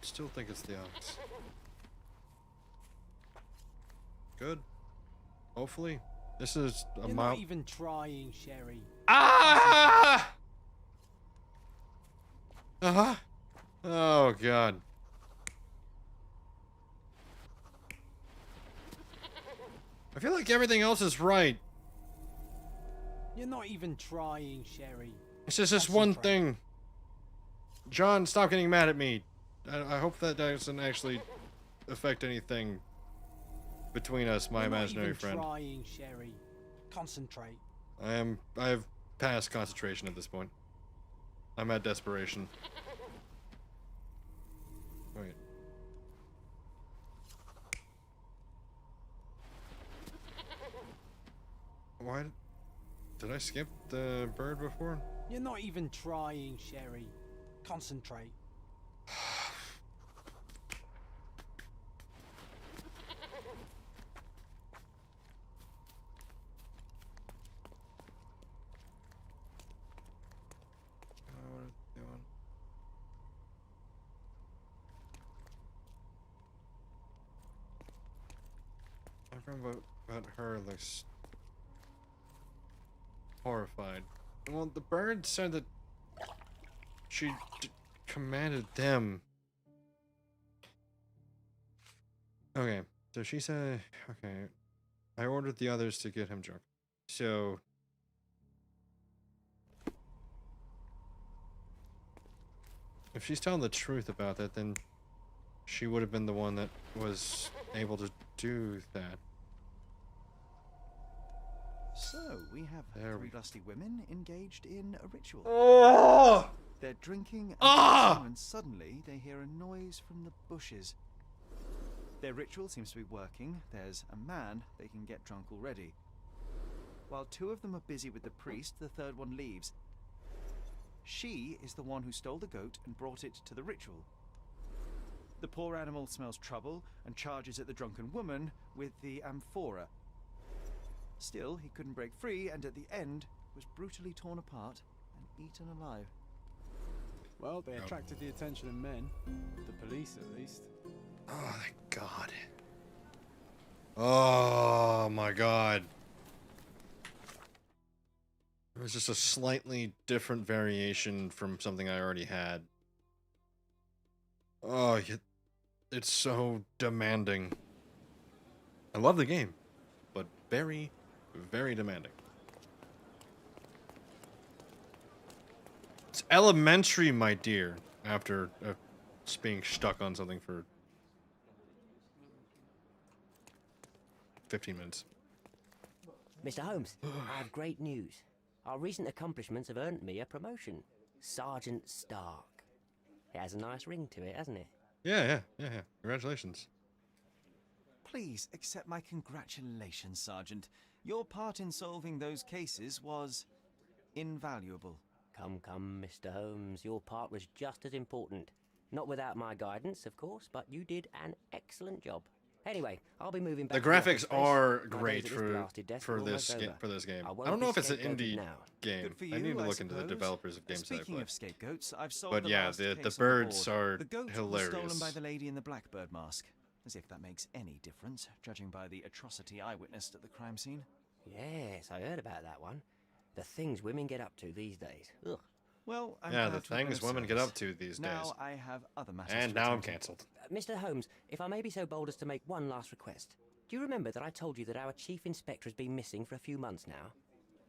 still think it's the odds. Good. Hopefully. This is a You're not even trying, Sherry. Ah! Uh-huh. Oh, God. I feel like everything else is right. You're not even trying, Sherry. It's just this one thing. John, stop getting mad at me. I hope that doesn't actually affect anything between us, my imaginary friend. You're not even trying, Sherry. Concentrate. I have passed concentration at this point. I'm at desperation. Wait. Why did I skip the bird before? You're not even trying, Sherry. Concentrate. Everyone but her looks horrified. Well, the bird said that she commanded them. Okay, so she said, okay, I ordered the others to get him drunk. So if she's telling the truth about that, then she would have been the one that was able to do that. So, we have three lusty women engaged in a ritual. Oh! They're drinking and dancing, and suddenly they hear a noise from the bushes. Their ritual seems to be working. There's a man they can get drunk already. While two of them are busy with the priest, the third one leaves. She is the one who stole the goat and brought it to the ritual. The poor animal smells trouble and charges at the drunken woman with the amphora. Still, he couldn't break free, and at the end was brutally torn apart and eaten alive. Well, they attracted the attention of men. The police, at least. Oh, thank God. Oh, my God. It was just a slightly different variation from something I already had. Oh, it's so demanding. I love the game, but very, very demanding. It's elementary, my dear, after being stuck on something for 15 minutes. Mr. Holmes, I have great news. Our recent accomplishments have earned me a promotion. Sergeant Stark. It has a nice ring to it, hasn't it? Yeah. Congratulations. Please accept my congratulations, Sergeant. Your part in solving those cases was invaluable. Come, Mr. Holmes. Your part was just as important. Not without my guidance, of course, but you did an excellent job. Anyway, I'll be moving The back. to graphics office are space. My great days at for blasted desk are this almost over. for this game. I I won't don't know be if it's an scapegoated indie now. game. Good for you, I need to I look into the suppose. developers of games that I Speaking play. of scapegoats, I've solved But the yeah, last the case on birds board. are The goat hilarious. was stolen by the lady in the blackbird mask. As if that makes any difference, judging by the atrocity I witnessed at the crime scene. Yes, I heard about that one. The things women get up to these days. Ugh. Well, I'm Yeah, glad the to have been things of women get service. up to these Now days. I have other matters And to now I'm attend to. cancelled. Mr. Holmes, if I may be so bold as to make one last request. Do you remember that I told you that our chief inspector has been missing for a few months now?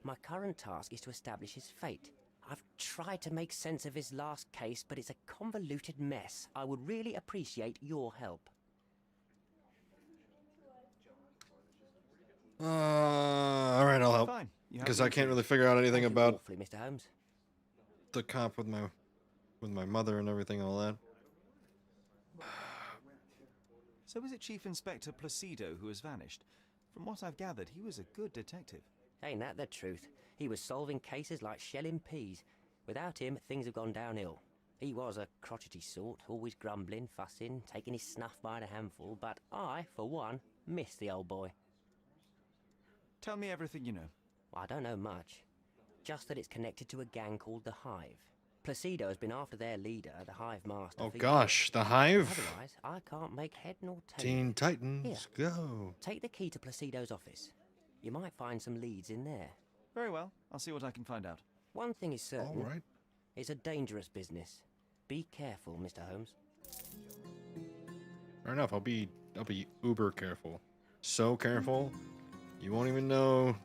My current task is to establish his fate. I've tried to make sense of his last case, but it's a convoluted mess. I would really appreciate your help. All right, I'll help. Fine. You have Because me I can't intrigued. really figure out anything Thank you about awfully, Mr. Holmes. the cop with my mother and everything and all that. So is it Chief Inspector Placido who has vanished? From what I've gathered, he was a good detective. Ain't that the truth? He was solving cases like shelling peas. Without him, things have gone downhill. He was a crotchety sort, always grumbling, fussing, taking his snuff by the handful, but I, for one, miss the old boy. Tell me everything you know. I don't know much. Just that it's connected to a gang called the Hive. Placido has been after their leader, the Hive Master. Oh for gosh, years. the Hive? Otherwise, I can't make head nor tail. Teen Here, Titans, go. take the key to Placido's office. You might find some leads in there. Very well. I'll see what I can find out. One thing is certain. All right. It's a dangerous business. Be careful, Mr. Holmes. Fair enough. I'll be uber careful. So careful, you won't even know.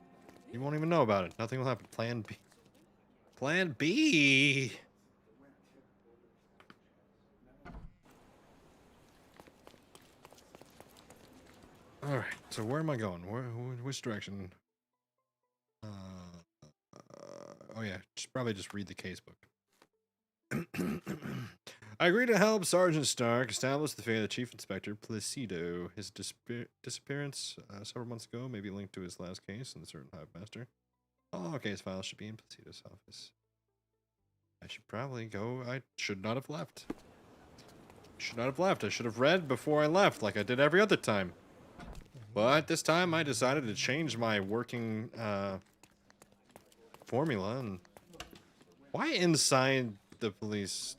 You won't even know about it. Nothing will happen. Plan B. Plan B. All right. So where am I going? Which direction? Oh yeah. Probably just read the case book. I agree to help Sergeant Stark establish the fate of the Chief Inspector Placido. His disappearance several months ago may be linked to his last case in the certain Hive Master. All case files should be in Placido's office. I should probably go. I should not have left. I should have read before I left, like I did every other time. But this time I decided to change my working formula. And why inside the police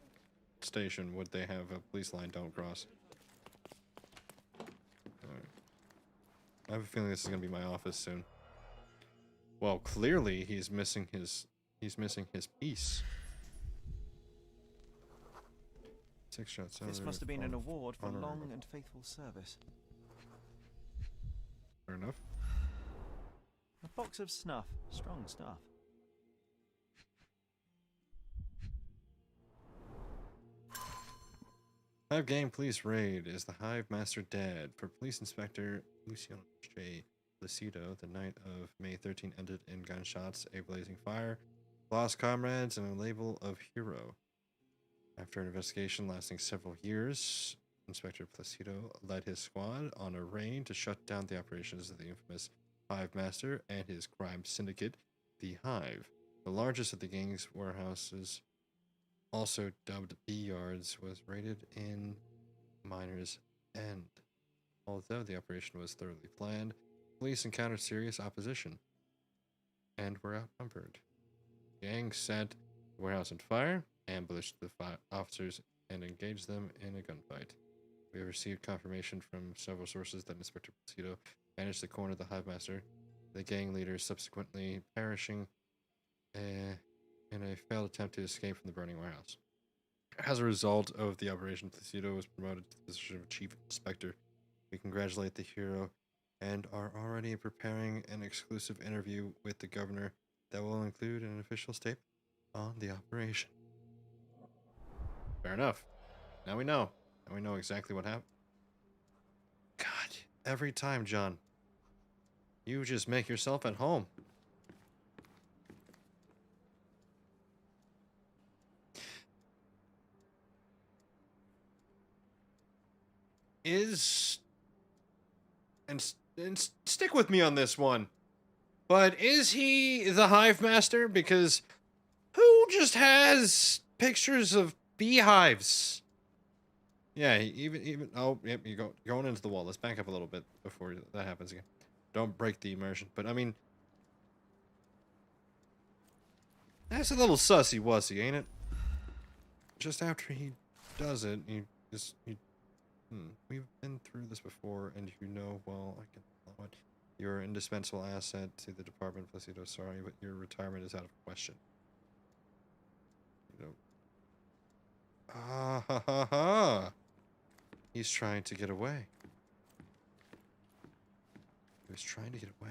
station would they have a police line don't cross? Right. I have a feeling this is gonna be my office soon. Well, clearly he's missing his piece. 6 shots. This must have been an award for long and faithful service. Fair enough. A box of snuff. Strong stuff. Hive Gang Police Raid. Is the Hive Master dead? For Police Inspector Luciano J. Placido, the night of May 13 ended in gunshots, a blazing fire, lost comrades, and a label of hero. After an investigation lasting several years, Inspector Placido led his squad on a raid to shut down the operations of the infamous Hive Master and his crime syndicate, the Hive. The largest of the gang's warehouses, also dubbed B-Yards, was raided in Miner's End. Although the operation was thoroughly planned, police encountered serious opposition and were outnumbered. The gang set the warehouse on fire, ambushed the officers, and engaged them in a gunfight. We have received confirmation from several sources that Inspector Placido managed to corner the Hive Master, the gang leader subsequently perishing in a failed attempt to escape from the burning warehouse. As a result of the operation, Placido was promoted to the position of Chief Inspector. We congratulate the hero and are already preparing an exclusive interview with the governor that will include an official statement on the operation. Fair enough. Now we know. Now we know exactly what happened. God, every time, John. You just make yourself at home. And stick with me on this one. But is he the Hive Master? Because who just has pictures of beehives Yeah, even oh yep, you going into the wall. Let's back up a little bit before that happens again. Don't break the immersion. But I mean, that's a little sussy wussy, ain't it? Just after he does it, we've been through this before, and you know, well, I can follow it. You're an indispensable asset to the department, Placido. Sorry, but your retirement is out of question. You know. Ah ha ha ha! He's trying to get away. He was trying to get away.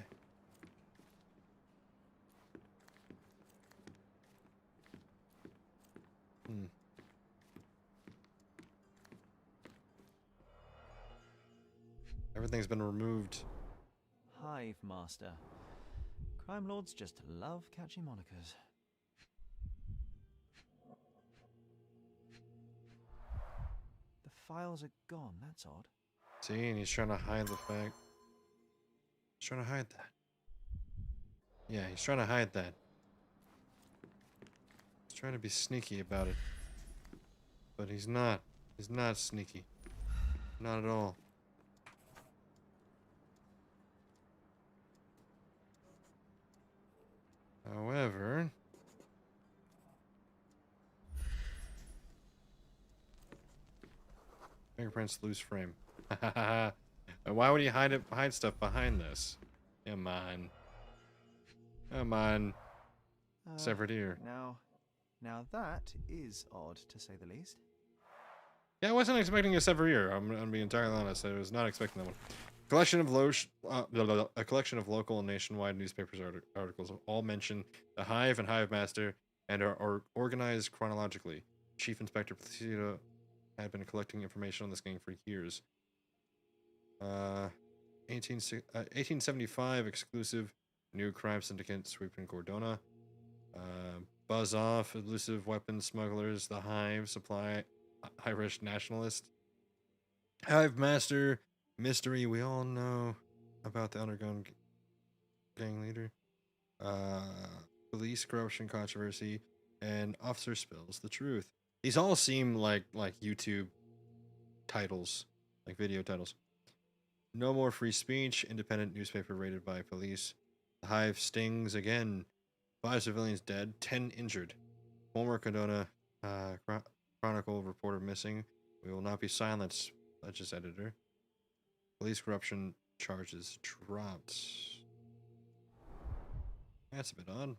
Everything's been removed. Hive Master. Crime lords just love catchy monikers. The files are gone, that's odd. See, and he's trying to hide the fact. He's trying to hide that. Yeah, he's trying to hide that. He's trying to be sneaky about it. But he's not. He's not sneaky. Not at all. However... Fingerprints, loose frame. Why would he hide stuff behind this? Come on. Come on. Severed ear. Now that is odd, to say the least. Yeah, I wasn't expecting a severed ear. I'm gonna be entirely honest. I was not expecting that one. A collection of local and nationwide newspapers articles all mention the Hive and Hive Master and are organized chronologically. Chief Inspector Placido had been collecting information on this gang for years. 1875 exclusive new crime syndicate sweeping Cordona. Buzz off elusive weapons smugglers. The Hive supply Irish nationalist. Hive Master mystery. We all know about the underground gang leader. Police corruption controversy, and officer spills the truth. These all seem like YouTube titles, like video titles. No more free speech. Independent newspaper raided by police. The Hive stings again. 5 civilians dead. 10 injured. Former Cordona Chronicle reporter missing. We will not be silenced. Legis editor. Police corruption charges dropped. That's a bit odd.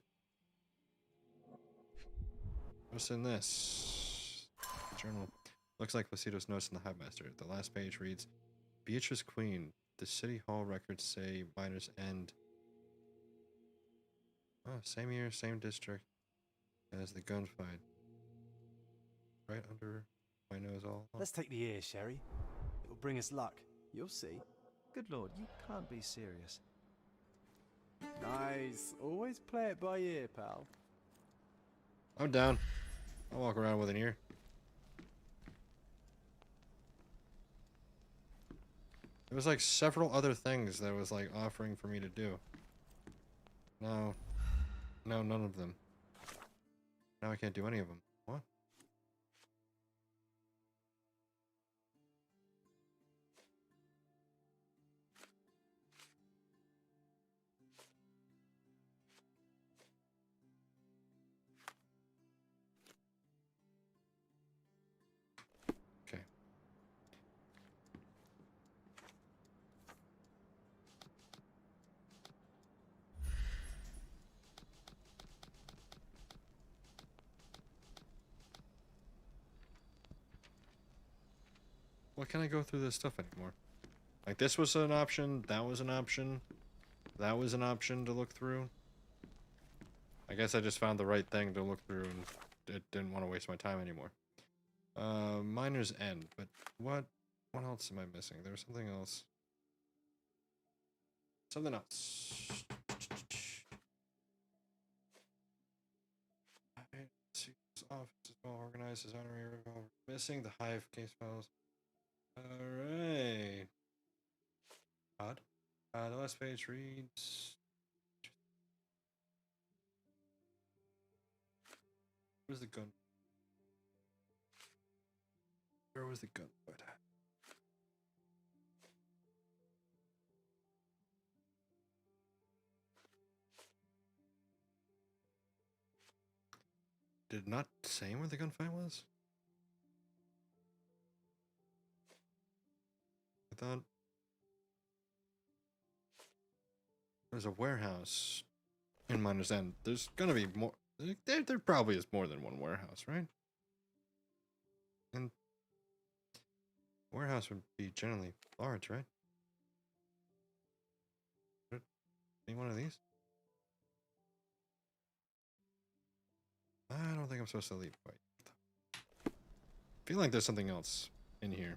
What's in this? Journal. Looks like Placido's notes in the Hive Master. The last page reads, Beatrice Queen. The City Hall records say miners end. Oh, same year, same district as the gunfight. Right under my nose all. Let's take the ear, Sherry. It'll bring us luck. You'll see. Good lord, you can't be serious. Nice. Always play it by ear, pal. I'm down. I'll walk around with an ear. There was like several other things that was like offering for me to do. No, none of them. Now I can't do any of them. What? Okay. Why can't I go through this stuff anymore? Like, this was an option, that was an option, that was an option to look through. I guess I just found the right thing to look through and didn't want to waste my time anymore. Miner's End, but what else am I missing? There was something else. Something else. Office is well organized, is honorary revolver missing, the Hive case files. Alright. Odd. The last page reads. Where's the gun? Where was the gun? Did it not say where the gunfight was? I thought there's a warehouse in Miner's End. There's gonna be more. There probably is more than one warehouse, right? And warehouse would be generally large, right? Any one of these? I don't think I'm supposed to leave quite. I feel like there's something else in here.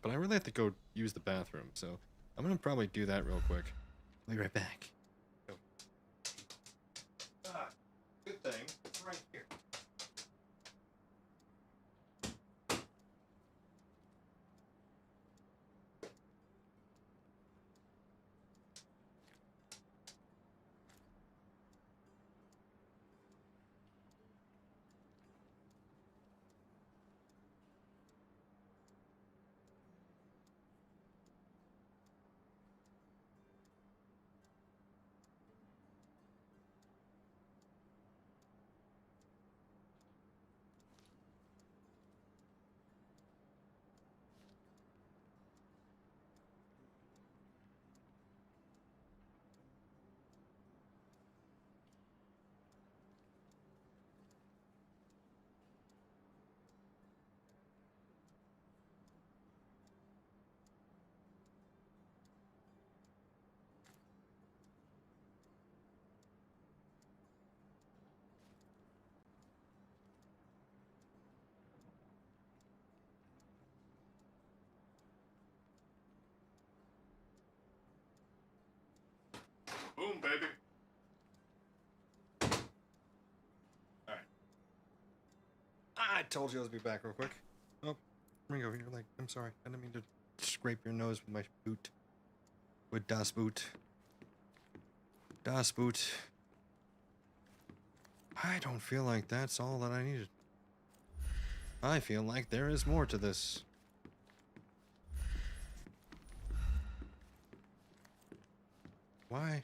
But I really have to go use the bathroom, so I'm gonna probably do that real quick. I'll be right back. Good thing. It's right here. Boom, baby. Alright. I told you I was be back real quick. Oh, Ringo, you're like, I'm sorry. I didn't mean to scrape your nose with my boot. With Das Boot. Das Boot. I don't feel like that's all that I needed. I feel like there is more to this. Why?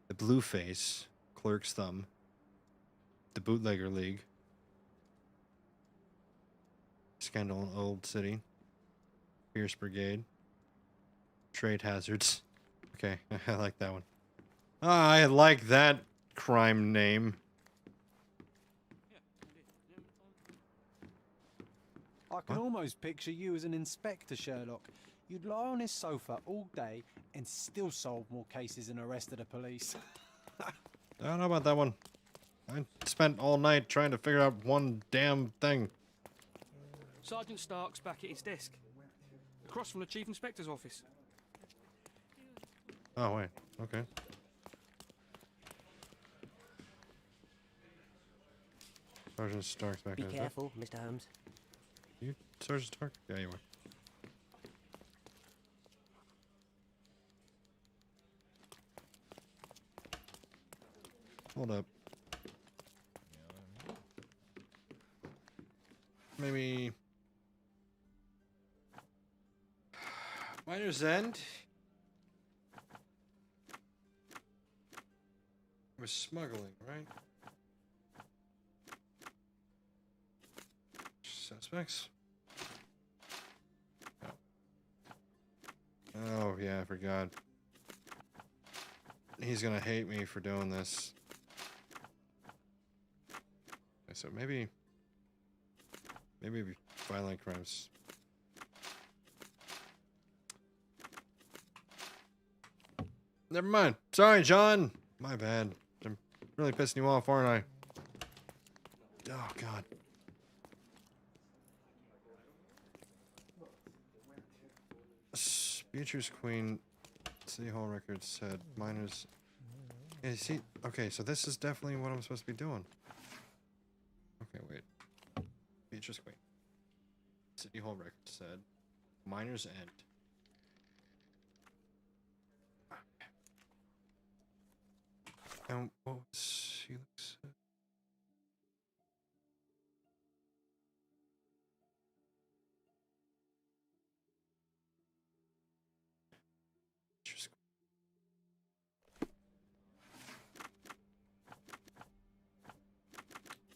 The Blueface, Clerk's Thumb, the Bootlegger League, Scandal in Old City, Pierce Brigade, Trade Hazards. Okay, I like that one. I like that crime name. I can almost picture you as an inspector, Sherlock. You'd lie on his sofa all day and still solve more cases and arrested the police. I don't know about that one. I spent all night trying to figure out one damn thing. Sergeant Stark's back at his desk, across from the Chief Inspector's office. Oh, wait. Okay. Sergeant Stark's back. Be careful, Mr. Holmes. You Sergeant Stark? Yeah, you are. Hold up. Maybe... Miner's End? We're smuggling, right? Suspects? Oh, yeah, I forgot. He's gonna hate me for doing this. Okay, so maybe violent crimes. Never mind. Sorry, John. My bad. I'm really pissing you off, aren't I? Oh, God. Beatrice Queen, City Hall records said minors. Yeah, you see, okay, so this is definitely what I'm supposed to be doing. Okay, wait. Beatrice Queen, City Hall records said minors end. And what was she looks?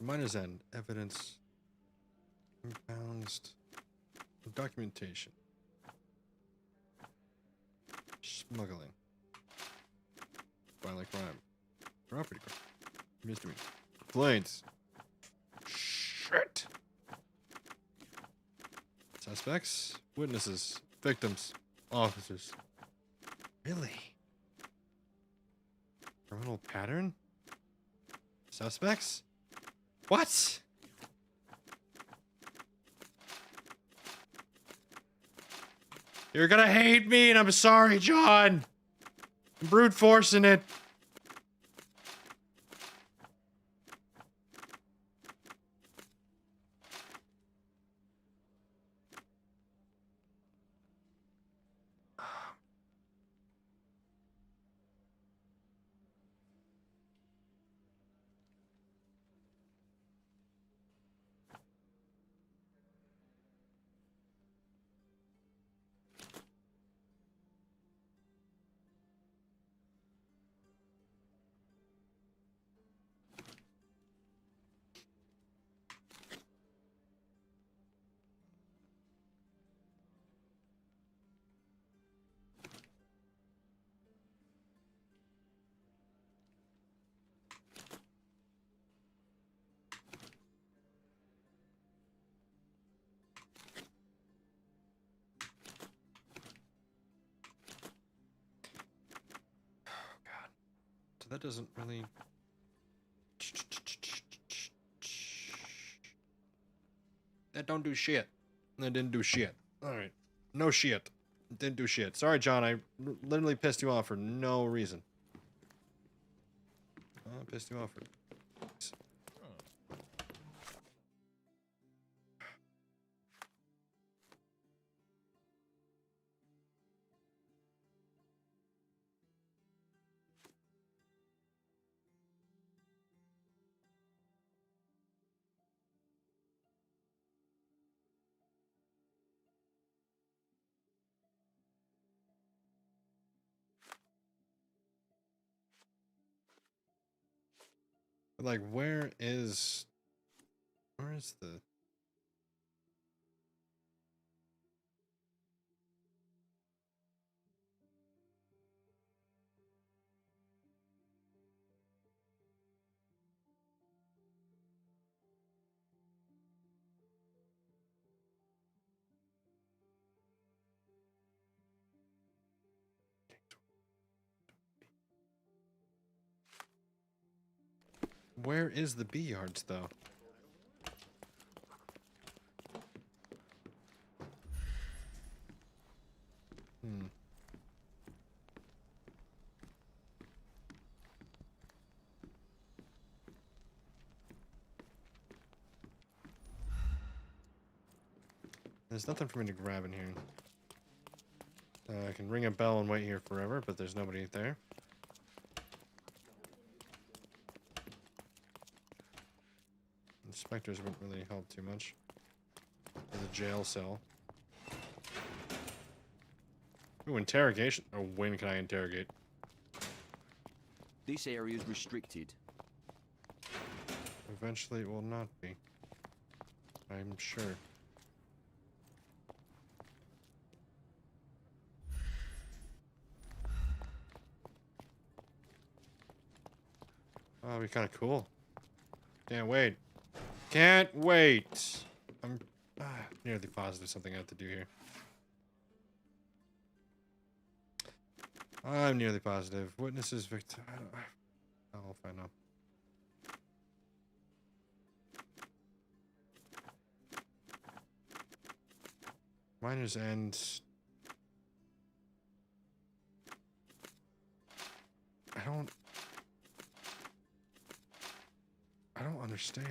Miner's End. Evidence. Impounds. Documentation. Smuggling. Violent crime. Property crime. Misdemeanor. Complaints. Shit. Suspects. Witnesses. Victims. Officers. Really? Criminal pattern? Suspects? What? You're gonna hate me, and I'm sorry, John. I'm brute forcing it. That doesn't really... That don't do shit. That didn't do shit. Alright. No shit. Didn't do shit. Sorry, John. I literally pissed you off for no reason. I pissed you off for... Like, where is the... Where is the bee yards, though? Hmm. There's nothing for me to grab in here. I can ring a bell and wait here forever, but there's nobody there. Inspectors wouldn't really help too much. For the jail cell. Ooh, interrogation. Oh, when can I interrogate? This area is restricted. Eventually it will not be. I'm sure. Oh, that'd be kind of cool. Can't wait. Can't wait. I'm nearly positive something I have to do here. I'm nearly positive. Witnesses, victim. I'll find out. Miner's End. I don't understand.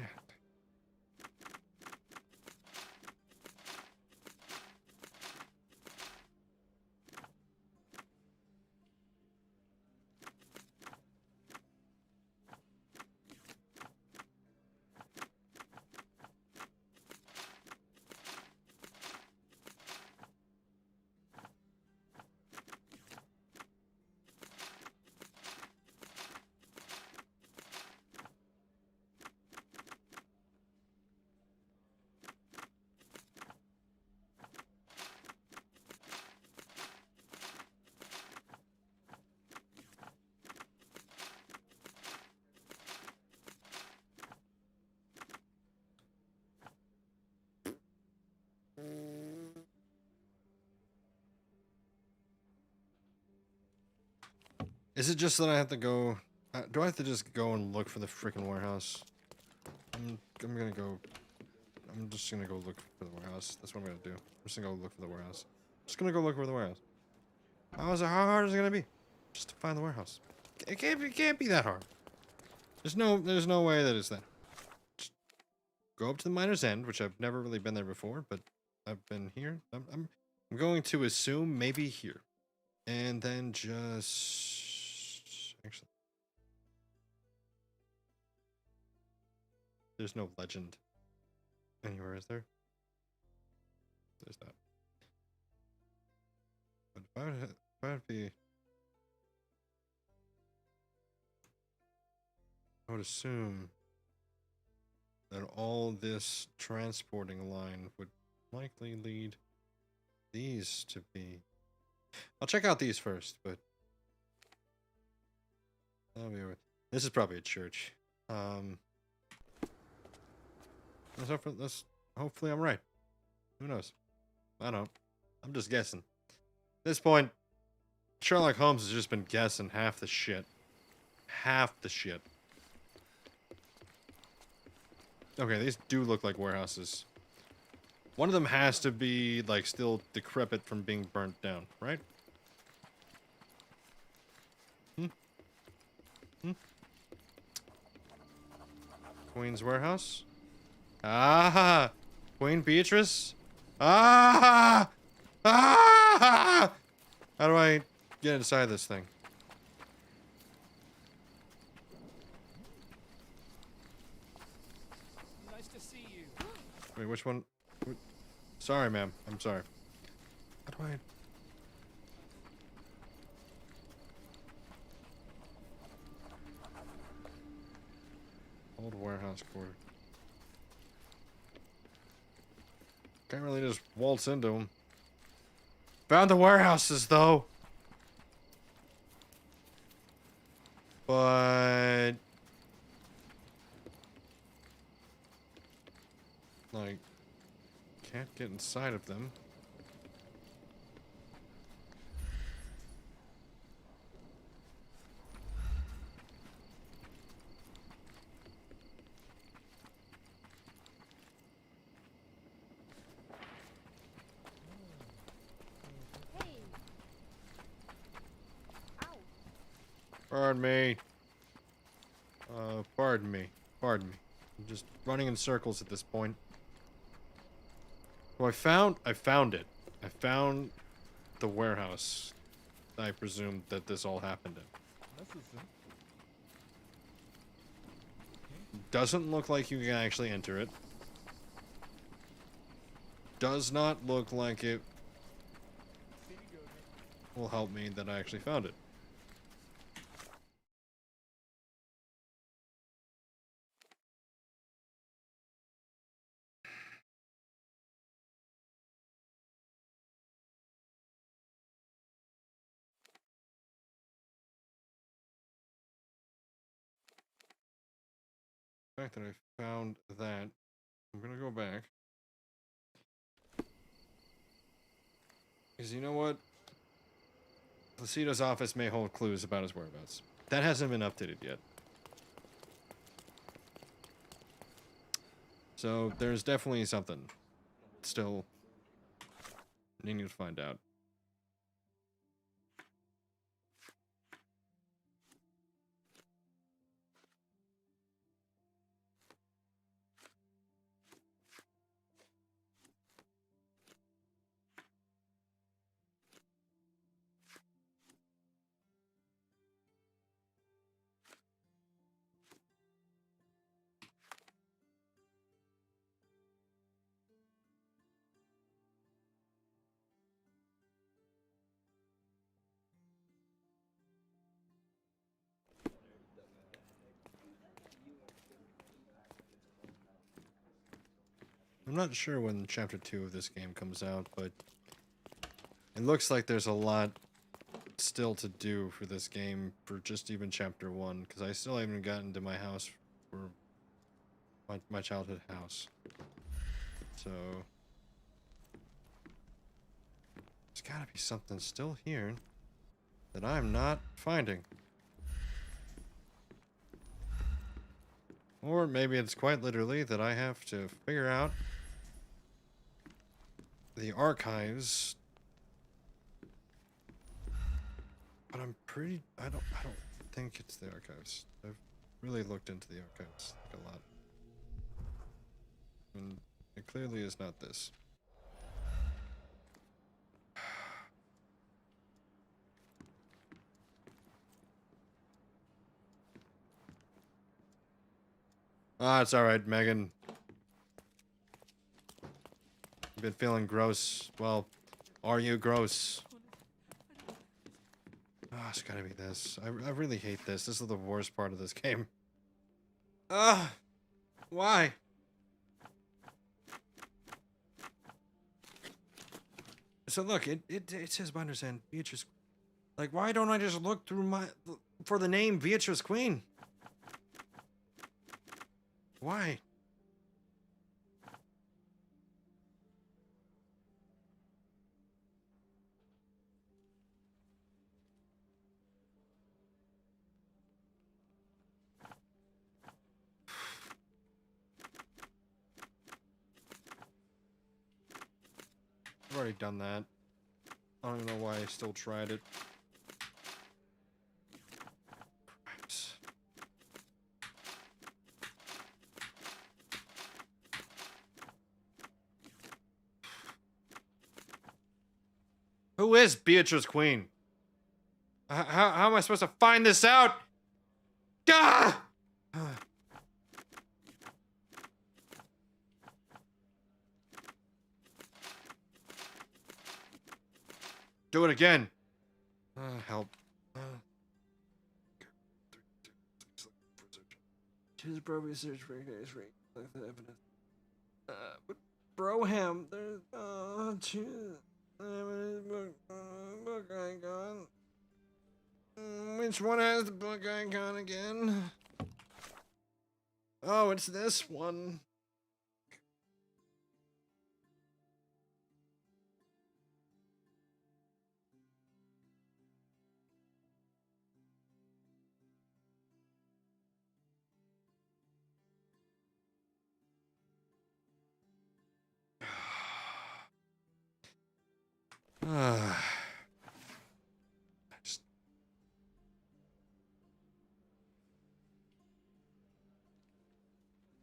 Is it just that I have to go? Do I have to just go and look for the freaking warehouse? I'm gonna go. I'm just gonna go look for the warehouse. That's what I'm gonna do. I'm just gonna go look for the warehouse. Just gonna go look for the warehouse. How hard is it gonna be? Just to find the warehouse. It can't be that hard. There's no way that it's that. Just go up to the Miner's End, which I've never really been there before, but I've been here. I'm going to assume maybe here, and then just actually, there's no legend anywhere, is there? There's not. But if I would be, I would assume that all this transporting line would likely lead these to be. I'll check out these first, but this is probably a church. Hopefully I'm right. Who knows? I don't. I'm just guessing. At this point, Sherlock Holmes has just been guessing half the shit. Half the shit. Okay, these do look like warehouses. One of them has to be, like, still decrepit from being burnt down, right? Queen's Warehouse? Ah! Queen Beatrice? Ah! Ah! How do I get inside this thing? Nice to see you. Wait, which one? Sorry, ma'am. I'm sorry. How do I... Old warehouse quarter. Can't really just waltz into them. Found the warehouses, though. But... like... can't get inside of them. Pardon me. Pardon me. Pardon me. I'm just running in circles at this point. Well, I found it. I found the warehouse I presumed that this all happened in. Doesn't look like you can actually enter it. Does not look like it will help me that I actually found it. The fact that I found that, I'm gonna go back. Because you know what? Placido's office may hold clues about his whereabouts. That hasn't been updated yet. So there's definitely something still needing to find out. I'm not sure when Chapter 2 of this game comes out, but it looks like there's a lot still to do for this game for just even Chapter 1, because I still haven't gotten to my house for my childhood house. So there's gotta be something still here that I'm not finding. Or maybe it's quite literally that I have to figure out the archives. But I'm pretty... I don't think it's the archives. I've really looked into the archives like, a lot. And it clearly is not this. Ah, it's alright, Megan. I've been feeling gross. Well, are you gross? Oh, it's gotta be this. I really hate this. This is the worst part of this game. Why? So look, it says Binders and Beatrice. Like, why don't I just look through for the name Beatrice Queen? Why? I've already done that. I don't even know why I still tried it. Crimes. Who is Beatrice Queen? How am I supposed to find this out? Gah! Do it again. Help. Choose appropriate search for days like the evidence. But Broham, there's choose book icon. Which one has the book icon again? Oh, it's this one.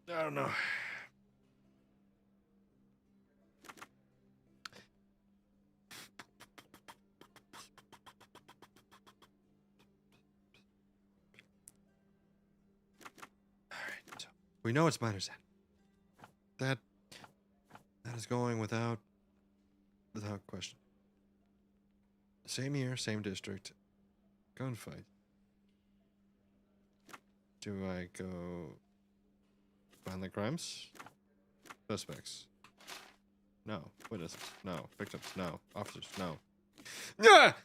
I don't know. Alright, so we know it's Miner's End. That is going without question. Same year, same district. Gunfight. Do I go violent crimes? Suspects. No. Witnesses. No. Victims. No. Officers. No. Ah!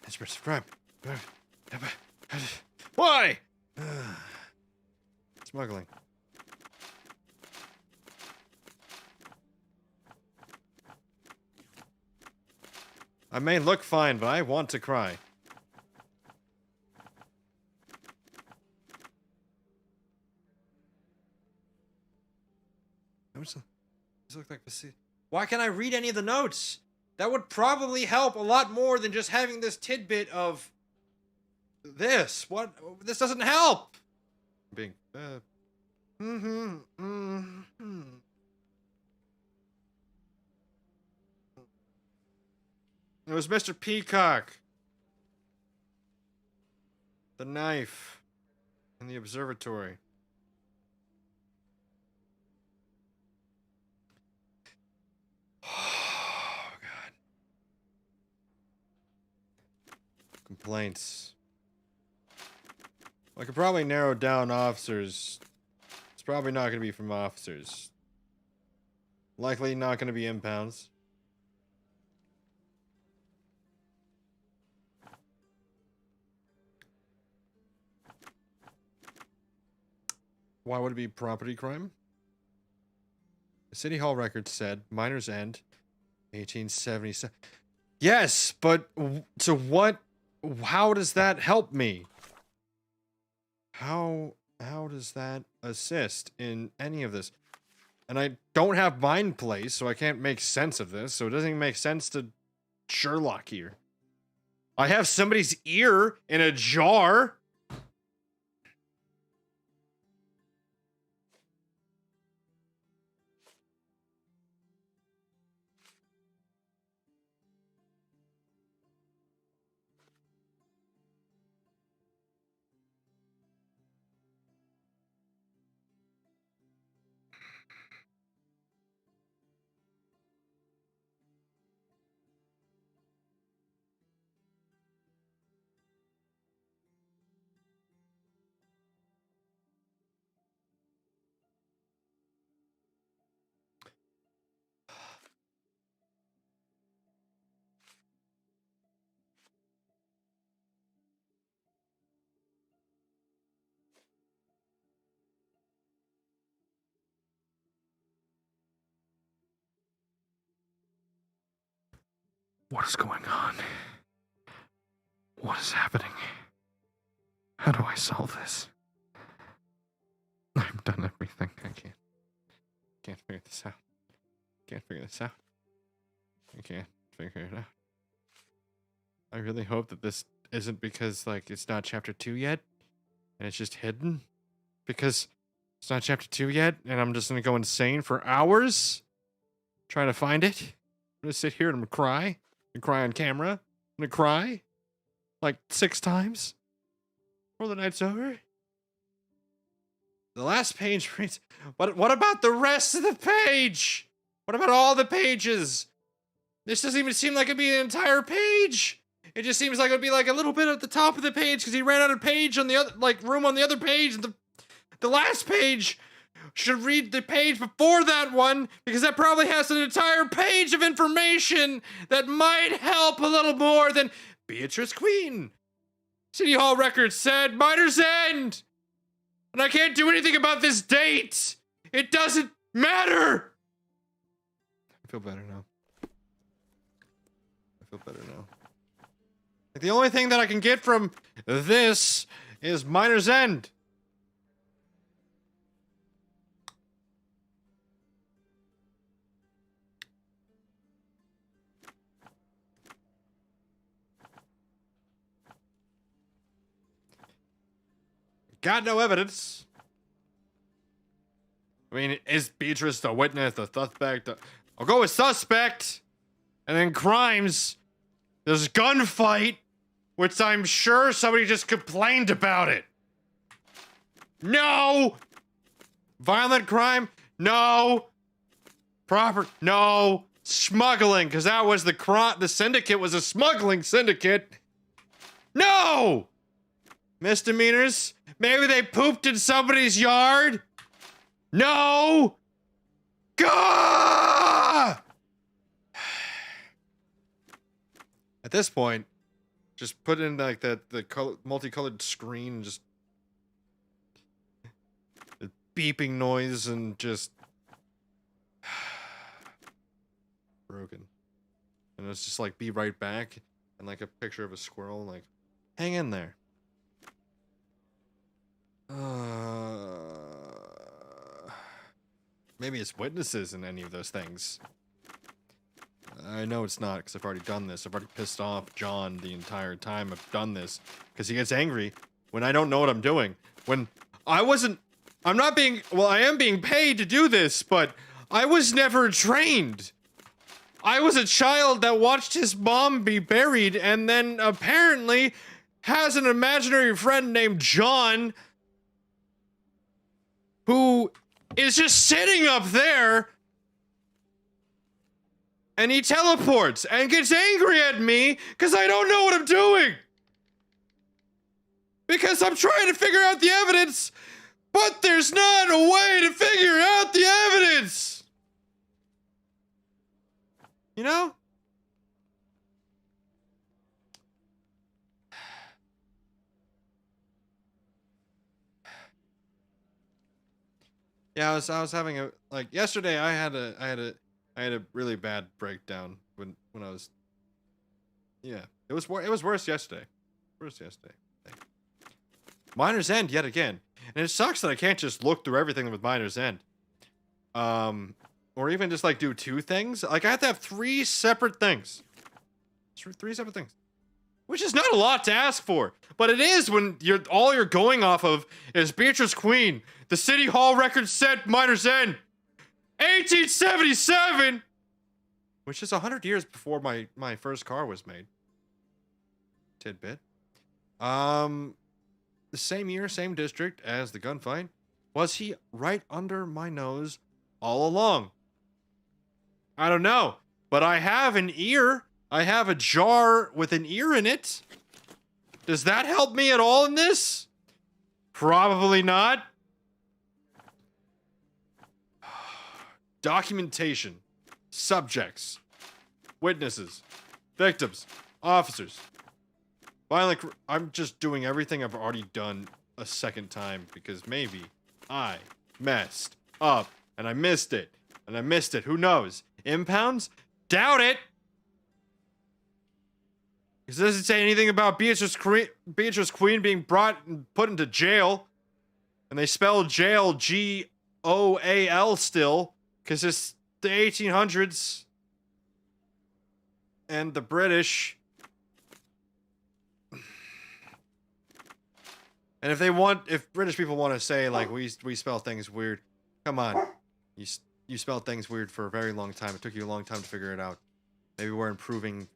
Instruments of crime. Why? Smuggling. I may look fine, but I want to cry. These look like why can't I read any of the notes? That would probably help a lot more than just having this tidbit of this. What? This doesn't help. Being It was Mr. Peacock. The knife in the observatory. Oh, God. Complaints. I could probably narrow down officers. It's probably not going to be from officers. Likely not going to be impounds. Why would it be property crime? The City Hall record said Miner's End, 1877. Yes, but so what? How does that help me? How How does that assist in any of this? And I don't have mind place, so I can't make sense of this, so it doesn't even make sense to Sherlock here. I have somebody's ear in a jar. What is going on? What is happening? How do I solve this? I've done everything I can. Can't figure this out. Can't figure this out. I can't figure it out. I really hope that this isn't because, like, it's not chapter 2 yet, and it's just hidden. Because it's not chapter 2 yet, and I'm just gonna go insane for hours trying to find it. I'm gonna sit here and I'm gonna cry. And cry on camera. I'm gonna cry like 6 times before the night's over. The last page reads, what about the rest of the page? What about all the pages? This doesn't even seem like it'd be an entire page. It just seems like it'd be like a little bit at the top of the page because he ran out of page on the other, like, room on the other page. The last page should read the page before that one because that probably has an entire page of information that might help a little more than Beatrice Queen. City Hall records said Miner's End. And I can't do anything about this date. It doesn't matter. I feel better now. I feel better now. Like, the only thing that I can get from this is Miner's End. Got no evidence. I mean, is Beatrice the witness, the suspect? I'll go with suspect. And then crimes. There's gunfight, which I'm sure somebody just complained about it. No. Violent crime? No. Proper? No. Smuggling, because that was the syndicate was a smuggling syndicate. No. Misdemeanors? Maybe they pooped in somebody's yard? No! Gah! At this point, just put in like the multicolored screen, just the beeping noise and just broken. And it's just like be right back and like a picture of a squirrel, like hang in there. Maybe it's witnesses in any of those things. I know it's not, because I've already done this. I've already pissed off John the entire time I've done this. Because he gets angry when I don't know what I'm doing. When I am being paid to do this, but I was never trained. I was a child that watched his mom be buried and then apparently has an imaginary friend named John who is just sitting up there, and he teleports and gets angry at me because I don't know what I'm doing. Because I'm trying to figure out the evidence, but there's not a way to figure out the evidence. You know? Yeah, I was having a, like, yesterday I had a really bad breakdown when I was, yeah, it was worse yesterday. Miner's End yet again. And it sucks that I can't just look through everything with Miner's End. Or even just like do 2 things. Like I have to have 3 separate things. 3 separate things. Which is not a lot to ask for. But it is when all you're going off of is Beatrice Queen, the City Hall record set Miner's End. 1877! Which is 100 years before my first car was made. Tidbit. The same year, same district as the gunfight. Was he right under my nose all along? I don't know. But I have an ear. I have a jar with an ear in it. Does that help me at all in this? Probably not. Documentation. Subjects. Witnesses. Victims. Officers. I'm just doing everything I've already done a second time because maybe I messed up and I missed it. And I missed it. Who knows? Impounds? Doubt it! Because it doesn't say anything about Beatrice Queen being brought and put into jail. And they spell jail G-O-A-L still. Because it's the 1800s. And the British. And if British people want to say, like, we spell things weird, come on. You spelled things weird for a very long time. It took you a long time to figure it out. Maybe we're improving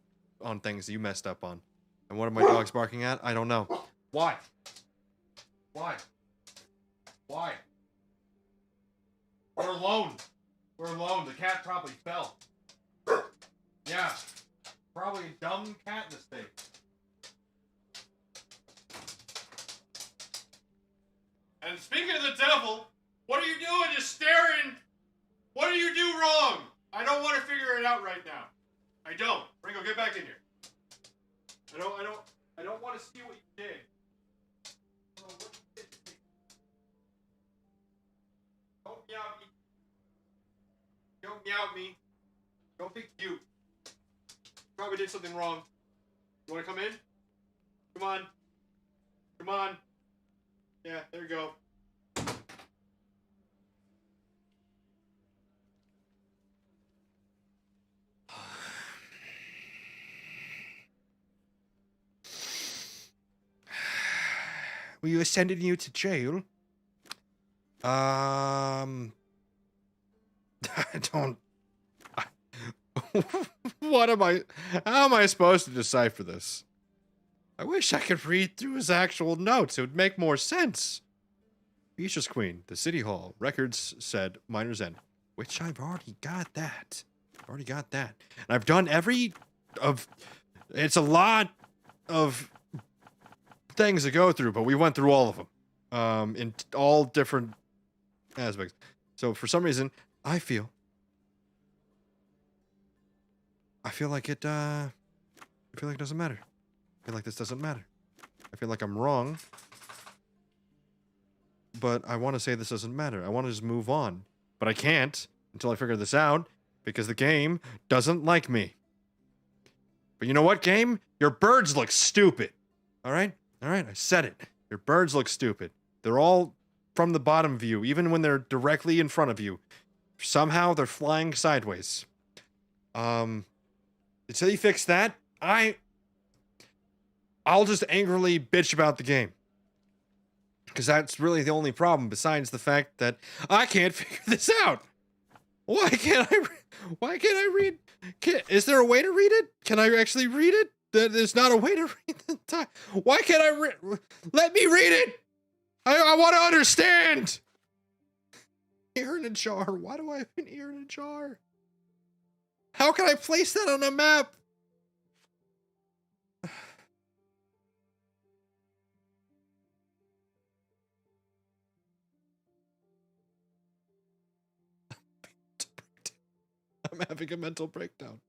on things you messed up on. And what are my dogs barking at? I don't know. Why? Why? Why? We're alone. We're alone. The cat probably fell. Yeah. Probably a dumb cat mistake. And speaking of the devil, what are you doing just staring? What do you do wrong? I don't want to figure it out right now. I don't. Ringo, get back in here. I don't want to see what you did. Don't meow me. Don't meow me. Don't be cute. Probably did something wrong. You want to come in? Come on. Come on. Yeah, there you go. We sending you to jail. I don't. How am I supposed to decipher this? I wish I could read through his actual notes. It would make more sense. Beatrice Queen, the City Hall. Records said Miner's End. Which I've already got that. And I've done it's a lot of things to go through, but we went through all of them. In all different aspects. So for some reason, I feel like it doesn't matter. I feel like this doesn't matter. I feel like I'm wrong. But I want to say this doesn't matter. I want to just move on. But I can't until I figure this out because the game doesn't like me. But you know what, game? Your birds look stupid. All right, I said it. Your birds look stupid. They're all from the bottom view, even when they're directly in front of you. Somehow they're flying sideways. Until you fix that, I'll just angrily bitch about the game. Because that's really the only problem, besides the fact that I can't figure this out. Why can't I read? Is there a way to read it? Can I actually read it? There's not a way to read the time. Why can't I read? Let me read it! I want to understand! Ear in a jar. Why do I have an ear in a jar? How can I place that on a map? I'm having a mental breakdown.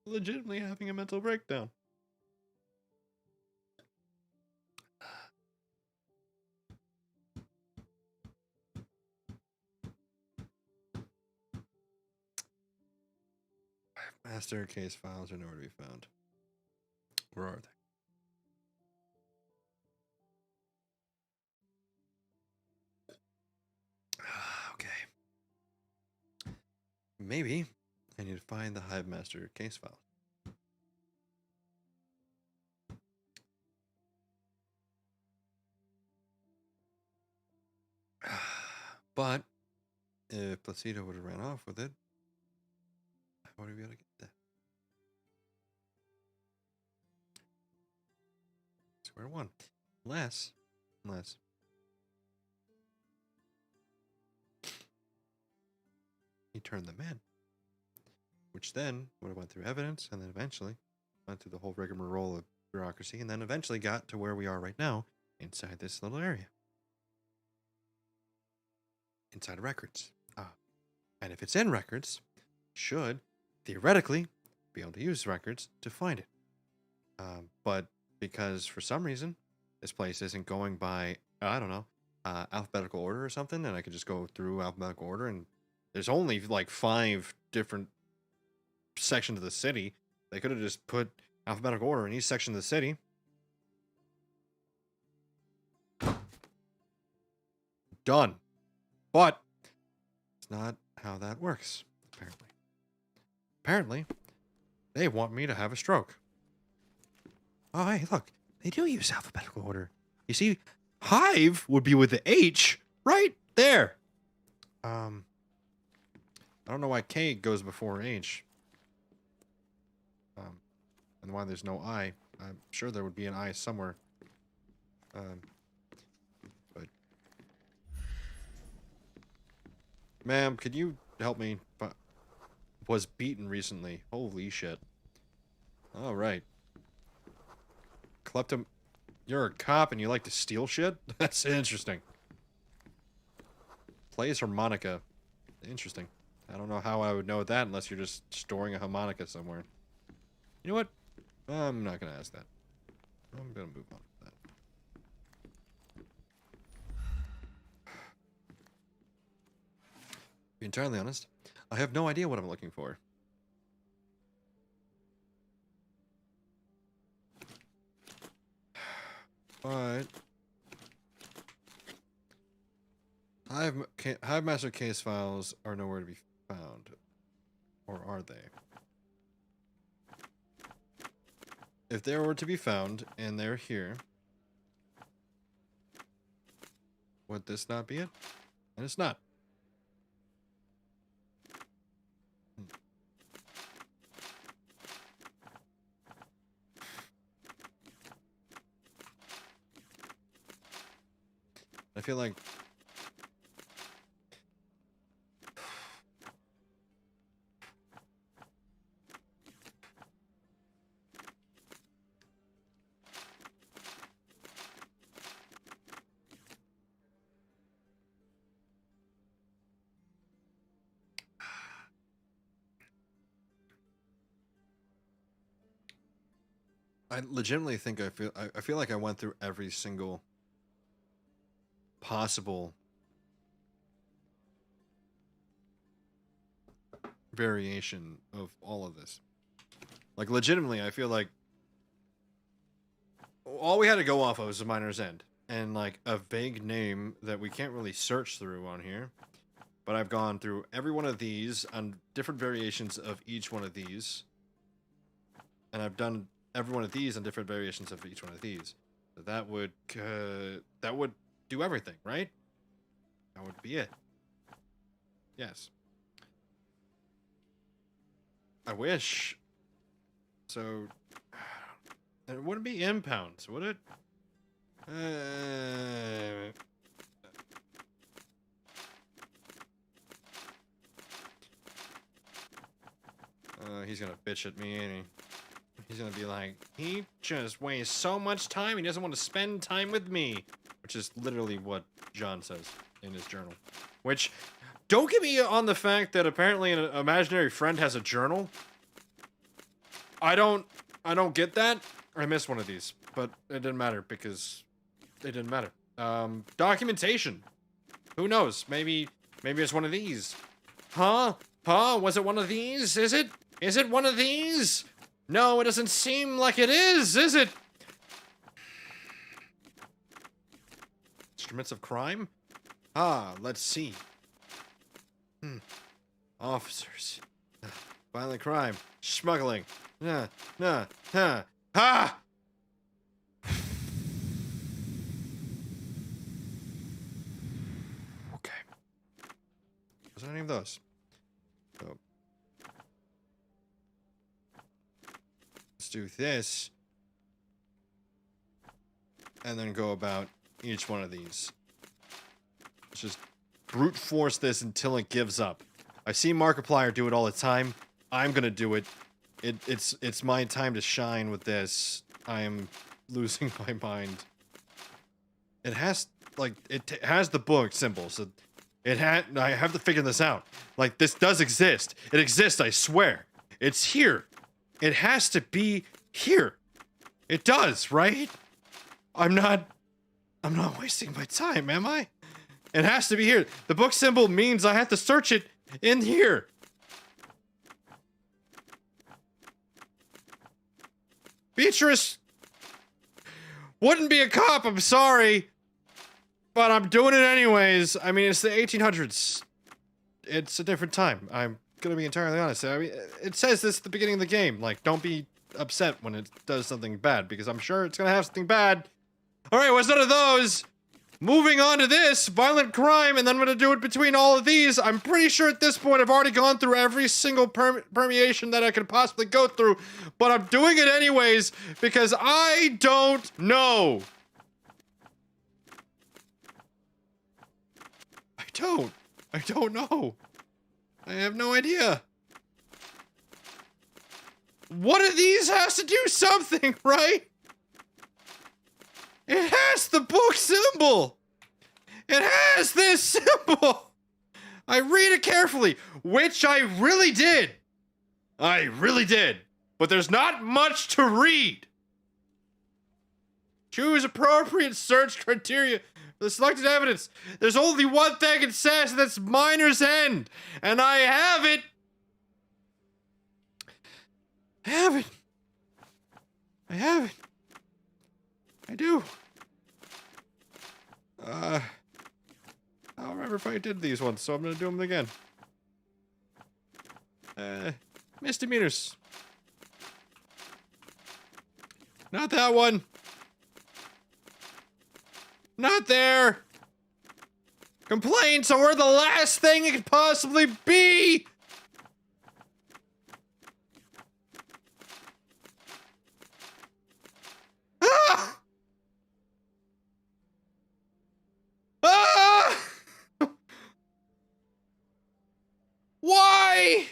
Legitimately having a mental breakdown. Master case files are nowhere to be found. Where are they? maybe I need to find the Hive Master case file. But if Placido would have ran off with it, I would have been able to get that. Square one. Unless he turned them in. Which then would have went through evidence and then eventually went through the whole rigmarole of bureaucracy and then eventually got to where we are right now inside this little area. Inside records. And if it's in records, should theoretically be able to use records to find it. But because for some reason this place isn't going by, I don't know, alphabetical order or something, and I could just go through alphabetical order, and there's only like 5 different sections of the city. They could have just put alphabetical order in each section of the city. Done. But it's not how that works, apparently. Apparently, they want me to have a stroke. Oh, hey, look. They do use alphabetical order. You see, Hive would be with the H right there. I don't know why K goes before H. And why there's no I. I'm sure there would be an I somewhere. But ma'am, could you help me? Was beaten recently. Holy shit. All right. Kleptom. You're a cop and you like to steal shit? That's interesting. Plays harmonica. Interesting. I don't know how I would know that unless you're just storing a harmonica somewhere. You know what? I'm not going to ask that. I'm going to move on with that. To be entirely honest, I have no idea what I'm looking for. But Hive Master case files are nowhere to be found. Or are they? If they were to be found and they're here, would this not be it? And it's not. I feel like I legitimately think I feel like I went through every single possible variation of all of this. Like legitimately, I feel like all we had to go off of was the Miner's End and like a vague name that we can't really search through on here. But I've gone through every one of these on different variations of each one of these. And I've done every one of these on different variations of each one of these. So that would do everything, right? That would be it. Yes. I wish. So it wouldn't be impounds, would it? He's gonna bitch at me, ain't he? He's gonna be like, he just wastes so much time, he doesn't want to spend time with me. Which is literally what John says in his journal. Which, don't get me on the fact that apparently an imaginary friend has a journal. I don't get that. I missed one of these, but it didn't matter because it didn't matter. Documentation. Who knows? Maybe it's one of these. Huh? Was it one of these? Is it? Is it one of these? No, it doesn't seem like it is it? Instruments of crime? Let's see. Officers. Violent crime. Smuggling. Ah! Okay. Wasn't any of those. So. Let's do this. And then go about each one of these. Let's just brute force this until it gives up. I see Markiplier do it all the time. I'm gonna do it. It's my time to shine with this. I am losing my mind. It has, like, it has the book symbol, so I have to figure this out. Like, this does exist. It exists, I swear. It's here. It has to be here. It does, right? I'm not wasting my time, am I? It has to be here. The book symbol means I have to search it in here. Beatrice wouldn't be a cop, I'm sorry. But I'm doing it anyways. I mean, it's the 1800s. It's a different time. I'm gonna be entirely honest. I mean, it says this at the beginning of the game. Like, don't be upset when it does something bad, because I'm sure it's gonna have something bad. Alright, what's none of those? Moving on to this, violent crime, and then I'm gonna do it between all of these. I'm pretty sure at this point I've already gone through every single permeation that I could possibly go through, but I'm doing it anyways because I don't know. I don't know. I have no idea. One of these has to do something, right? It has the book symbol! It has this symbol! I read it carefully, which I really did. I really did. But there's not much to read. Choose appropriate search criteria for the selected evidence. There's only one thing it says, and that's miner's end. And I have it. I have it. I have it. I do. I don't remember if I did these ones, so I'm gonna do them again. Misdemeanors. Not that one. Not there. Complaints are the last thing it could possibly be. Ah! Ah! Why?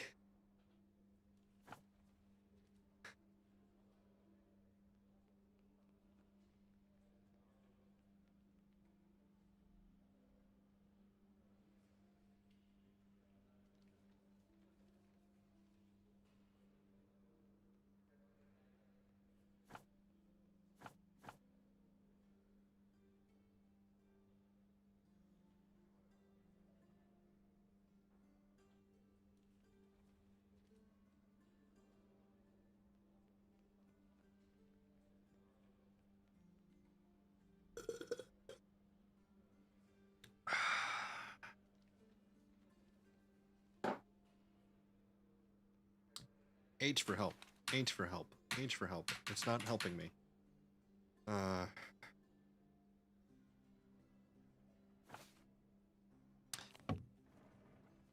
H for help. H for help. H for help. It's not helping me.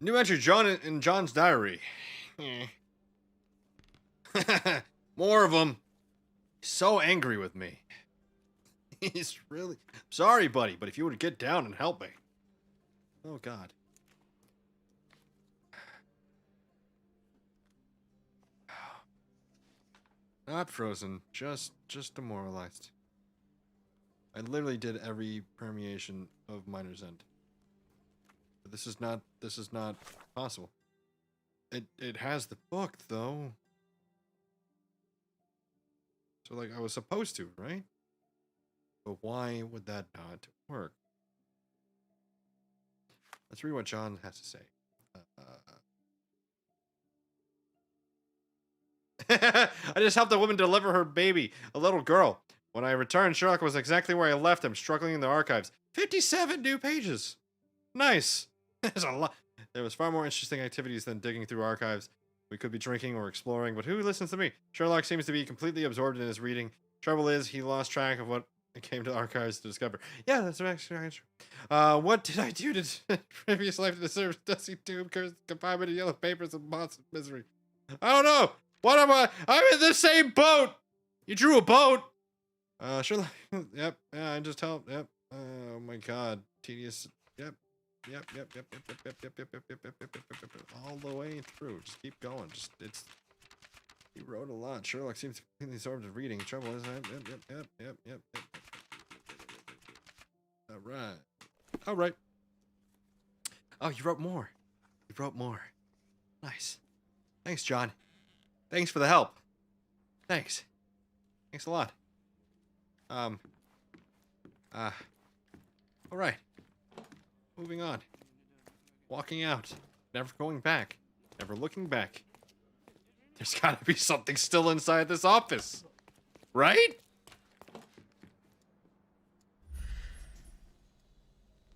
New entry, John in John's diary. More of them. He's so angry with me. He's really... Sorry, buddy, but if you would get down and help me. Oh, God. Not frozen, just demoralized. I literally did every permeation of Miner's End. But this is not possible. It has the book though. So like I was supposed to, right? But why would that not work? Let's read what John has to say. I just helped a woman deliver her baby, a little girl. When I returned, Sherlock was exactly where I left him, struggling in the archives. 57 new pages. Nice. There's a lot. There was far more interesting activities than digging through archives. We could be drinking or exploring, but who listens to me? Sherlock seems to be completely absorbed in his reading. Trouble is, he lost track of what it came to archives to discover. Yeah, that's actually true. What did I do to previous life to deserve dusty tube, cursed confinement of yellow papers and monster misery? I don't know. What am I? I'm in the same boat. You drew a boat. Sherlock. Yep. Yeah, I just helped. Yep. Oh my God. Tedious. Yep. Yep. All the way through. Just keep going. It's. He wrote a lot. Sherlock seems completely absorbed in reading. Trouble is, yep. All right. Oh, you wrote more. You wrote more. Nice. Thanks, John. Thanks for the help. Thanks. Thanks a lot. All right. Moving on. Walking out. Never going back. Never looking back. There's gotta be something still inside this office. Right?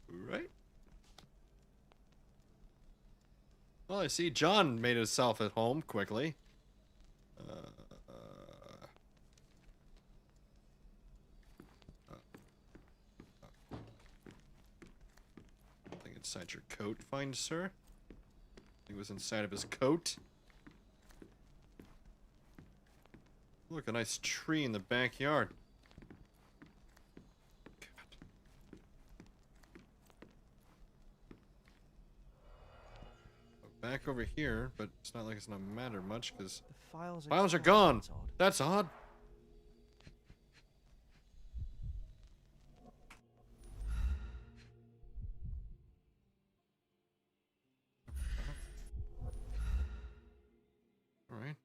Right? Well, I see John made himself at home quickly. Something inside your coat, fine sir? It was inside of his coat. Look, a nice tree in the backyard. Back over here, but it's not like it's gonna matter much because files are gone. That's odd. All right.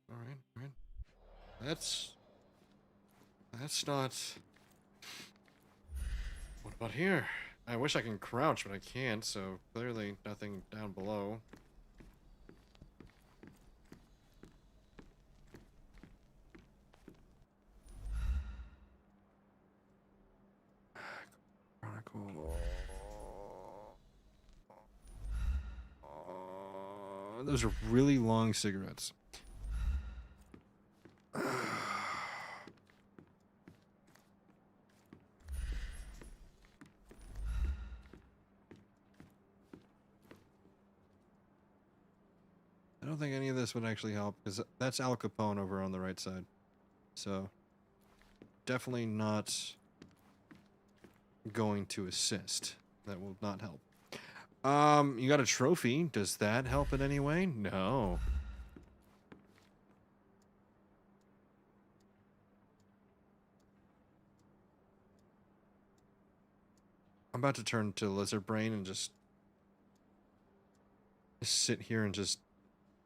That's not. What about here? I wish I can crouch, but I can't. So clearly nothing down below. Those are really long cigarettes. I don't think any of this would actually help because that's Al Capone over on the right side. So definitely not going to assist. That will not help. You got a trophy. Does that help in any way? No. I'm about to turn to lizard brain and just sit here and just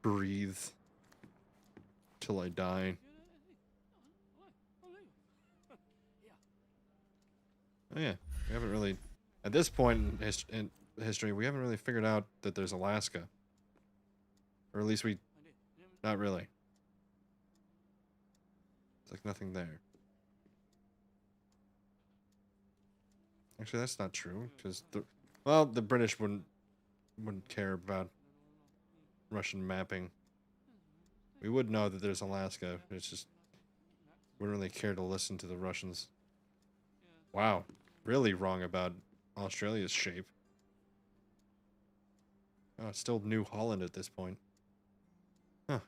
breathe till I die. Oh yeah, we haven't really, at this point in history, we haven't really figured out that there's Alaska. Or at least not really. It's like nothing there. Actually, that's not true, because the British wouldn't care about Russian mapping. We would know that there's Alaska. It's just wouldn't really care to listen to the Russians. Wow, really wrong about Australia's shape. Oh, it's still New Holland at this point. Huh.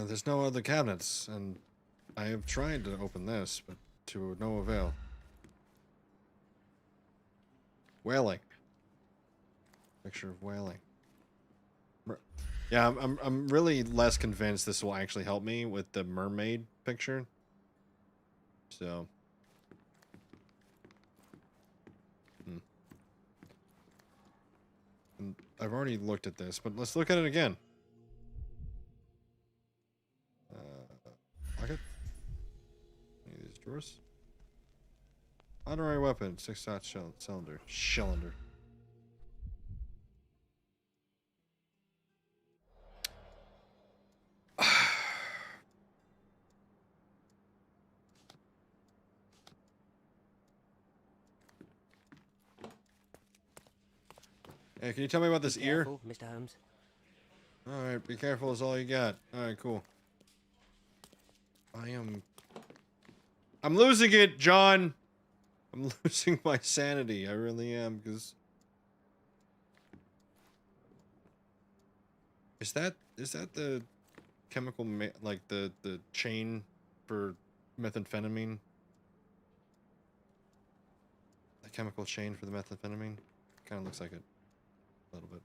There's no other cabinets, and I have tried to open this, but to no avail. Whaling. Picture of whaling. Yeah, I'm really less convinced this will actually help me with the mermaid picture. So. And I've already looked at this, but let's look at it again. Lock it. Any of these drawers? Honorary weapon, 6-shot cylinder. Cylinder. Hey, can you tell me about this Be ear? careful, Mr. Holmes. Alright, be careful is all you got. Alright, cool. I'm losing it, John! I'm losing my sanity. I really am, because... Is that the chemical, like, the chain for methamphetamine? The chemical chain for the methamphetamine? Kind of looks like it. A little bit.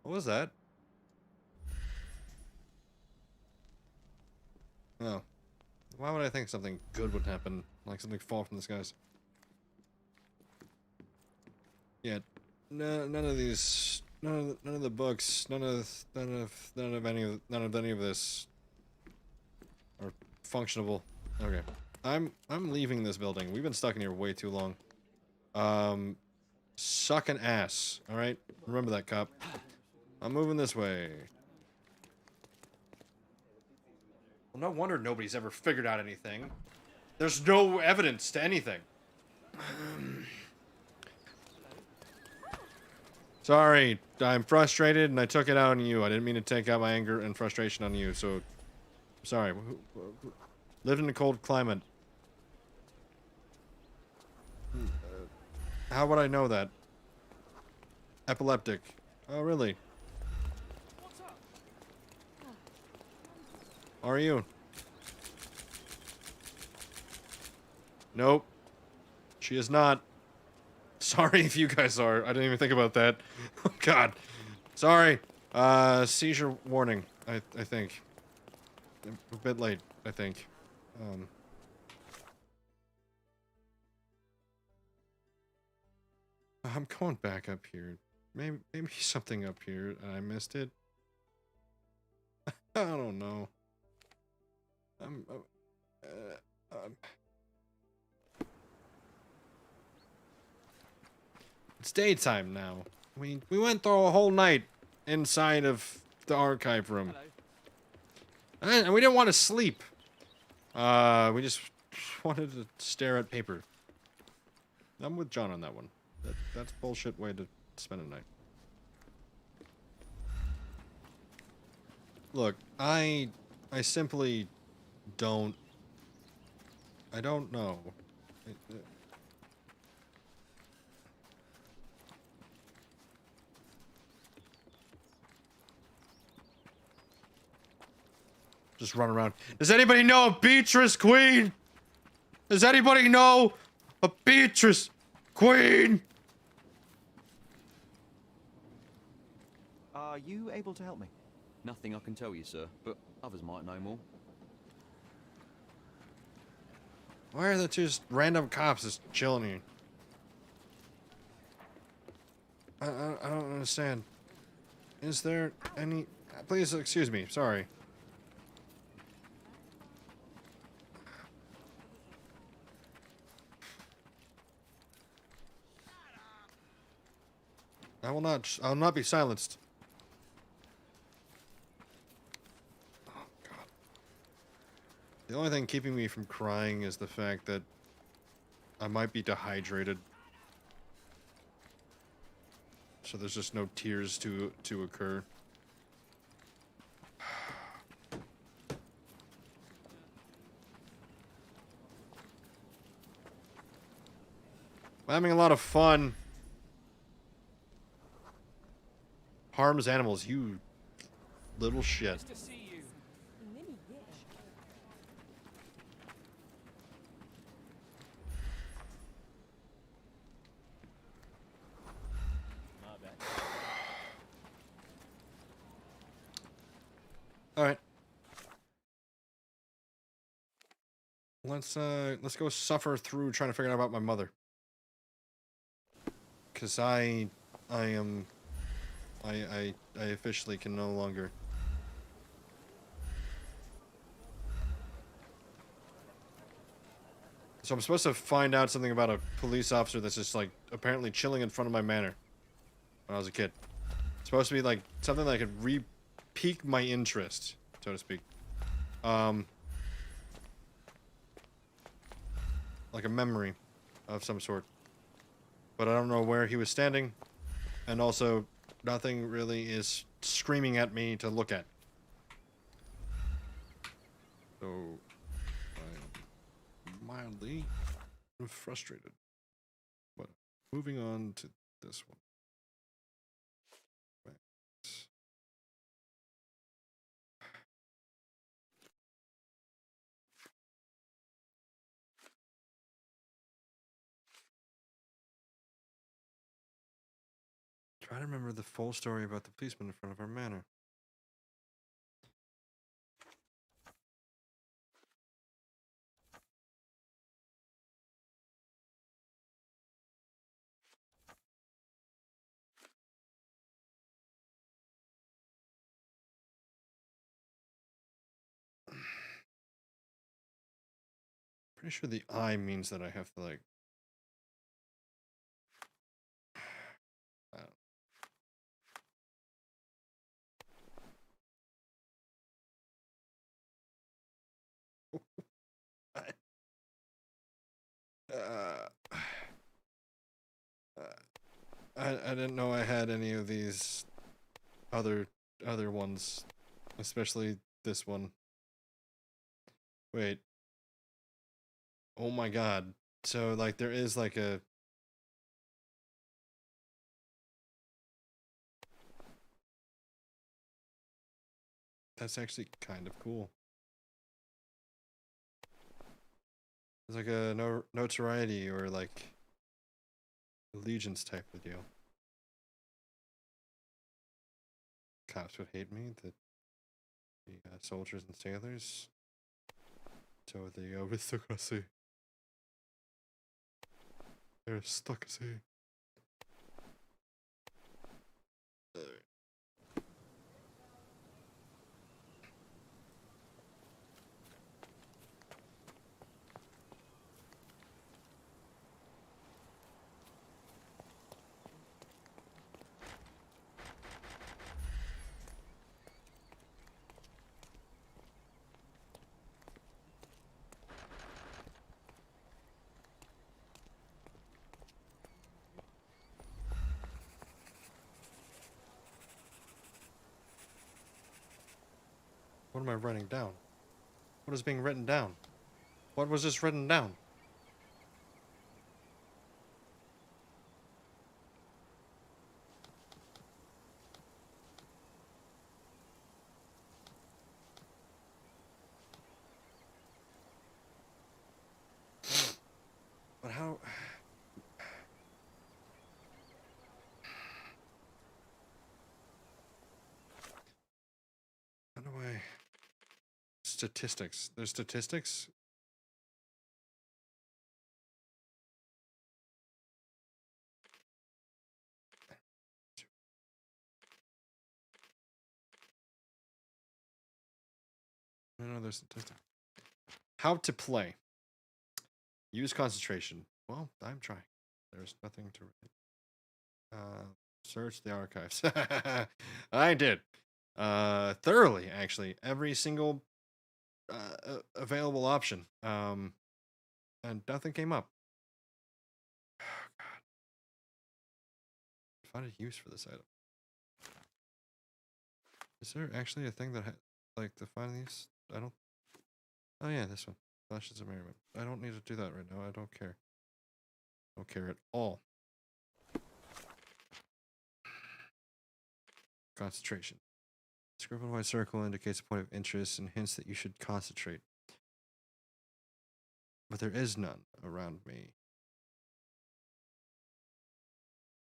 What was that? Oh. Why would I think something good would happen? Like something fall from the skies? Yeah. No, none of these... None of the books, none of any of this are functionable. Okay. I'm leaving this building. We've been stuck in here way too long. Suck an ass, alright? Remember that, cop. I'm moving this way. Well, no wonder nobody's ever figured out anything. There's no evidence to anything. Sorry, I'm frustrated and I took it out on you. I didn't mean to take out my anger and frustration on you, so... Sorry. Lived in a cold climate. How would I know that? Epileptic. Oh, really? How are you? Nope. She is not. Sorry if you guys are. I didn't even think about that. Oh, God. Sorry. Seizure warning, I think. A bit late, I think. I'm going back up here. Maybe something up here and I missed it. I don't know. It's daytime now. We went through a whole night inside of the archive room. And we didn't want to sleep. We just wanted to stare at paper. I'm with John on that one. That's a bullshit way to spend a night. Look, I simply don't... I don't know. Just run around. Does anybody know a Beatrice Queen? Does anybody know a Beatrice Queen? Are you able to help me? Nothing I can tell you, sir, but others might know more. Why are there just random cops just chilling here? I don't understand. Is there any... Please excuse me, sorry. I will not be silenced. Oh, God. The only thing keeping me from crying is the fact that I might be dehydrated. So there's just no tears to occur. I'm having a lot of fun. Harms animals, you little shit. Nice to see you. All right. Let's go suffer through trying to figure out about my mother. 'Cause I officially can no longer. So I'm supposed to find out something about a police officer that's just like apparently chilling in front of my manor when I was a kid. It's supposed to be like something that could pique my interest, so to speak. Like a memory of some sort. but I don't know where he was standing. And also, nothing really is screaming at me to look at. So, I'm mildly frustrated. But moving on to this one. Right. Try to remember the full story about the policeman in front of our manor. Pretty sure the I means that I have to, like... I didn't know I had any of these other ones, especially this one. Wait. Oh my god. So, like, there is, like, a... That's actually kind of cool. It's like a notoriety or, like, allegiance type of deal. Cops would hate me, the soldiers and sailors. So the aristocracy. Aristocracy. What am I writing down? What is being written down? What was just written down? But how... How do I... Statistics. There's statistics? No, there's statistics. How to play. Use concentration. Well, I'm trying. There's nothing to read. Search the archives. I did. Thoroughly, actually. Every single available option. And nothing came up. Oh, God. Find a use for this item. Is there actually a thing that like to find these? I don't... Oh yeah, this one. Flashes of merriment. I don't need to do that right now. I don't care. Don't care at all. Concentration. Scribbled white circle indicates a point of interest and hints that you should concentrate. But there is none around me.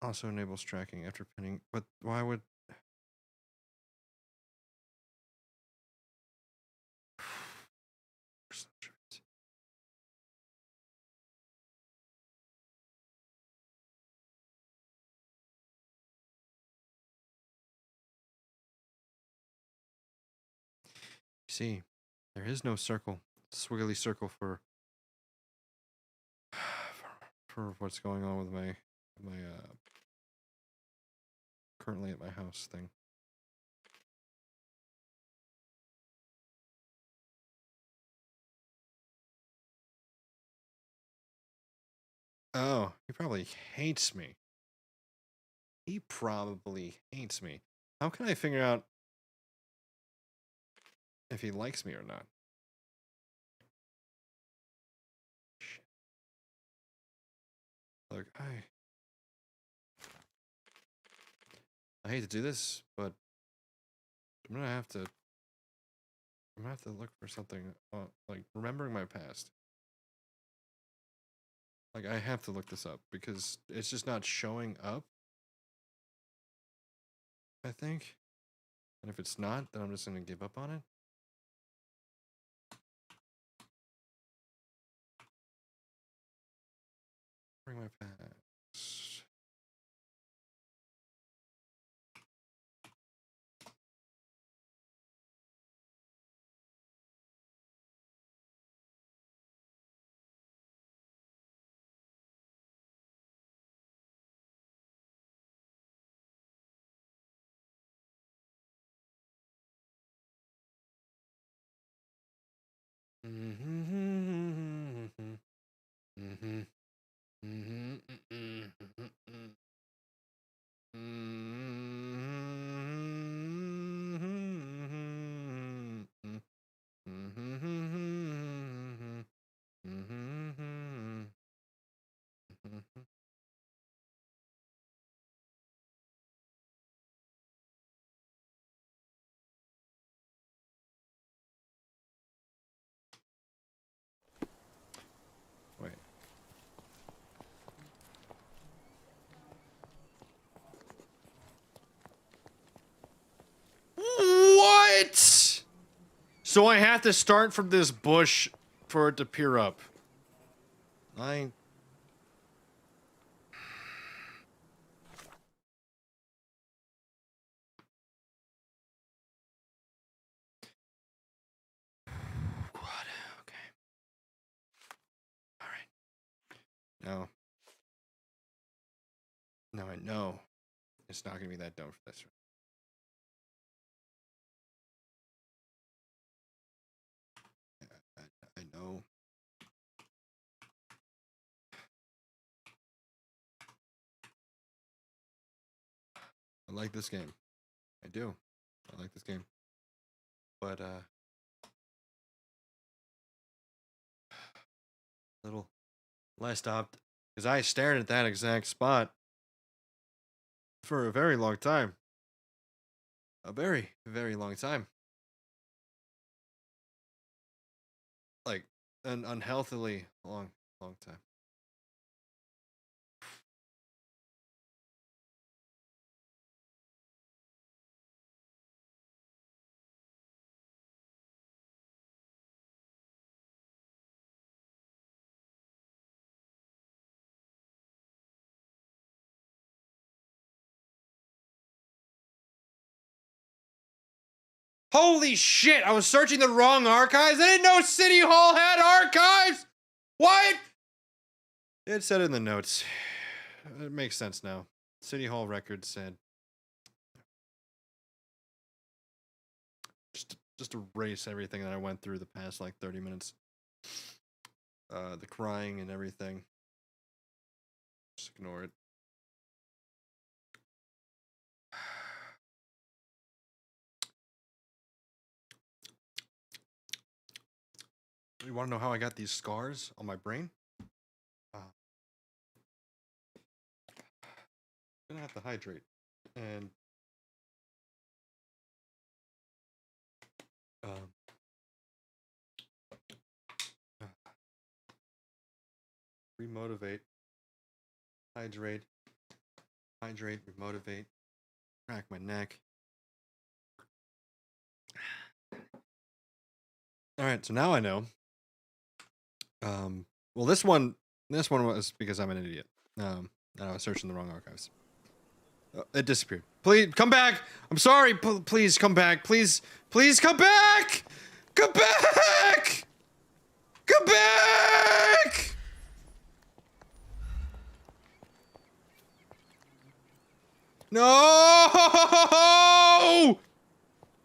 Also enables tracking after pinning. But why would... See, there is no circle. Swiggly circle for what's going on with my currently at my house thing. Oh, he probably hates me. He probably hates me. How can I figure out if he likes me or not? Shit. Look, I hate to do this, but I'm gonna have to look for something, like remembering my past. Like, I have to look this up because it's just not showing up, I think. And if it's not, then I'm just gonna give up on it. Bring my past. Wait. What? So I have to start from this bush for it to peer up. God, okay. All right. Now I know it's not gonna be that dumb for this one. I know. I like this game. I do. I like this game. But little I stopped because I stared at that exact spot for a very long time. A very, very long time. Like an unhealthily long time. Holy shit, I was searching the wrong archives. I didn't know City Hall had archives. What? It said in the notes. It makes sense now. City Hall records said. Just erase everything that I went through the past like 30 minutes. The crying and everything. Just ignore it. You want to know how I got these scars on my brain? I'm gonna have to hydrate and remotivate, hydrate, remotivate, crack my neck. All right, so now I know. Well, this one was because I'm an idiot. And I was searching the wrong archives. It disappeared. Please come back. I'm sorry. Please come back. Please come back. Come back. Come back. No!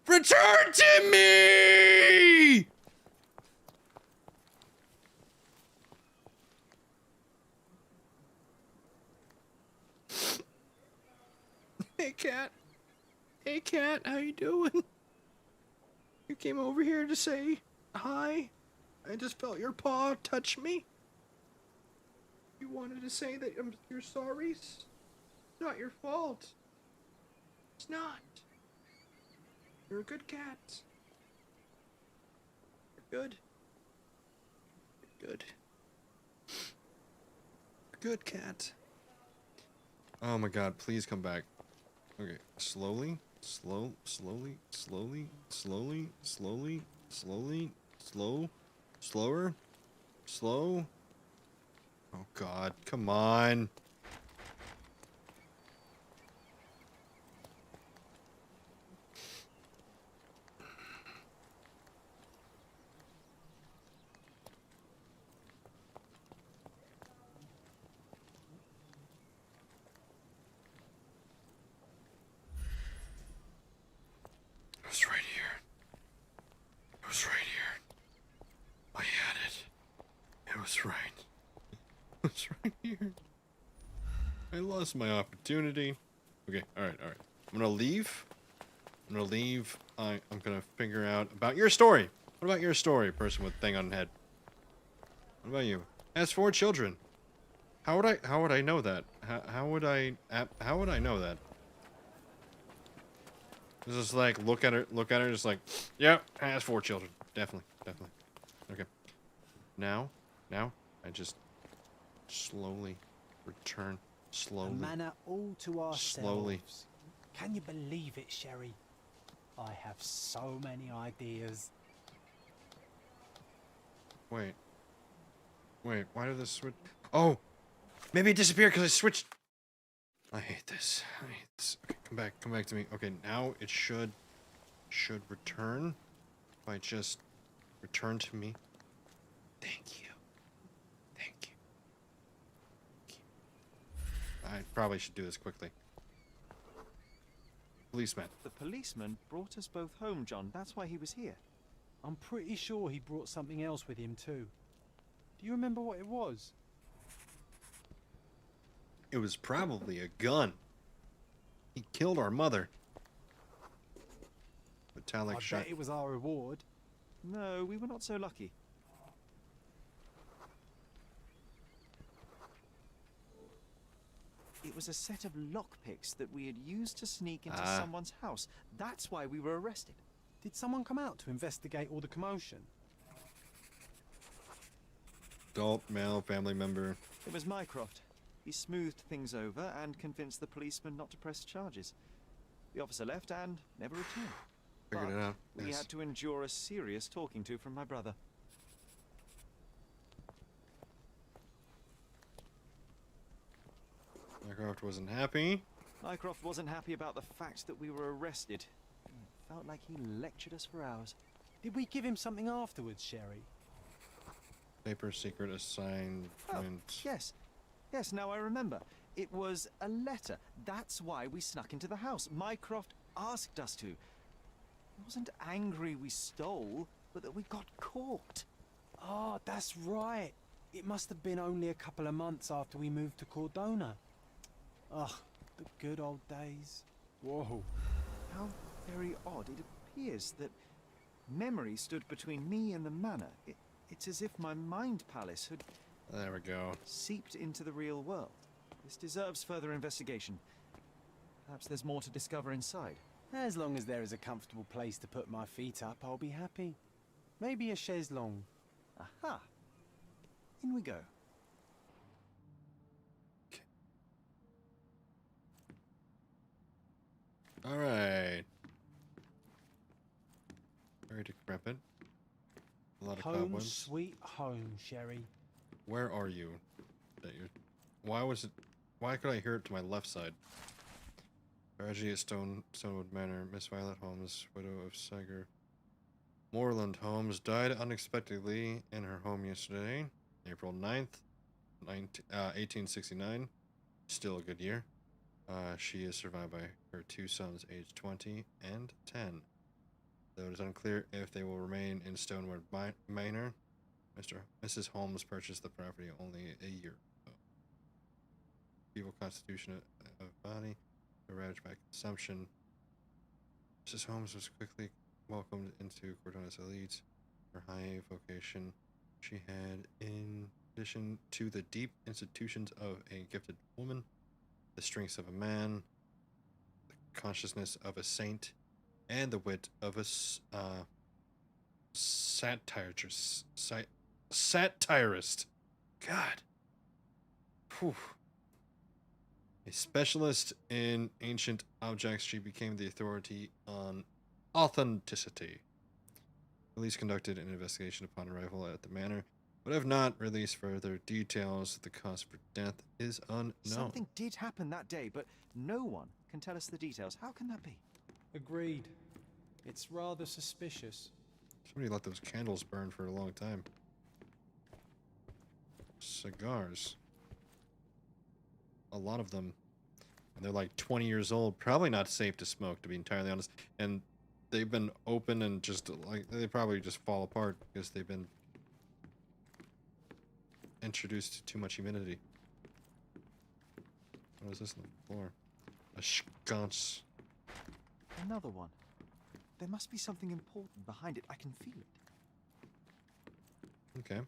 Return to me! cat. Hey, cat, how you doing? You came over here to say hi? I just felt your paw touch me. You wanted to say that you're sorry? It's not your fault. It's not. You're a good cat. You're good. You're good. You're good, cat. Oh my god, please come back. Okay, slowly, slowly, slowly, slowly, slower, slow. Oh god, come on. It was right here. It was right here. I had it. It was right. It was right here. I lost my opportunity. Okay, alright. I'm gonna leave. I'm gonna figure out about your story. What about your story, person with thing on head? What about you? Has 4 children. How would I know that? How would I know that? Just like look at her, just like, yep, has 4 children. Definitely. Okay. Now, I just slowly return. Slowly. A manor all to ourselves. Slowly. Can you believe it, Sherry? I have so many ideas. Wait, why did this switch? Oh! Maybe it disappeared because I switched. I hate this. Okay, come back to me. Okay, now it should return. If I just return to me. Thank you. I probably should do this quickly. Policeman. The policeman brought us both home, John. That's why he was here. I'm pretty sure he brought something else with him too. Do you remember what it was? It was probably a gun. He killed our mother. Metallic I shot. bet it was our reward. No, we were not so lucky. It was a set of lockpicks that we had used to sneak into someone's house. That's why we were arrested. Did someone come out to investigate all the commotion? Adult, male, family member. It was Mycroft. He smoothed things over and convinced the policeman not to press charges. The officer left and never returned. Figured it out. We Yes. had to endure a serious talking to from my brother. Mycroft wasn't happy. Mycroft wasn't happy about the fact that we were arrested. It felt like he lectured us for hours. Did we give him something afterwards, Sherry? Paper secret assignment. Oh, yes, now I remember. It was a letter. That's why we snuck into the house. Mycroft asked us to. He wasn't angry we stole, but that we got caught. Oh, that's right. It must have been only a couple of months after we moved to Cordona. Ugh, the good old days. Whoa. How very odd. It appears that memory stood between me and the manor. It's as if my mind palace had... There we go. ...seeped into the real world. This deserves further investigation. Perhaps there's more to discover inside. As long as there is a comfortable place to put my feet up, I'll be happy. Maybe a chaise longue. Aha! In we go. Alright. Very decrepit. A lot of Home cobwebs. sweet home, Sherry. Where are you? Why could I hear it to my left side? Tragedy at Stonewood Manor. Miss Violet Holmes, widow of Sager Moreland Holmes, died unexpectedly in her home yesterday, April 9th, 1869. Still a good year. She is survived by her 2 sons, aged 20 and 10. Though it is unclear if they will remain in Stonewood Manor, Mrs. Holmes purchased the property only a year ago. Evil constitution of body. ravaged by consumption. Mrs. Holmes was quickly welcomed into Cordona's elite. Her high vocation she had, in addition to the deep institutions of a gifted woman, the strengths of a man, the consciousness of a saint, and the wit of a satirist. Satirist. God. Whew. A specialist in ancient objects, she became the authority on authenticity. Police conducted an investigation upon arrival at the manor, but have not released further details. The cause for death is unknown. Something did happen that day, but no one can tell us the details. How can that be? Agreed. It's rather suspicious. Somebody let those candles burn for a long time. Cigars. A lot of them. And they're like 20 years old. Probably not safe to smoke, to be entirely honest. And they've been open and just like, they probably just fall apart because they've been introduced to too much humidity. What is this on the floor? A sconce. Another one. There must be something important behind it. I can feel it. Okay.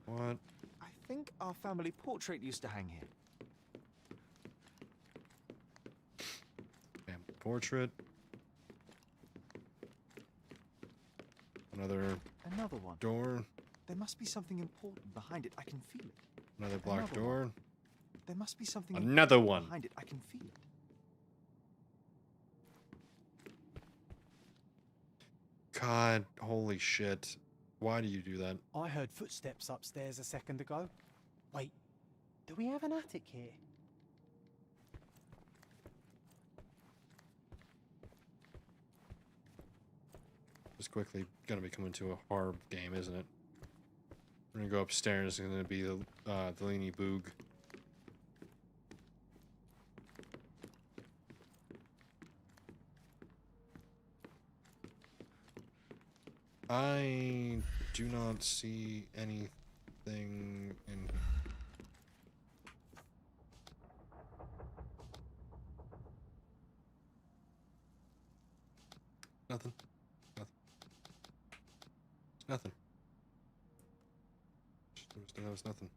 What? I think our family portrait used to hang here. Family portrait. Another one. Door. There must be something important behind it. I can feel it. Another black door. One. There must be something Another one behind it. I can feel it. God, holy shit. Why do you do that? I heard footsteps upstairs a second ago. Wait, do we have an attic here? It's quickly gonna become into a horror game, isn't it? We're gonna go upstairs. It's gonna be the Leany Boog. I do not see anything in here. Nothing. Nothing. Nothing. There was nothing.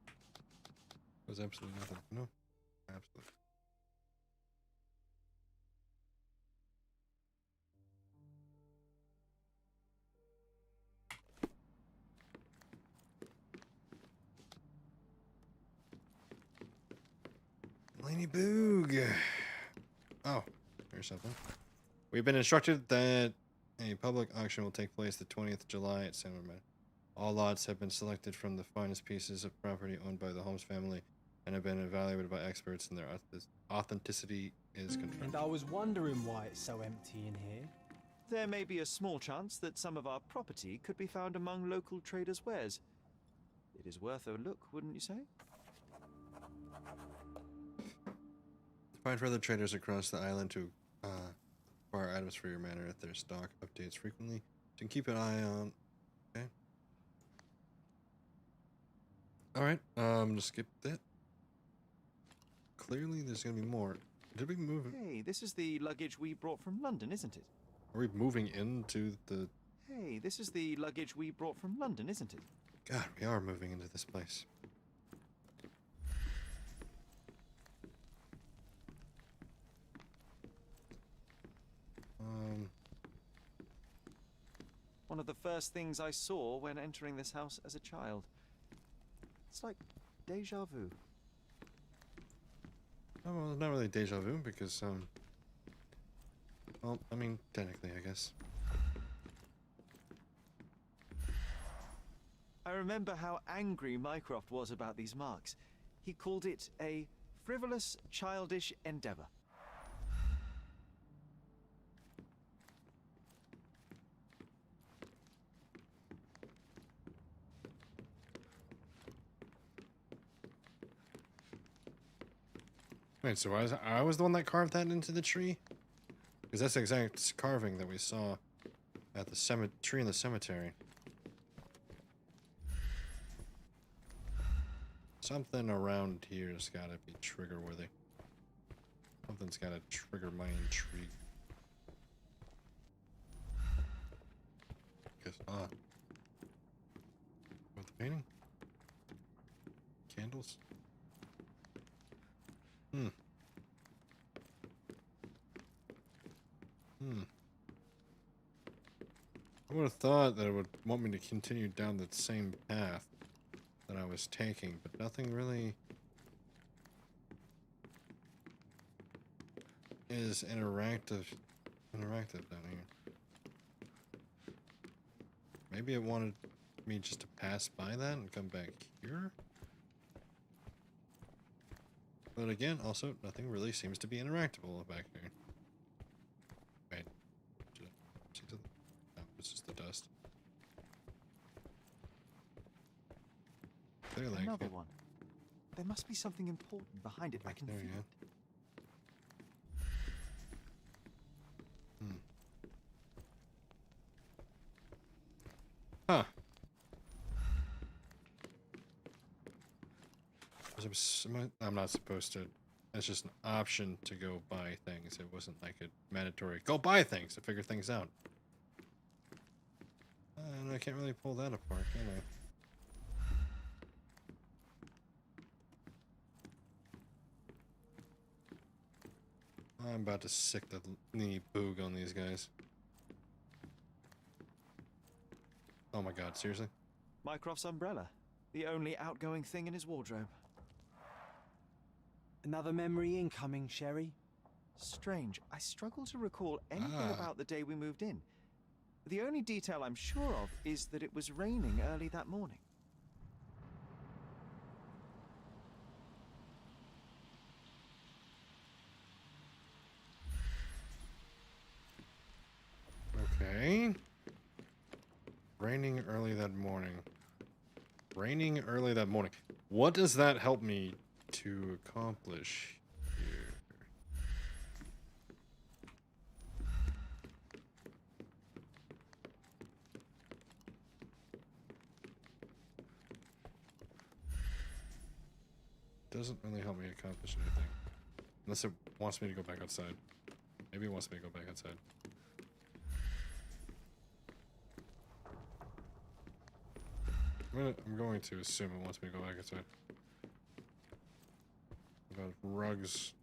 There was absolutely nothing. No. Absolutely. Leany Boog. Oh, here's something. We've been instructed that a public auction will take place the 20th July at San Ramon. All lots have been selected from the finest pieces of property owned by the Holmes family and have been evaluated by experts, and their authenticity is confirmed. And I was wondering why it's so empty in here. There may be a small chance that some of our property could be found among local traders' wares. It is worth a look, wouldn't you say? Find further traders across the island to acquire items for your manor at their stock updates frequently. You can keep an eye on. Okay. Alright, just skip that. Clearly there's gonna be more. Did we move it? Hey, this is the luggage we brought from London, isn't it? Are we moving into the... Hey, this is the luggage we brought from London, isn't it? God, we are moving into this place. One of the first things I saw when entering this house as a child. It's like deja vu. Oh, well, not really deja vu because, well, I mean, technically, I guess. I remember how angry Mycroft was about these marks. He called it a frivolous, childish endeavor. Wait, so I was the one that carved that into the tree? Because that's the exact carving that we saw at the tree in the cemetery. Something around here's gotta be trigger worthy. Something's gotta trigger my intrigue. Guess not. With the painting? Candles? Hmm. I would have thought that it would want me to continue down that same path that I was taking, but nothing really is interactive down here. Maybe it wanted me just to pass by that and come back here? But again, also, nothing really seems to be interactable back here. Wait. No, it's just the dust. Clearly, Another one. There must be something important behind it. I can feel it. Huh. I'm not supposed to. It's just an option to go buy things. It wasn't like a mandatory go buy things to figure things out. And I can't really pull that apart, can I? I'm about to sick the knee boog on these guys. Oh my god, seriously? Mycroft's umbrella. The only outgoing thing in his wardrobe. Another memory incoming, Sherry. Strange. I struggle to recall anything about the day we moved in. The only detail I'm sure of is that it was raining early that morning. Okay. Raining early that morning. Raining early that morning. What does that help me to accomplish here? Doesn't really help me accomplish anything. Unless it wants me to go back outside. Maybe it wants me to go back outside. I'm going to assume it wants me to go back outside. About rugs.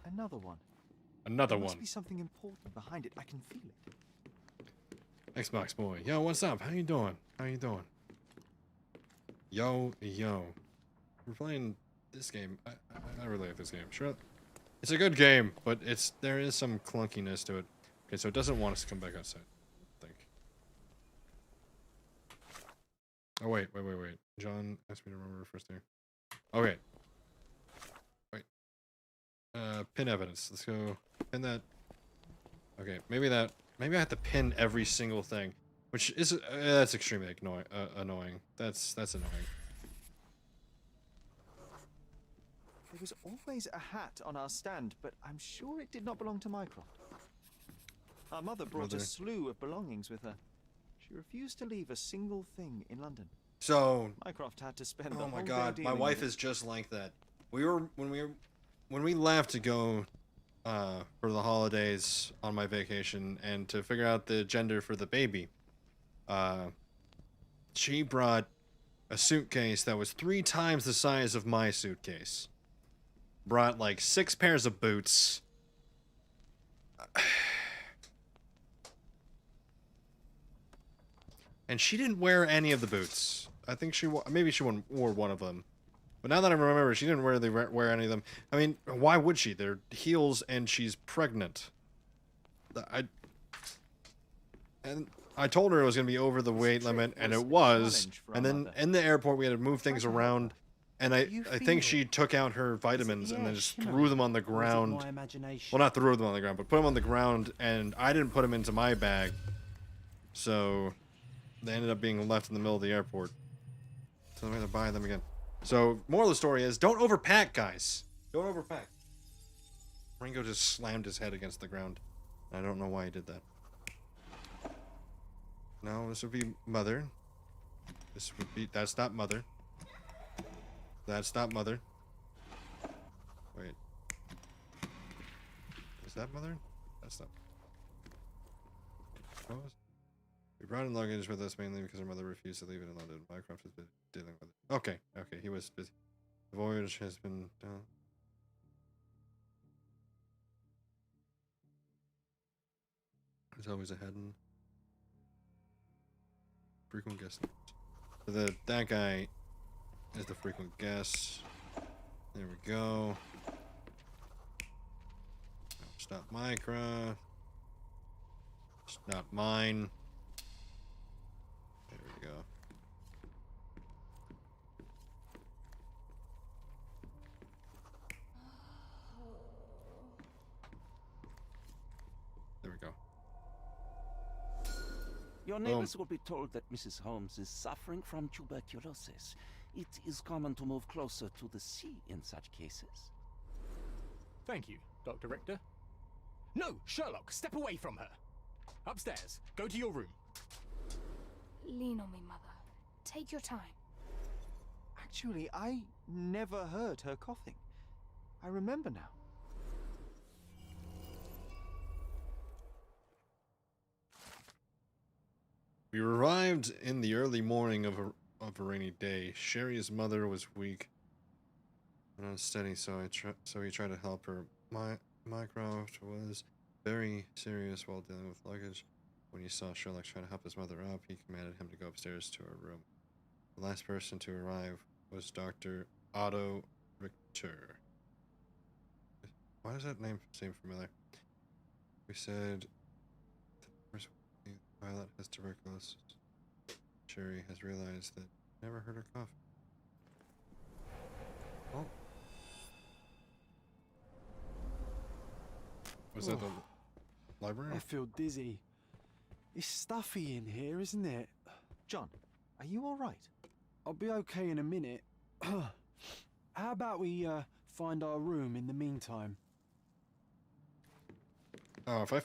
Another one. Another there one. Must be something important behind it. I can feel it. Xbox boy. Yo, what's up? How you doing? How you doing? Yo. We're playing this game. I really like this game. Sure. It's a good game, but there is some clunkiness to it. Okay, so it doesn't want us to come back outside. Oh, wait. John asked me to remember first here. Okay. Wait. Pin evidence. Let's go pin that. Okay, maybe I have to pin every single thing. Which is, that's extremely annoying. That's annoying. There was always a hat on our stand, but I'm sure it did not belong to Mycroft. Our mother brought a slew of belongings with her. She refused to leave a single thing in London. So Mycroft had to spend the oh whole my day god, my dealing wife with is just like that. When we left to go for the holidays on my vacation and to figure out the gender for the baby, she brought a suitcase that was 3 times the size of my suitcase. Brought like 6 pairs of boots. And she didn't wear any of the boots. I think maybe she wore one of them. But now that I remember, she didn't wear any of them. I mean, why would she? They're heels and she's pregnant. And I told her it was going to be over the weight limit, and it was. And then in the airport, we had to move things around. And I think she took out her vitamins and then just threw them on the ground. Well, not threw them on the ground, but put them on the ground, and I didn't put them into my bag. So they ended up being left in the middle of the airport. So I'm going to buy them again. So, moral of the story is, don't overpack, guys. Don't overpack. Ringo just slammed his head against the ground. I don't know why he did that. No, this would be Mother. This would be... That's not Mother. That's not Mother. Wait. Is that Mother? That's not... What was... We brought in luggage with us mainly because our mother refused to leave it in London. Mycroft has been dealing with it. Okay, okay, he was busy. The voyage has been done. There's always a heading. Frequent guest. So that guy is the frequent guest. There we go. Stop Mycroft. It's not mine. There we go. There we go. Your neighbors will be told that Mrs. Holmes is suffering from tuberculosis. It is common to move closer to the sea in such cases. Thank you, Dr. Richter. No, Sherlock, step away from her. Upstairs. Go to your room. Lean on me, Mother. Take your time. Actually, I never heard her coughing. I remember now. We arrived in the early morning of a rainy day. Sherry's mother was weak and unsteady, so he tried to help her. Mycroft was very serious while dealing with luggage. When he saw Sherlock trying to help his mother up, he commanded him to go upstairs to her room. The last person to arrive was Dr. Otto Richter. Why does that name seem familiar? We said Violet has tuberculosis. Sherry has realized that never heard her cough. Oh. Was that the library? I feel dizzy. It's stuffy in here, isn't it? John, are you alright? I'll be okay in a minute. How about we find our room in the meantime? Oh, if I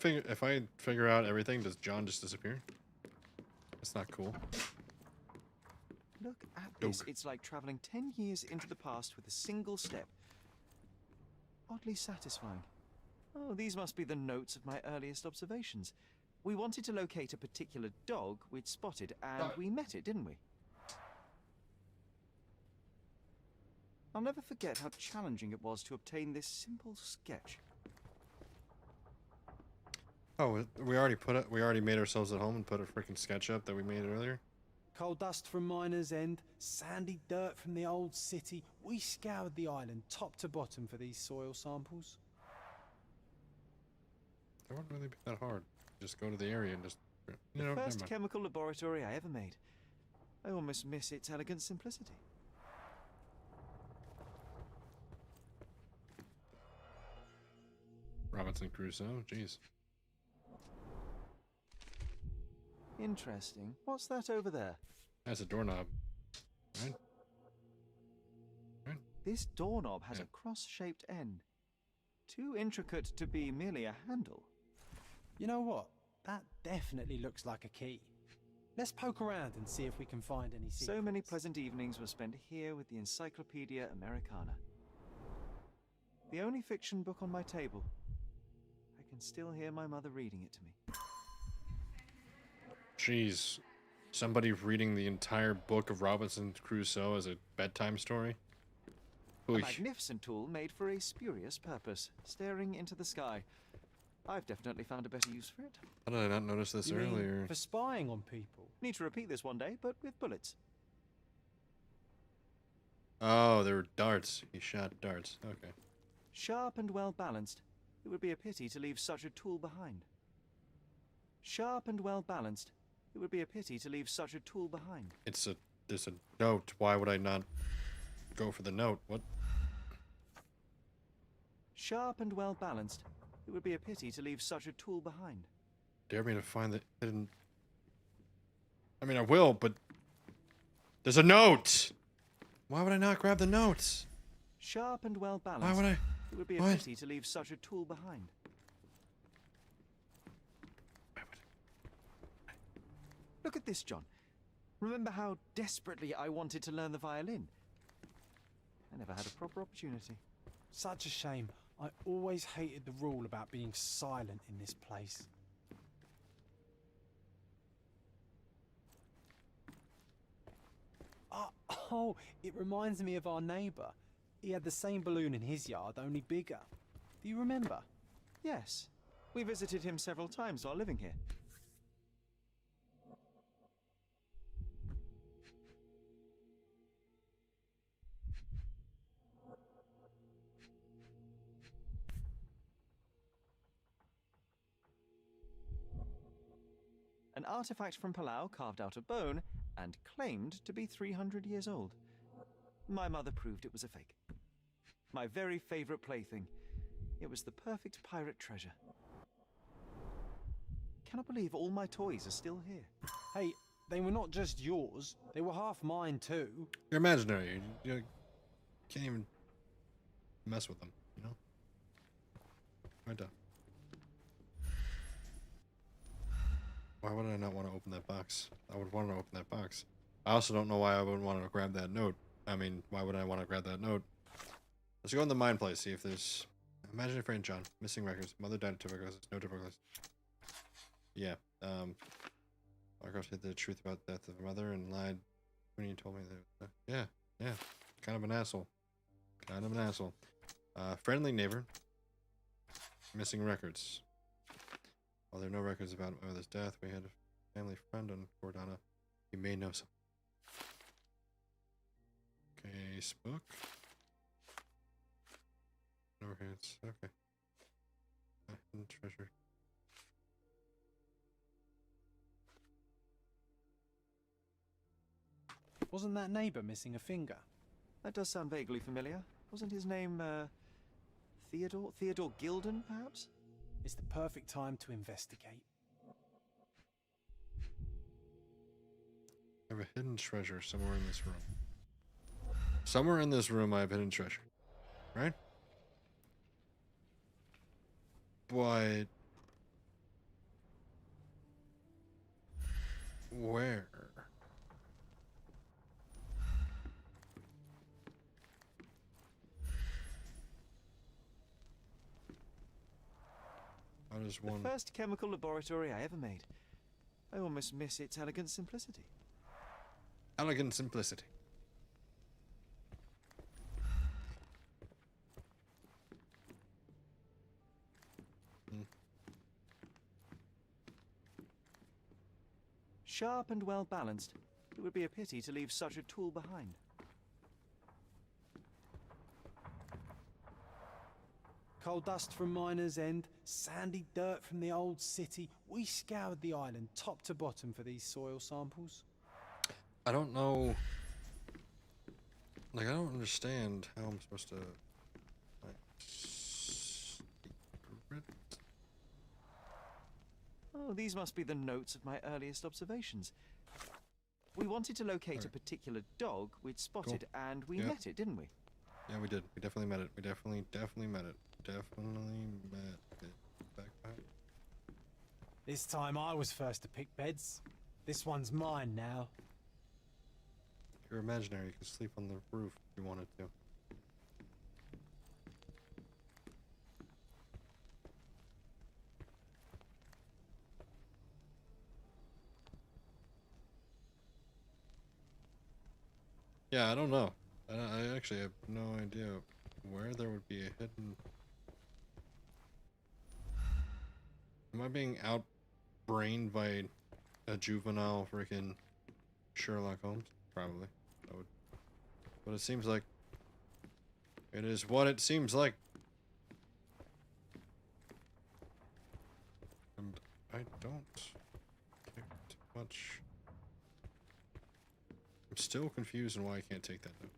figure out everything, does John just disappear? That's not cool. Look at this. It's like traveling 10 years into the past with a single step. Oddly satisfying. Oh, these must be the notes of my earliest observations. We wanted to locate a particular dog we'd spotted, and we met it, didn't we? I'll never forget how challenging it was to obtain this simple sketch. Oh, we already made ourselves at home and put a freaking sketch up that we made earlier. Coal dust from Miner's End, sandy dirt from the old city. We scoured the island top to bottom for these soil samples. That wouldn't really be that hard. Just go to the area and just... The first chemical laboratory I ever made. I almost miss its elegant simplicity. Robinson Crusoe, jeez. Interesting. What's that over there? That's a doorknob. Right? This doorknob has a cross-shaped end. Too intricate to be merely a handle. You know what? That definitely looks like a key. Let's poke around and see if we can find any secrets. So many pleasant evenings were spent here with the Encyclopedia Americana. The only fiction book on my table. I can still hear my mother reading it to me. Jeez. Somebody reading the entire book of Robinson Crusoe as a bedtime story? A magnificent tool made for a spurious purpose, staring into the sky. I've definitely found a better use for it. How did I not notice this earlier? Mean for spying on people? Need to repeat this one day, but with bullets. Oh, there were darts. He shot darts. Okay. Sharp and well balanced. It would be a pity to leave such a tool behind. Sharp and well balanced. It would be a pity to leave such a tool behind. There's a note. Why would I not go for the note? What? Sharp and well balanced. It would be a pity to leave such a tool behind. Dare me to find the hidden... I mean, I will, but... There's a note! Why would I not grab the notes? Sharp and well balanced. Why would I... It would be a pity to leave such a tool behind. Look at this, John. Remember how desperately I wanted to learn the violin? I never had a proper opportunity. Such a shame. I always hated the rule about being silent in this place. Oh, it reminds me of our neighbour. He had the same balloon in his yard, only bigger. Do you remember? Yes. We visited him several times while living here. An artifact from Palau carved out of bone and claimed to be 300 years old. My mother proved it was a fake. My very favourite plaything. It was the perfect pirate treasure. Cannot believe all my toys are still here. Hey, they were not just yours. They were half mine too. You're imaginary. You can't even mess with them, you know? Right down. Why would I not want to open that box? I would want to open that box. I also don't know why I would want to grab that note. I mean, why would I want to grab that note? Let's go in the mine place, see if there's... Imagine if John. Missing records. Mother died of tuberculosis. No tuberculosis. Yeah. Marcos hid the truth about the death of her mother and lied when you told me that... Yeah. Kind of an asshole. Friendly neighbor. Missing records. While there are no records about my mother's death, we had a family friend on Cordana. You may know some. Facebook. No records. Okay. Hidden treasure. Wasn't that neighbour missing a finger? That does sound vaguely familiar. Wasn't his name, Theodore? Theodore Gilden, perhaps? It's the perfect time to investigate. I have a hidden treasure somewhere in this room. Somewhere in this room I have hidden treasure. Right? But... where? How does one... The first chemical laboratory I ever made. I almost miss its elegant simplicity. Elegant simplicity. Sharp and well balanced. It would be a pity to leave such a tool behind. Coal dust from Miner's End, sandy dirt from the old city. We scoured the island top to bottom for these soil samples. I don't know. Like, I don't understand how I'm supposed to. Like, secret? Oh, these must be the notes of my earliest observations. We wanted to locate a particular dog we'd spotted, and we met it, didn't we? Yeah, we did. We definitely met it. We definitely met it. Backpack. This time I was first to pick beds. This one's mine now. You're imaginary. You can sleep on the roof if you wanted to. Yeah, I don't know. I actually have no idea where there would be a hidden... Am I being outbrained by a juvenile freaking Sherlock Holmes? Probably. That would... But it seems like... It is what it seems like. And I don't care too much. I'm still confused on why I can't take that note.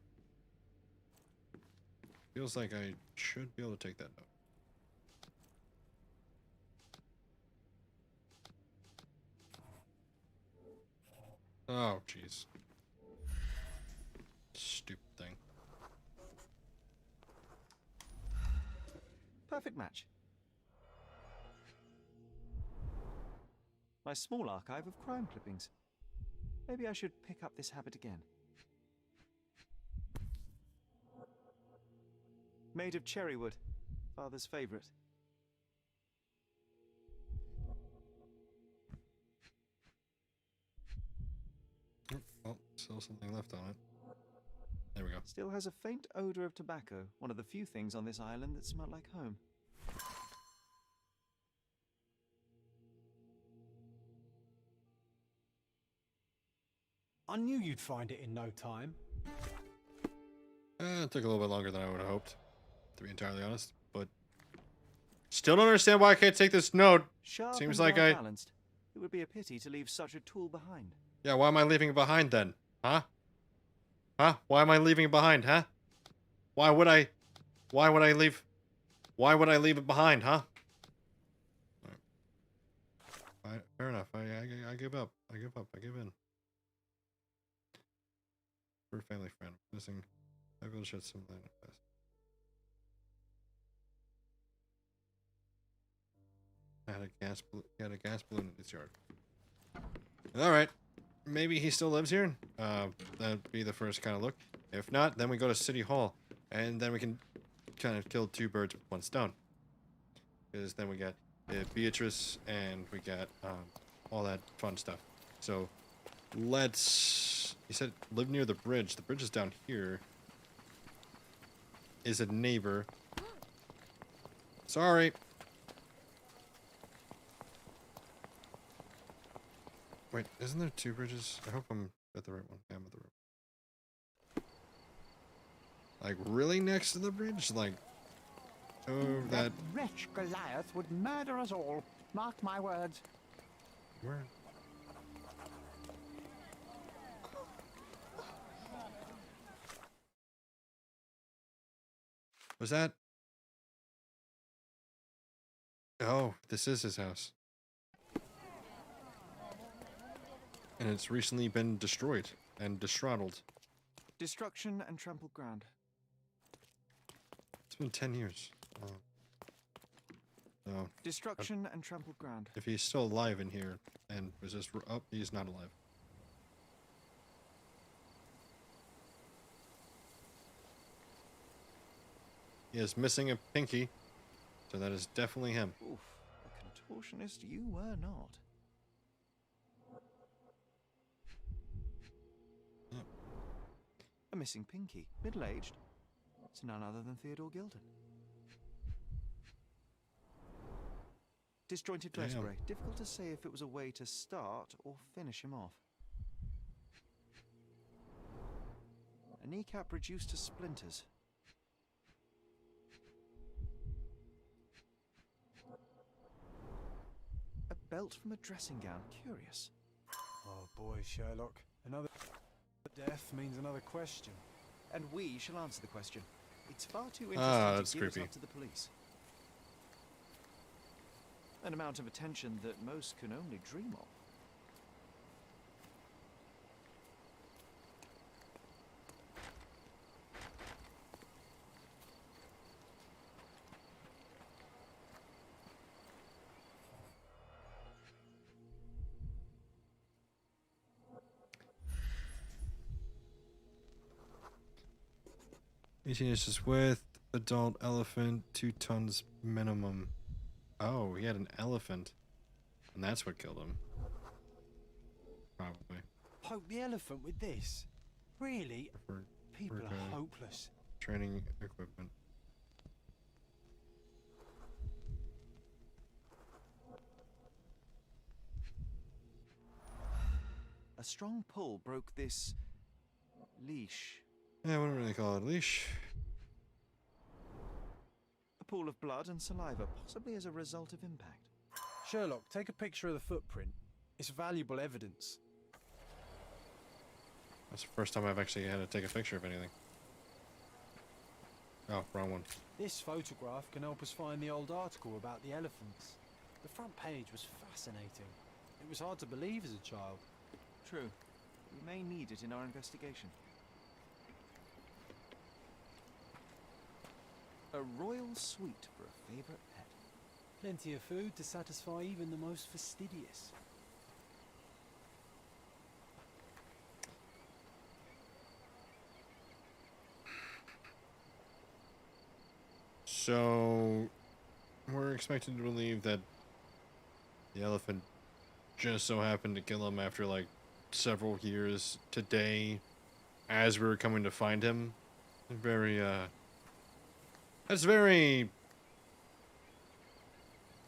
Feels like I should be able to take that note. Oh, jeez. Stupid thing. Perfect match. My small archive of crime clippings. Maybe I should pick up this habit again. Made of cherry wood, Father's favourite. Oh, still something left on it. There we go. Still has a faint odour of tobacco, one of the few things on this island that smell like home. I knew you'd find it in no time. It took a little bit longer than I would have hoped, to be entirely honest. But still don't understand why I can't take this note. Sharp Seems and like well balanced. It would be a pity to leave such a tool behind. Yeah, why am I leaving it behind then? Huh? Huh? Why am I leaving it behind, huh? Why would I leave it behind, huh? Right, fair enough. I give up. I give up. I give in. For a family friend. Missing. I will shed some light on this. He had a gas balloon in his yard. Alright. Maybe he still lives here. That'd be the first kind of look. If not, then we go to City Hall. And then we can kind of kill two birds with one stone. Because then we got Beatrice and we got all that fun stuff. So let's... He said live near the bridge. The bridge is down here. Is a neighbor. Sorry. Wait, isn't there two bridges? I hope I'm at the right one. Yeah, I'm at the right one. Like, really next to the bridge? Like, oh, that... wretch Goliath would murder us all. Mark my words. Where? Was that... Oh, this is his house. And it's recently been destroyed and destraddled. Destruction and trampled ground. It's been 10 years. Oh. Destruction and trampled ground. If he's still alive in here and was just... Oh, he's not alive. He is missing a pinky, so that is definitely him. Oof, a contortionist you were not. Yep. A missing pinky, middle-aged. It's none other than Theodore Gilden. Disjointed vertebrae. Difficult to say if it was a way to start or finish him off. A kneecap reduced to splinters. A belt from a dressing gown. Curious. Oh boy, Sherlock. Another death means another question. And we shall answer the question. It's far too interesting that's to give creepy. us up to the police. An amount of attention that most can only dream of. Inches width, adult elephant, 2 tons minimum. Oh, he had an elephant. And that's what killed him. Probably. Poke the elephant with this? Really? People are hopeless. Training equipment. A strong pull broke this leash. Yeah, I wouldn't really call it a leash. A pool of blood and saliva, possibly as a result of impact. Sherlock, take a picture of the footprint. It's valuable evidence. That's the first time I've actually had to take a picture of anything. Oh, wrong one. This photograph can help us find the old article about the elephants. The front page was fascinating. It was hard to believe as a child. True. We may need it in our investigation. A royal suite for a favourite pet. Plenty of food to satisfy even the most fastidious. So, we're expected to believe that the elephant just so happened to kill him after, like, several years today as we were coming to find him. Very, that's very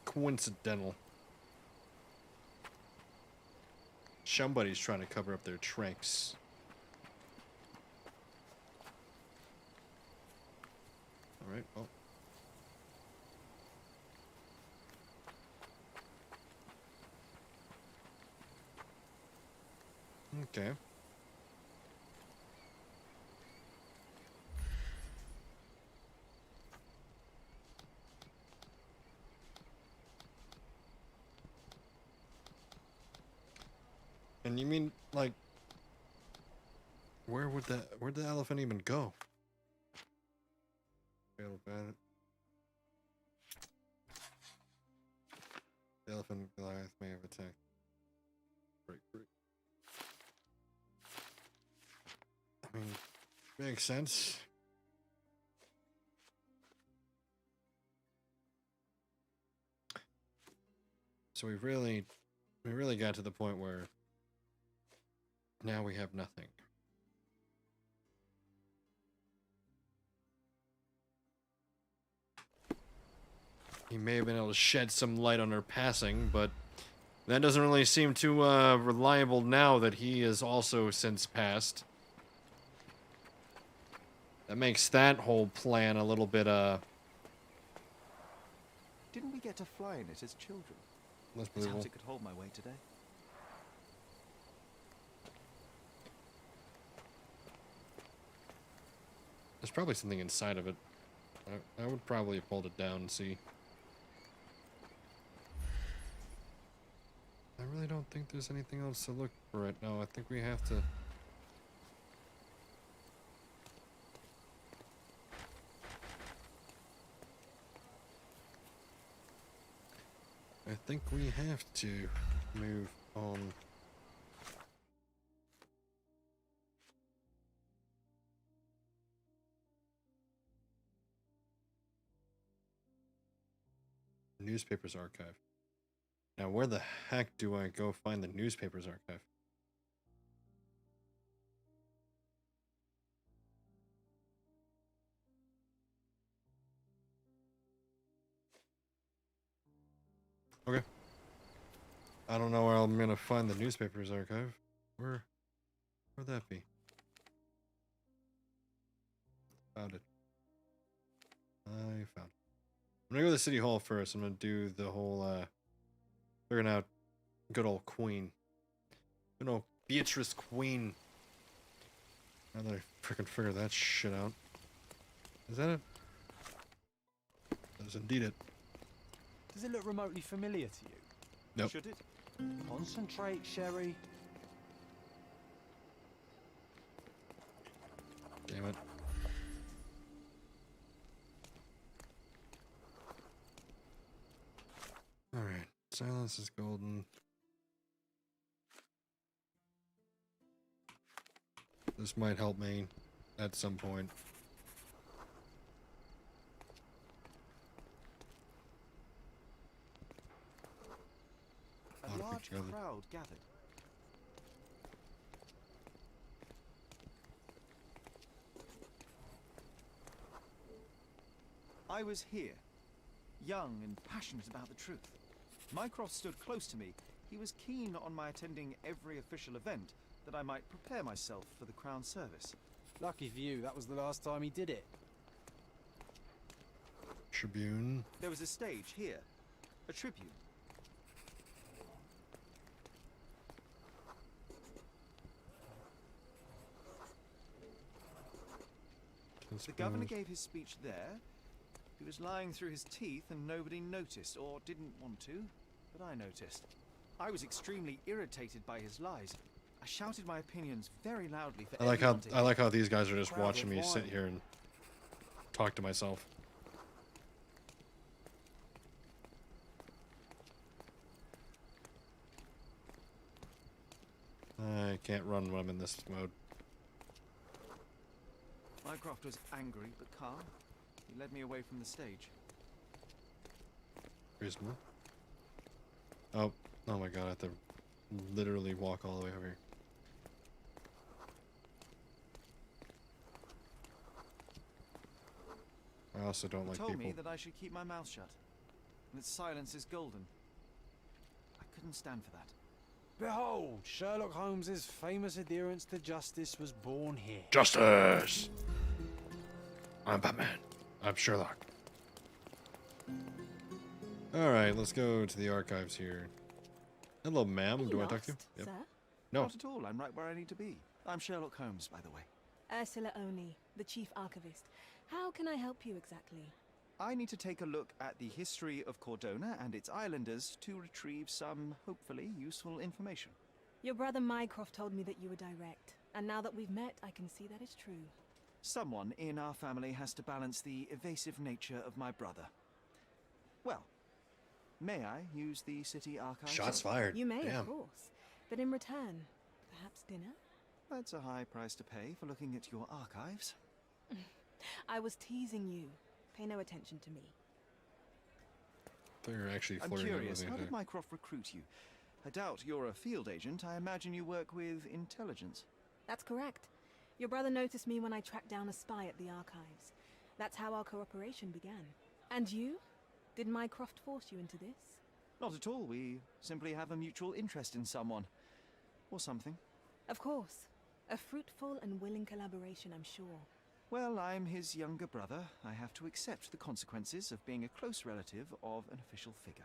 coincidental. Somebody's trying to cover up their tracks. Alright, well. Okay. And you mean, like, where'd the elephant even go? Failed bandit. The elephant Goliath may have attacked. Break. I mean, makes sense. So we really got to the point where now we have nothing. He may have been able to shed some light on her passing, but that doesn't really seem too reliable now that he has also since passed. That makes that whole plan a little bit, Didn't we get to fly in it as children? less I doubt believable. it could hold my weight today. There's probably something inside of it. I would probably have pulled it down and see. I really don't think there's anything else to look for right now. I think we have to... I think we have to move on. Newspapers archive. Now, where the heck do I go find the newspapers archive? Okay. I don't know where I'm gonna find the newspapers archive. Where'd that be? Found it. I found it. I'm gonna go to the city hall first. I'm gonna do the whole, figuring out good old Queen. Good old Beatrice Queen. Now that I freaking figured that shit out. Is that it? That is indeed it. Does it look remotely familiar to you? Nope. Should it? Concentrate, Sherry. Damn it. Alright. Silence is golden. This might help me at some point. A large crowd gathered. I was here, young and passionate about the truth. Mycroft stood close to me. He was keen on my attending every official event, that I might prepare myself for the Crown service. Lucky for you, that was the last time he did it. Tribune. There was a stage here, a tribune. The governor gave his speech there. He was lying through his teeth and nobody noticed, or didn't want to, but I noticed. I was extremely irritated by his lies. I shouted my opinions very loudly for everyone to hear. I like how these guys are just watching me sit here and talk to myself. I can't run when I'm in this mode. Mycroft was angry but calm. He led me away from the stage. Reasonable. Oh my god, I have to literally walk all the way over here. I also don't like He told people. me that I should keep my mouth shut. And that silence is golden. I couldn't stand for that. Behold, Sherlock Holmes's famous adherence to justice was born here. Justice! I'm Batman. I'm Sherlock. Alright, let's go to the archives here. Hello, ma'am. Do I talk to you? Yep. Sir? No. Not at all. I'm right where I need to be. I'm Sherlock Holmes, by the way. Ursula Oni, the chief archivist. How can I help you exactly? I need to take a look at the history of Cordona and its islanders to retrieve some, hopefully, useful information. Your brother Mycroft told me that you were direct, and now that we've met, I can see that is true. Someone in our family has to balance the evasive nature of my brother. Well, may I use the city archives? Shots fired. You may, Damn. of course. But in return, perhaps dinner? That's a high price to pay for looking at your archives. I was teasing you. Pay no attention to me. They're actually I'm flirting curious, with how me did there. Mycroft recruit you? I doubt you're a field agent. I imagine you work with intelligence. That's correct. Your brother noticed me when I tracked down a spy at the archives. That's how our cooperation began. And you? Did Mycroft force you into this? Not at all. We simply have a mutual interest in someone. Or something. Of course. A fruitful and willing collaboration, I'm sure. Well, I'm his younger brother. I have to accept the consequences of being a close relative of an official figure.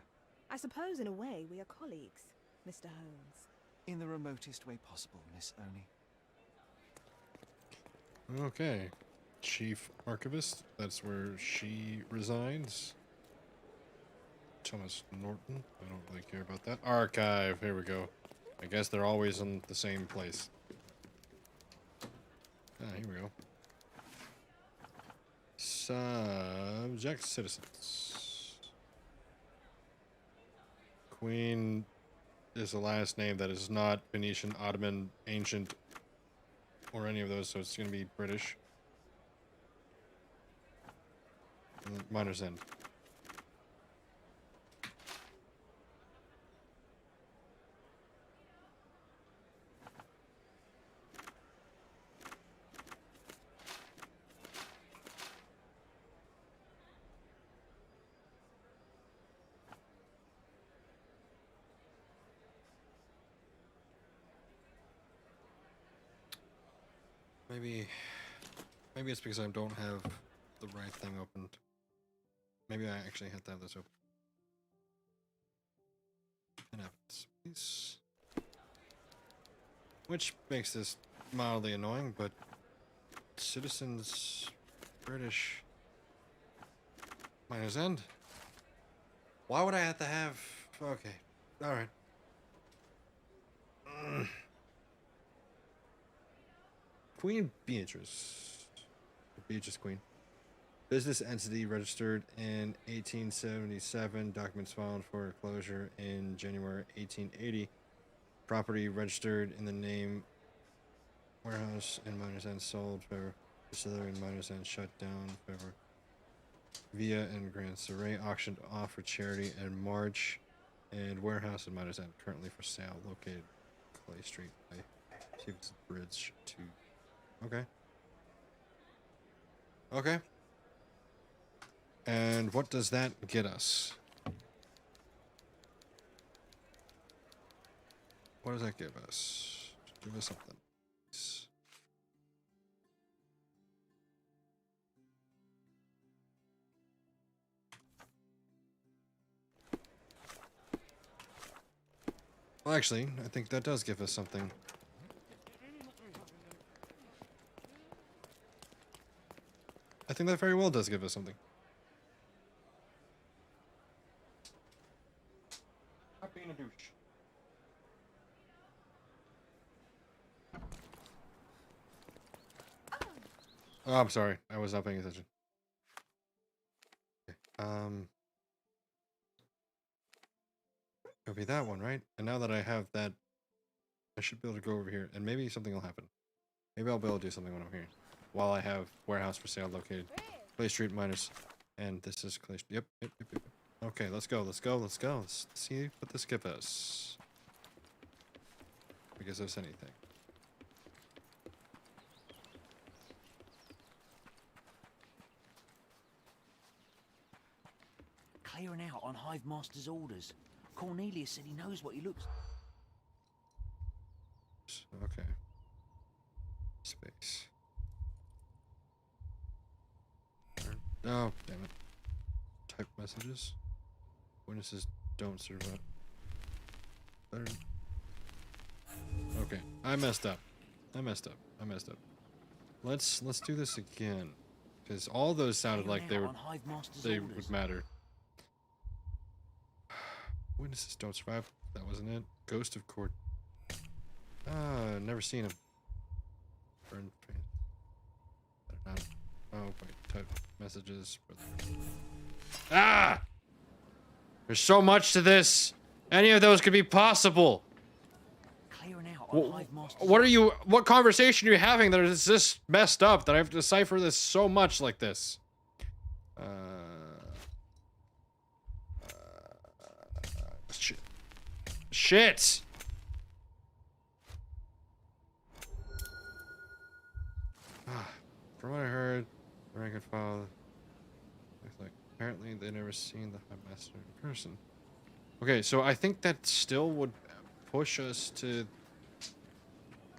I suppose, in a way, we are colleagues, Mr. Holmes. In the remotest way possible, Miss Oni. Okay. Chief Archivist. That's where she resides. Thomas Norton. I don't really care about that. Archive. Here we go. I guess they're always in the same place. Ah, here we go. Subject citizens. Queen is the last name that is not Venetian, Ottoman, Ancient, or any of those, so it's going to be British. Miner's End. Maybe it's because I don't have the right thing opened. Maybe I actually have to have this open. And evidence, please. Which makes this mildly annoying, but citizens, British, Miner's End. Why would I have to have? Okay, all right. Queen Beatrice. Beatrice Queen. Business entity registered in 1877. Documents filed for closure in January 1880. Property registered in the name warehouse in Miner's End sold. Forever. Distillery in Miner's End shut down. Forever. Via and Grand Surrey auctioned off for charity in March. And warehouse in Miner's End currently for sale. Located Clay Street by Stevenson Bridge 2. Okay. Okay. And what does that get us? What does that give us? Give us something. Well, actually, I think that does give us something. I think that very well does give us something. Stop being a douche. Oh, I'm sorry. I was not paying attention. Okay. It'll be that one, right? And now that I have that, I should be able to go over here, and maybe something will happen. Maybe I'll be able to do something when I'm here. While I have warehouse for sale located. Clay Street miners. And this is Clay Street. Yep. Okay, let's go. Let's see what this gives us. If it gives us anything. Clearing out on Hive Master's orders. Cornelius said he knows what he looks. Okay. Space. Oh, damn it. Type messages. Witnesses don't survive. Better. Okay, I messed up. Let's do this again, because all those sounded like they would matter. Witnesses don't survive. That wasn't it. Ghost of Court. Never seen him. Burn. Oh wait, type messages. Ah! There's so much to this. Any of those could be possible. What are you? What conversation are you having that is this messed up that I have to decipher this so much like this? Shit. From what I heard, the rank and file. Looks like apparently they never seen the Hive Master in person. Okay, so I think that still would push us to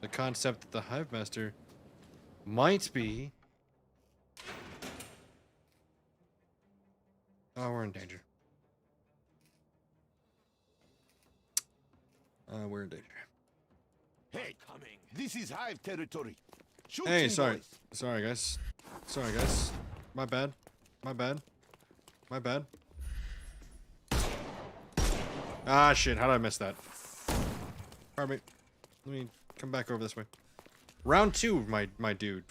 the concept that the Hive Master might be. Oh, we're in danger. We're in danger. Hey, coming. This is Hive territory. Hey, sorry. Sorry, guys. My bad. Ah, shit. How did I miss that? Pardon me. Let me come back over this way. Round 2, my dude.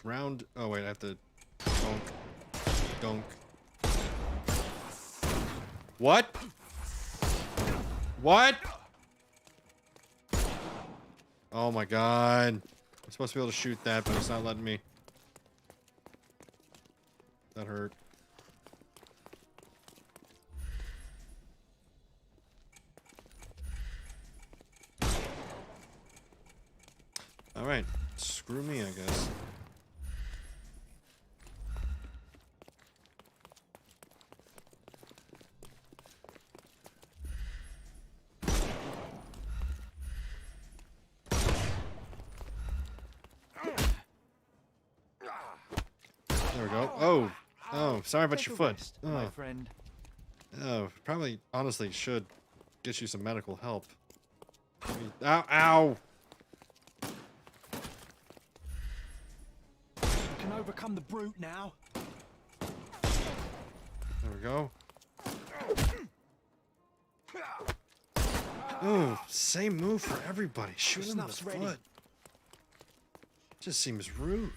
Oh, wait. I have to... Donk. What? Oh, my God. I'm supposed to be able to shoot that, but it's not letting me. That hurt. Alright. Screw me, I guess. There we go. Oh, sorry about your foot. My friend. Oh, probably, honestly, should get you some medical help. Ow! You can overcome the brute now. There we go. Ooh, same move for everybody. Shoot him in the foot. Just seems rude.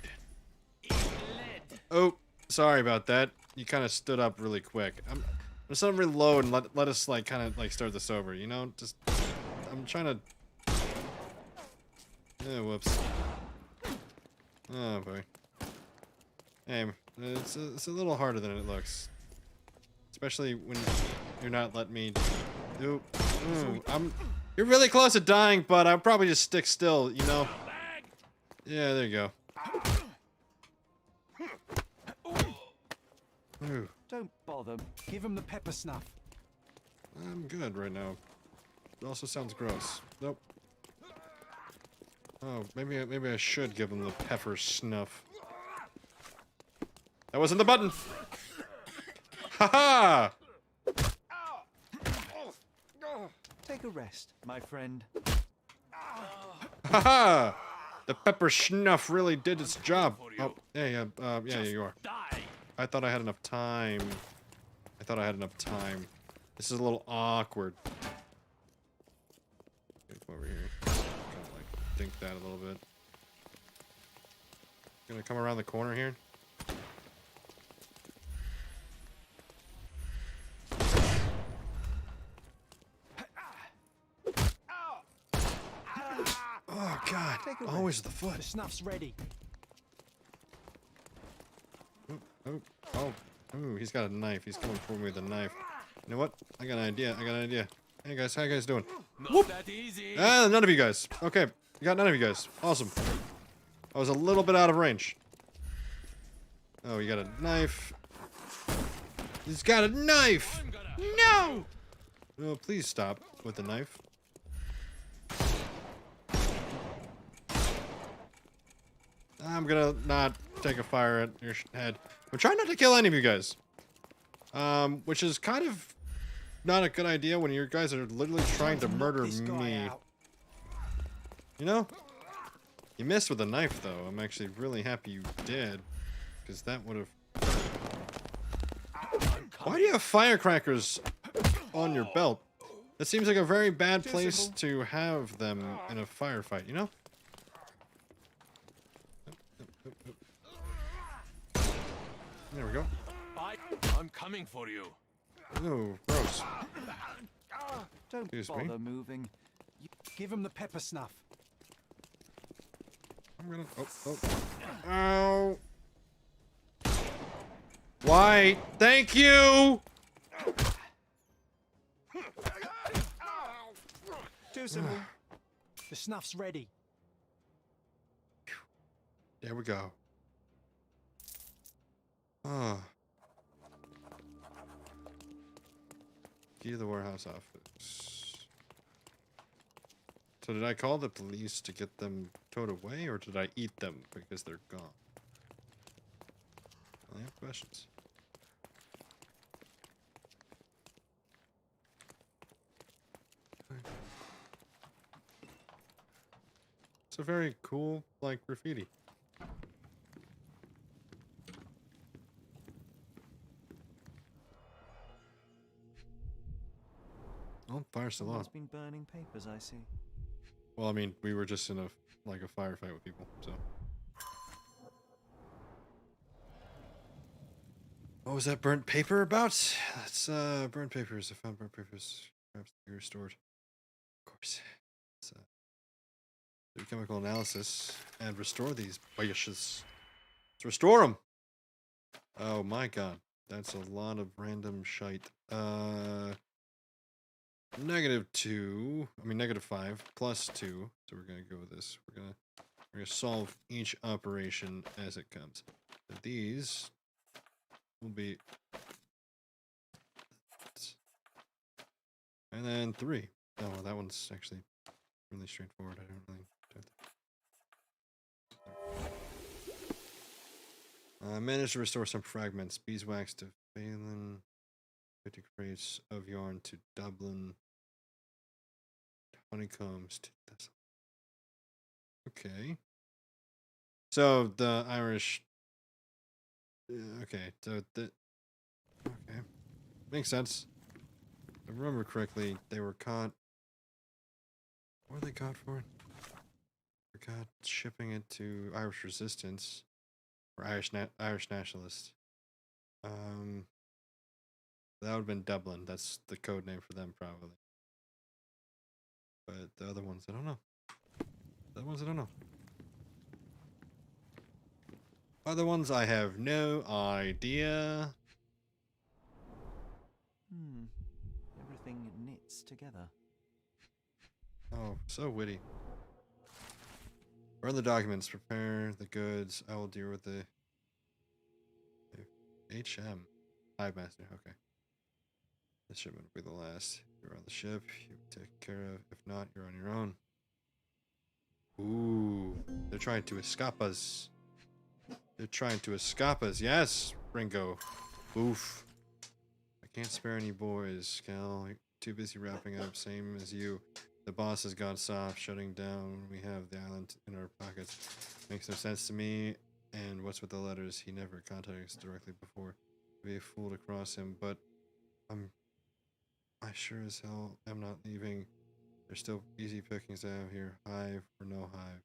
Oh, sorry about that. You kind of stood up really quick. I'm just gonna reload and let us like kind of like start this over. You know, just I'm trying to. Yeah, whoops. Oh boy. Hey, it's a little harder than it looks, especially when you're not letting me. Ooh, You're really close to dying, but I'll probably just stick still. You know. Yeah, there you go. Ooh. Don't bother. Give him the pepper snuff. I'm good right now. It also sounds gross. Nope. Oh, maybe I should give him the pepper snuff. That wasn't the button. Haha! Take a rest, my friend. Haha! The pepper snuff really did its job. Oh, hey, yeah, you are. I thought I had enough time. This is a little awkward. Come over here. Kind of like dink that a little bit. Gonna come around the corner here. Oh God! Always the foot. The snuff's ready. Oh. Oh, ooh, he's got a knife. He's coming for me with a knife. You know what? I got an idea. Hey guys, how you guys doing? Not that easy. Ah, none of you guys. Okay, you got none of you guys. Awesome. I was a little bit out of range. Oh, you got a knife. He's got a knife! No! No, please stop with the knife. I'm gonna not take a fire at your head. I'm trying not to kill any of you guys. Which is kind of not a good idea when you guys are literally trying to murder me. You know? You missed with a knife, though. I'm actually really happy you did. Because that would have... Why do you have firecrackers on your belt? That seems like a very bad place to have them in a firefight, you know? There we go. I'm coming for you. Ooh, gross. Don't bother moving. Give him the pepper snuff. I'm gonna... Oh. Ow. Why? Thank you! Too simple. The snuff's ready. There we go. Ah. Key to the warehouse office. So did I call the police to get them towed away, or did I eat them because they're gone? I have questions. It's a very cool, like, graffiti. Oh, fire's still on. Someone's been burning papers, I see. Well, I mean, we were just in a, like, a firefight with people, so. What was that burnt paper about? That's, burnt papers. I found burnt papers. Perhaps they were stored. Of course. It's, do chemical analysis and restore these biashes. Let's restore them! Oh my god. That's a lot of random shite. -2. I mean, -5 plus 2. So we're gonna go with this. We're gonna solve each operation as it comes. So these will be, and then 3. Oh, well, that one's actually really straightforward. I don't really. Managed to restore some fragments. Beeswax to Phelan. 50 crates of yarn to Dublin. Honeycombs to Thessaly. Okay. So the Irish. Okay. So the. Okay. Makes sense. If I remember correctly, they were caught. What were they caught for? They were caught shipping it to Irish Resistance. Or Irish nationalists. That would have been Dublin. That's the code name for them, probably. But the other ones, I don't know. Other ones, I have no idea. Everything knits together. Oh, so witty. Burn the documents. Prepare the goods. I will deal with the HM. Hive Master. Okay. This shipment will be the last. You're on the ship. You take care of. If not, you're on your own. Ooh. They're trying to escape us. Yes, Ringo. Oof. I can't spare any boys, Cal. Too busy wrapping up. Same as you. The boss has gone soft, shutting down. We have the island in our pockets. Makes no sense to me. And what's with the letters? He never contacted us directly before. Be a fool to cross him, but I sure as hell am not leaving. There's still easy pickings to have here. Hive or no hive.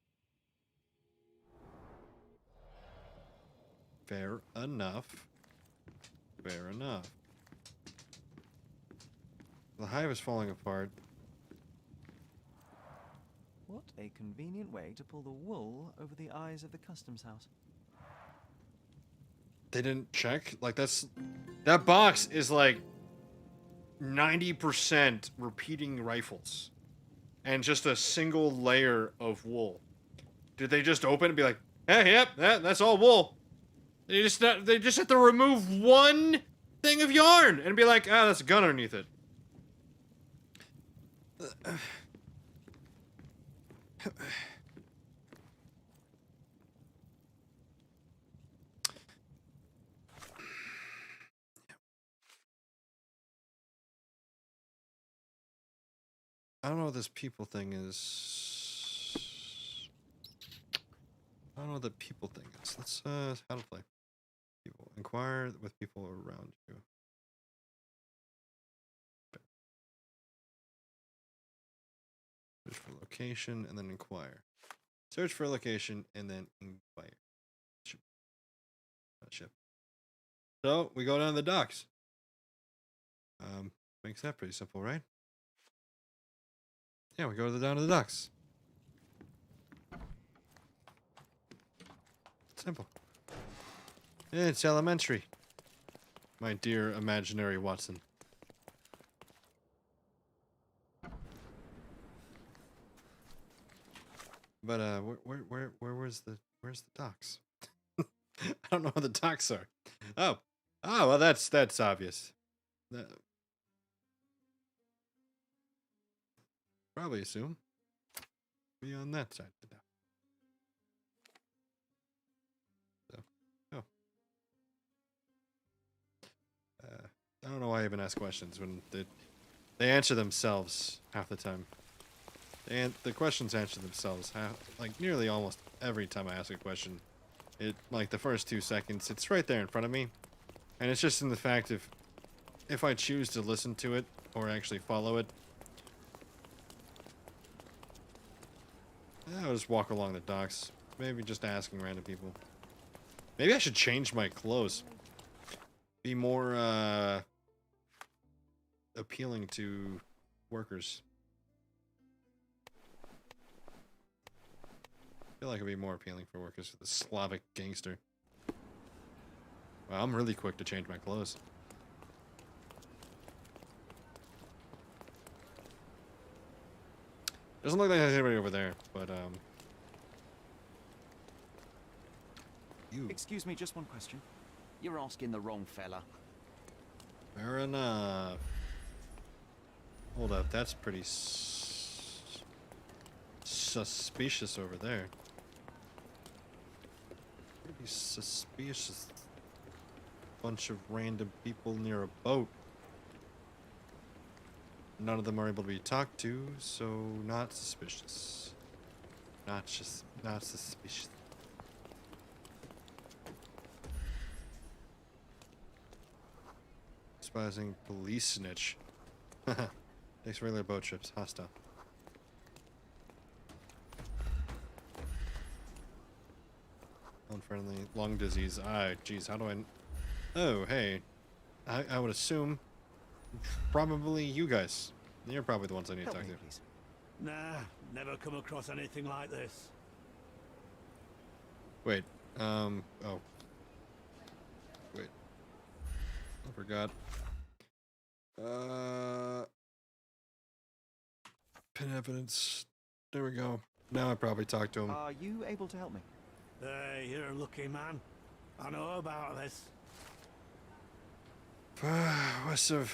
Fair enough. Fair enough. The hive is falling apart. What a convenient way to pull the wool over the eyes of the customs house. they didn't check. Like that box is like 90% repeating rifles and just a single layer of wool. Did they just open and be like, hey, yep, that's all wool? They just have to remove one thing of yarn and be like, ah, that's a gun underneath it. I don't know what this people thing is. I don't know what the people thing is. Let's how to play. People. Inquire with people around you. Search for location and then inquire. Search for location and then inquire. Ship. So we go down to the docks. Makes that pretty simple, right? Yeah, we go down to the docks. Simple. It's elementary. My dear imaginary Watson. But where's the docks? I don't know where the docks are. Oh, well that's obvious. Probably assume be on that side of the dock. So, oh. I don't know why I even ask questions when they answer themselves half the time. And the questions answer themselves like nearly almost every time I ask a question. It like the first 2 seconds, it's right there in front of me. And it's just in the fact if I choose to listen to it or actually follow it, I'll just walk along the docks. Maybe just asking random people. Maybe I should change my clothes. Be more appealing to workers. I feel like it'd be more appealing for workers for the Slavic gangster. Wow, I'm really quick to change my clothes. Doesn't look like there's anybody over there, but Excuse me, just one question. You're asking the wrong fella. Fair enough. Hold up, that's pretty suspicious over there. Pretty suspicious. Bunch of random people near a boat. None of them are able to be talked to, so not suspicious. Not suspicious. Despising police snitch. Takes regular boat trips. Hostile. Unfriendly. Lung disease. Geez, how do I... Oh, hey. I would assume... Probably you guys. You're probably the ones I need to talk to. Please. Nah, never come across anything like this. Wait, oh. Wait. I forgot. Pin evidence. There we go. Now I probably talked to him. Are you able to help me? Hey, you're a lucky man. I know about this. West of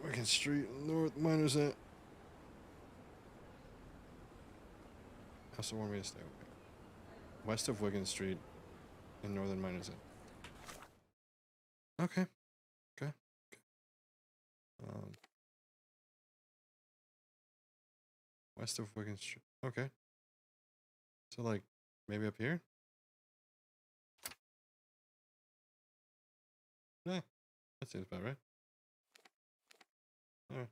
Wigan Street, North Miners at. I also want me to stay away. West of Wigan Street in Northern Miners Inn. Okay. Okay. West of Wigan Street. Okay. So like maybe up here? Yeah. That seems about right. Alright.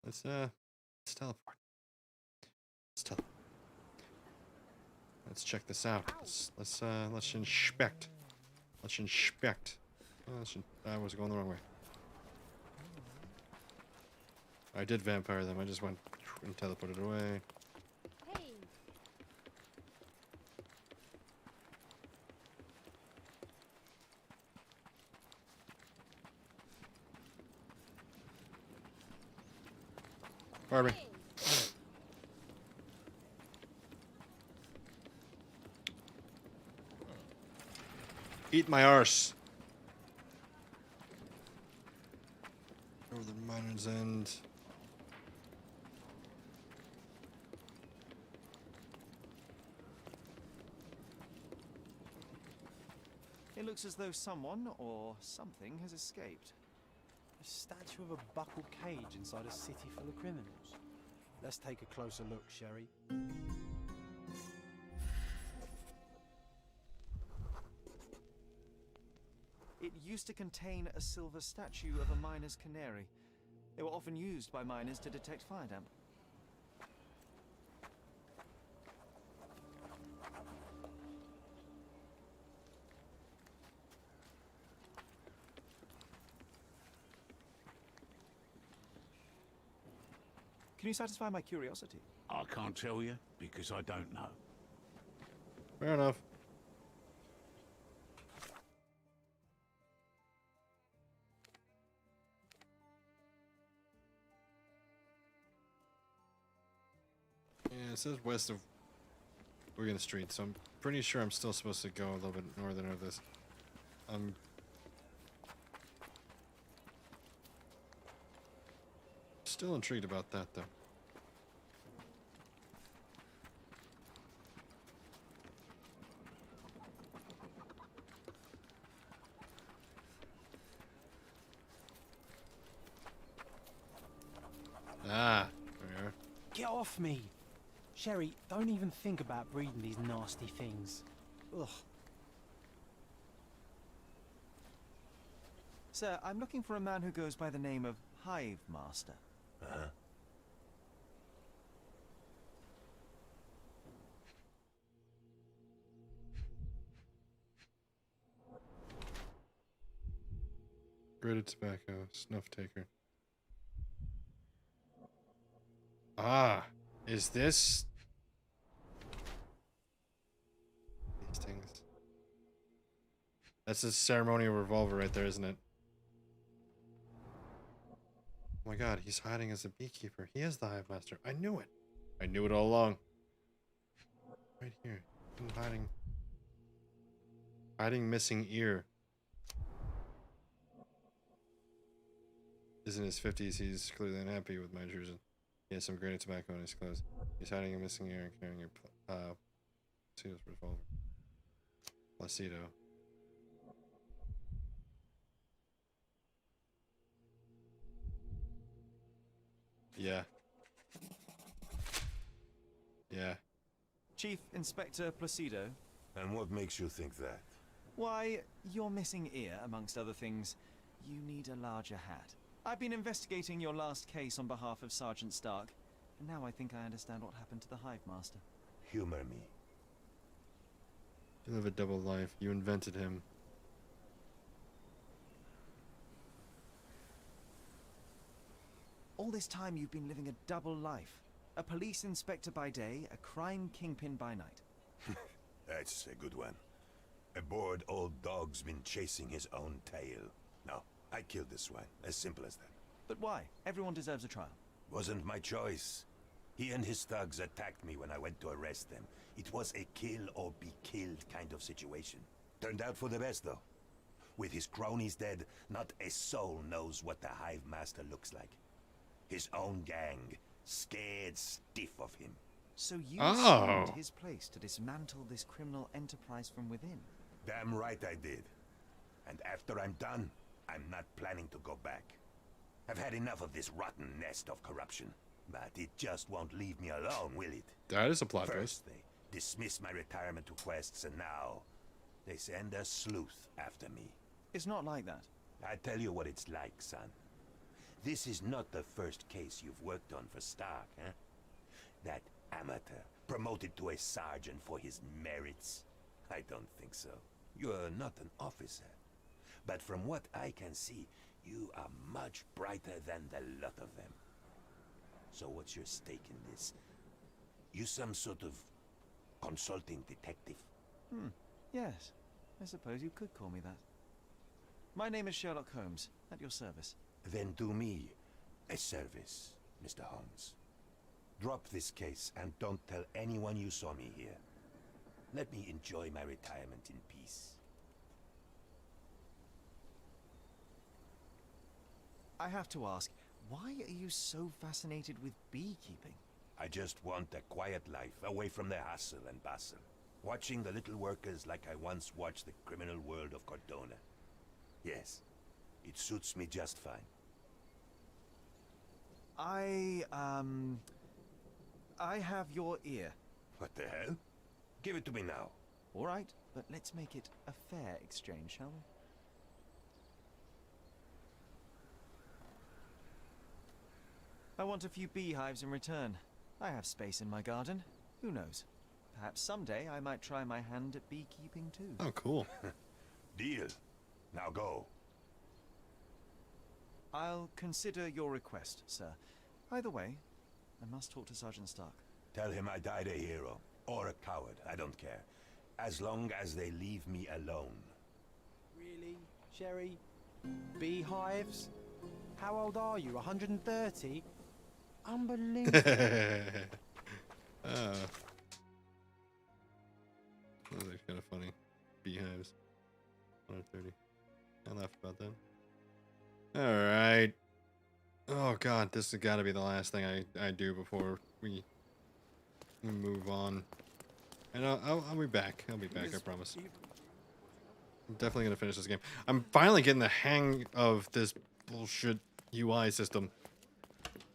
Let's teleport. Let's check this out. Let's inspect. Let's inspect. I was going the wrong way. I did vampire them. I just went and teleported away. Hey. Barbie. Eat my arse. Over the miner's end. It looks as though someone or something has escaped. A statue of a buckled cage inside a city full of criminals. Let's take a closer look, Sherry. It used to contain a silver statue of a miner's canary. They were often used by miners to detect fire damp. Can you satisfy my curiosity? I can't tell you because I don't know. Fair enough. Yeah, it says west of Wigan Street, so I'm pretty sure I'm still supposed to go a little bit northern of this. I'm still intrigued about that, though. Ah, there we are. Get off me! Sherry, don't even think about breeding these nasty things. Ugh. Sir, I'm looking for a man who goes by the name of Hive Master. Uh-huh. Grated tobacco, snuff taker. Ah, is this these things? That's a ceremonial revolver right there, isn't it? Oh my god, he's hiding as a beekeeper. He is the hive master. I knew it. I knew it all along. Right here. Hiding. Hiding missing ear. Is in his 50s. He's clearly unhappy with my intrusion. He has some grated tobacco in his clothes. He's hiding a missing ear and carrying a Placido's revolver. Placido. Yeah. Yeah. Chief Inspector Placido. And what makes you think that? Why, your missing ear, amongst other things. You need a larger hat. I've been investigating your last case on behalf of Sergeant Stark, and now I think I understand what happened to the Hive Master. Humor me. You live a double life. You invented him. All this time you've been living a double life. A police inspector by day, a crime kingpin by night. That's a good one. A bored old dog's been chasing his own tail. No, I killed this one. As simple as that. But why? Everyone deserves a trial. Wasn't my choice. He and his thugs attacked me when I went to arrest them. It was a kill or be killed kind of situation. Turned out for the best, though. With his cronies dead, not a soul knows what the Hive Master looks like. His own gang, scared stiff of him. So you stormed his place to dismantle this criminal enterprise from within? Damn right I did. And after I'm done, I'm not planning to go back. I've had enough of this rotten nest of corruption. But it just won't leave me alone, will it? That is a plot First, twist. they dismiss my retirement requests, and now they send a sleuth after me. It's not like that. I tell you what it's like, son. This is not the first case you've worked on for Stark, huh? That amateur promoted to a sergeant for his merits? I don't think so. You're not an officer. But from what I can see, you are much brighter than the lot of them. So what's your stake in this? You some sort of consulting detective? Yes. I suppose you could call me that. My name is Sherlock Holmes, at your service. Then do me a service, Mr. Holmes. Drop this case and don't tell anyone you saw me here. Let me enjoy my retirement in peace. I have to ask, why are you so fascinated with beekeeping? I just want a quiet life, away from the hassle and bustle. Watching the little workers like I once watched the criminal world of Cordona. Yes, it suits me just fine. I have your ear. What the hell? Give it to me now. All right, but let's make it a fair exchange, shall we? I want a few beehives in return. I have space in my garden. Who knows? Perhaps someday I might try my hand at beekeeping too. Oh, cool. Deal. Now go. I'll consider your request, sir. Either way, I must talk to Sergeant Stark. Tell him I died a hero. Or a coward, I don't care. As long as they leave me alone. Really? Sherry? Beehives? How old are you? 130? Unbelievable. That was actually kind of funny. Beehives. 130. I laughed about that. Alright. Oh god, this has got to be the last thing I do before we move on. And I'll be back. I'll be back, I promise. I'm definitely going to finish this game. I'm finally getting the hang of this bullshit UI system.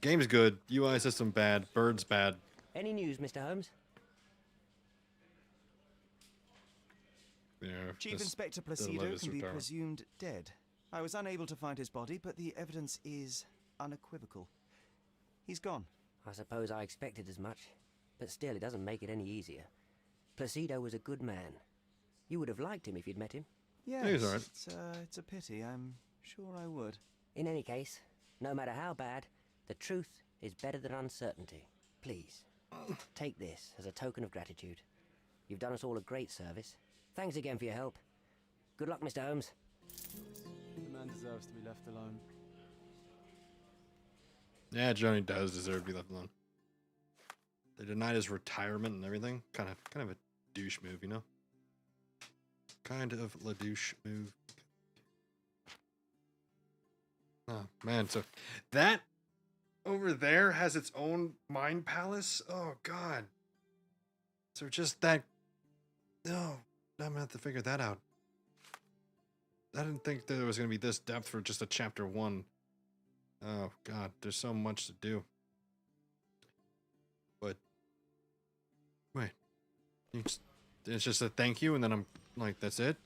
Game's good. UI system bad. Bird's bad. Any news, Mr. Holmes? Yeah, Chief Inspector Placido can be presumed dead. I was unable to find his body, but the evidence is unequivocal. He's gone. I suppose I expected as much, but still it doesn't make it any easier. Placido was a good man. You would have liked him if you'd met him. Yes, he's all right. It's a pity. I'm sure I would. In any case, no matter how bad, the truth is better than uncertainty. Please, take this as a token of gratitude. You've done us all a great service. Thanks again for your help. Good luck, Mr. Holmes. The man deserves to be left alone. Yeah, Johnny does deserve to be left alone. They denied his retirement and everything. Kind of a douche move, you know? Kind of a douche move. Oh, man. So that over there has its own mind palace? Oh, God. So just that... No, I'm going to have to figure that out. I didn't think there was going to be this depth for just a chapter 1. Oh, God. There's so much to do. But... Wait. It's just a thank you, and then I'm like, that's it?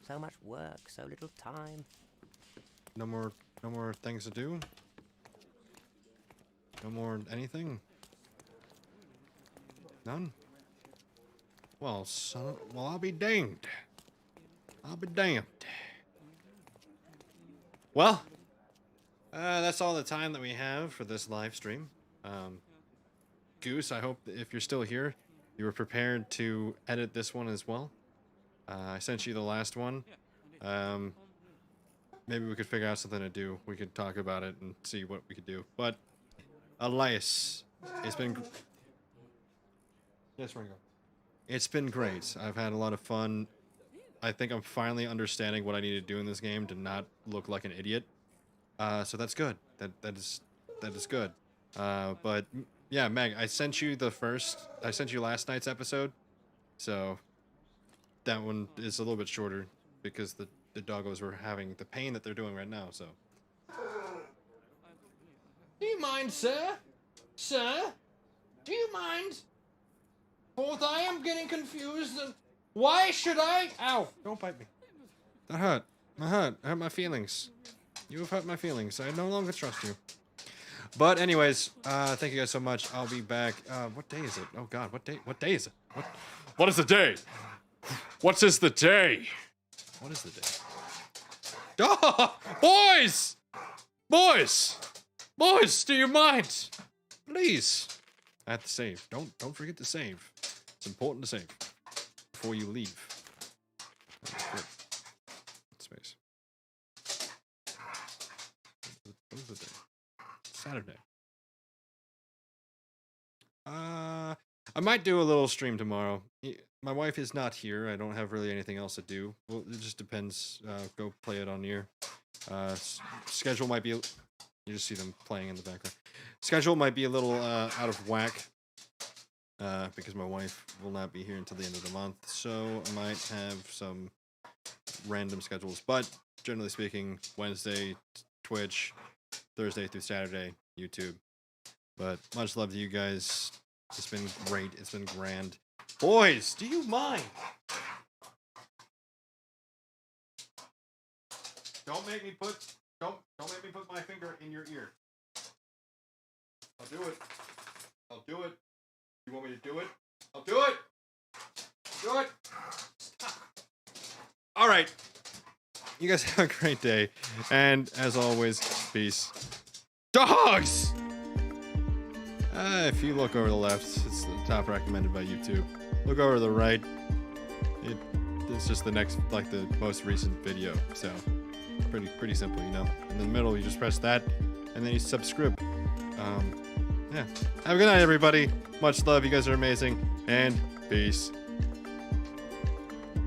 So much work, so little time. No more things to do? No more anything? None? Well, I'll be danged. I'll be damned. Well, that's all the time that we have for this live stream. Goose, I hope that if you're still here, you were prepared to edit this one as well. I sent you the last one. Maybe we could figure out something to do. We could talk about it and see what we could do. But, Elias, it's been... Yes, Ringo. It's been great. I've had a lot of fun. I think I'm finally understanding what I need to do in this game to not look like an idiot. So that's good. That is good. But yeah, Meg, I sent you last night's episode. So that one is a little bit shorter because the doggos were having the pain that they're doing right now, so. Do you mind, sir? Sir? Do you mind? Both I am getting confused and why should I? Ow! Don't bite me. That hurt. That hurt my feelings. You have hurt my feelings. I no longer trust you. But anyways, thank you guys so much. I'll be back. What day is it? Oh God, what day is it? What is the day? What is the day? What is the day? Oh, boys! Boys, do you mind? Please. I have to save. Don't forget to save. It's important to save before you leave. Space. What is the day? Saturday. I might do a little stream tomorrow. My wife is not here. I don't have really anything else to do. Well, it just depends. Go play it on near. Schedule might be... You just see them playing in the background. Schedule might be a little out of whack. Because my wife will not be here until the end of the month. So I might have some random schedules. But generally speaking, Wednesday, Twitch, Thursday through Saturday, YouTube. But much love to you guys. It's been great. It's been grand. Boys, do you mind? Don't make me put my finger in your ear. I'll do it. I'll do it. You want me to do it? I'll do it. Do it. All right. You guys have a great day, and as always, peace. Dogs. If you look over the left, it's the top recommended by YouTube. Look over to the right. It's just the next, like the most recent video. So pretty simple, you know. In the middle, you just press that, and then you subscribe. Yeah. Have a good night, everybody. Much love. You guys are amazing, and peace.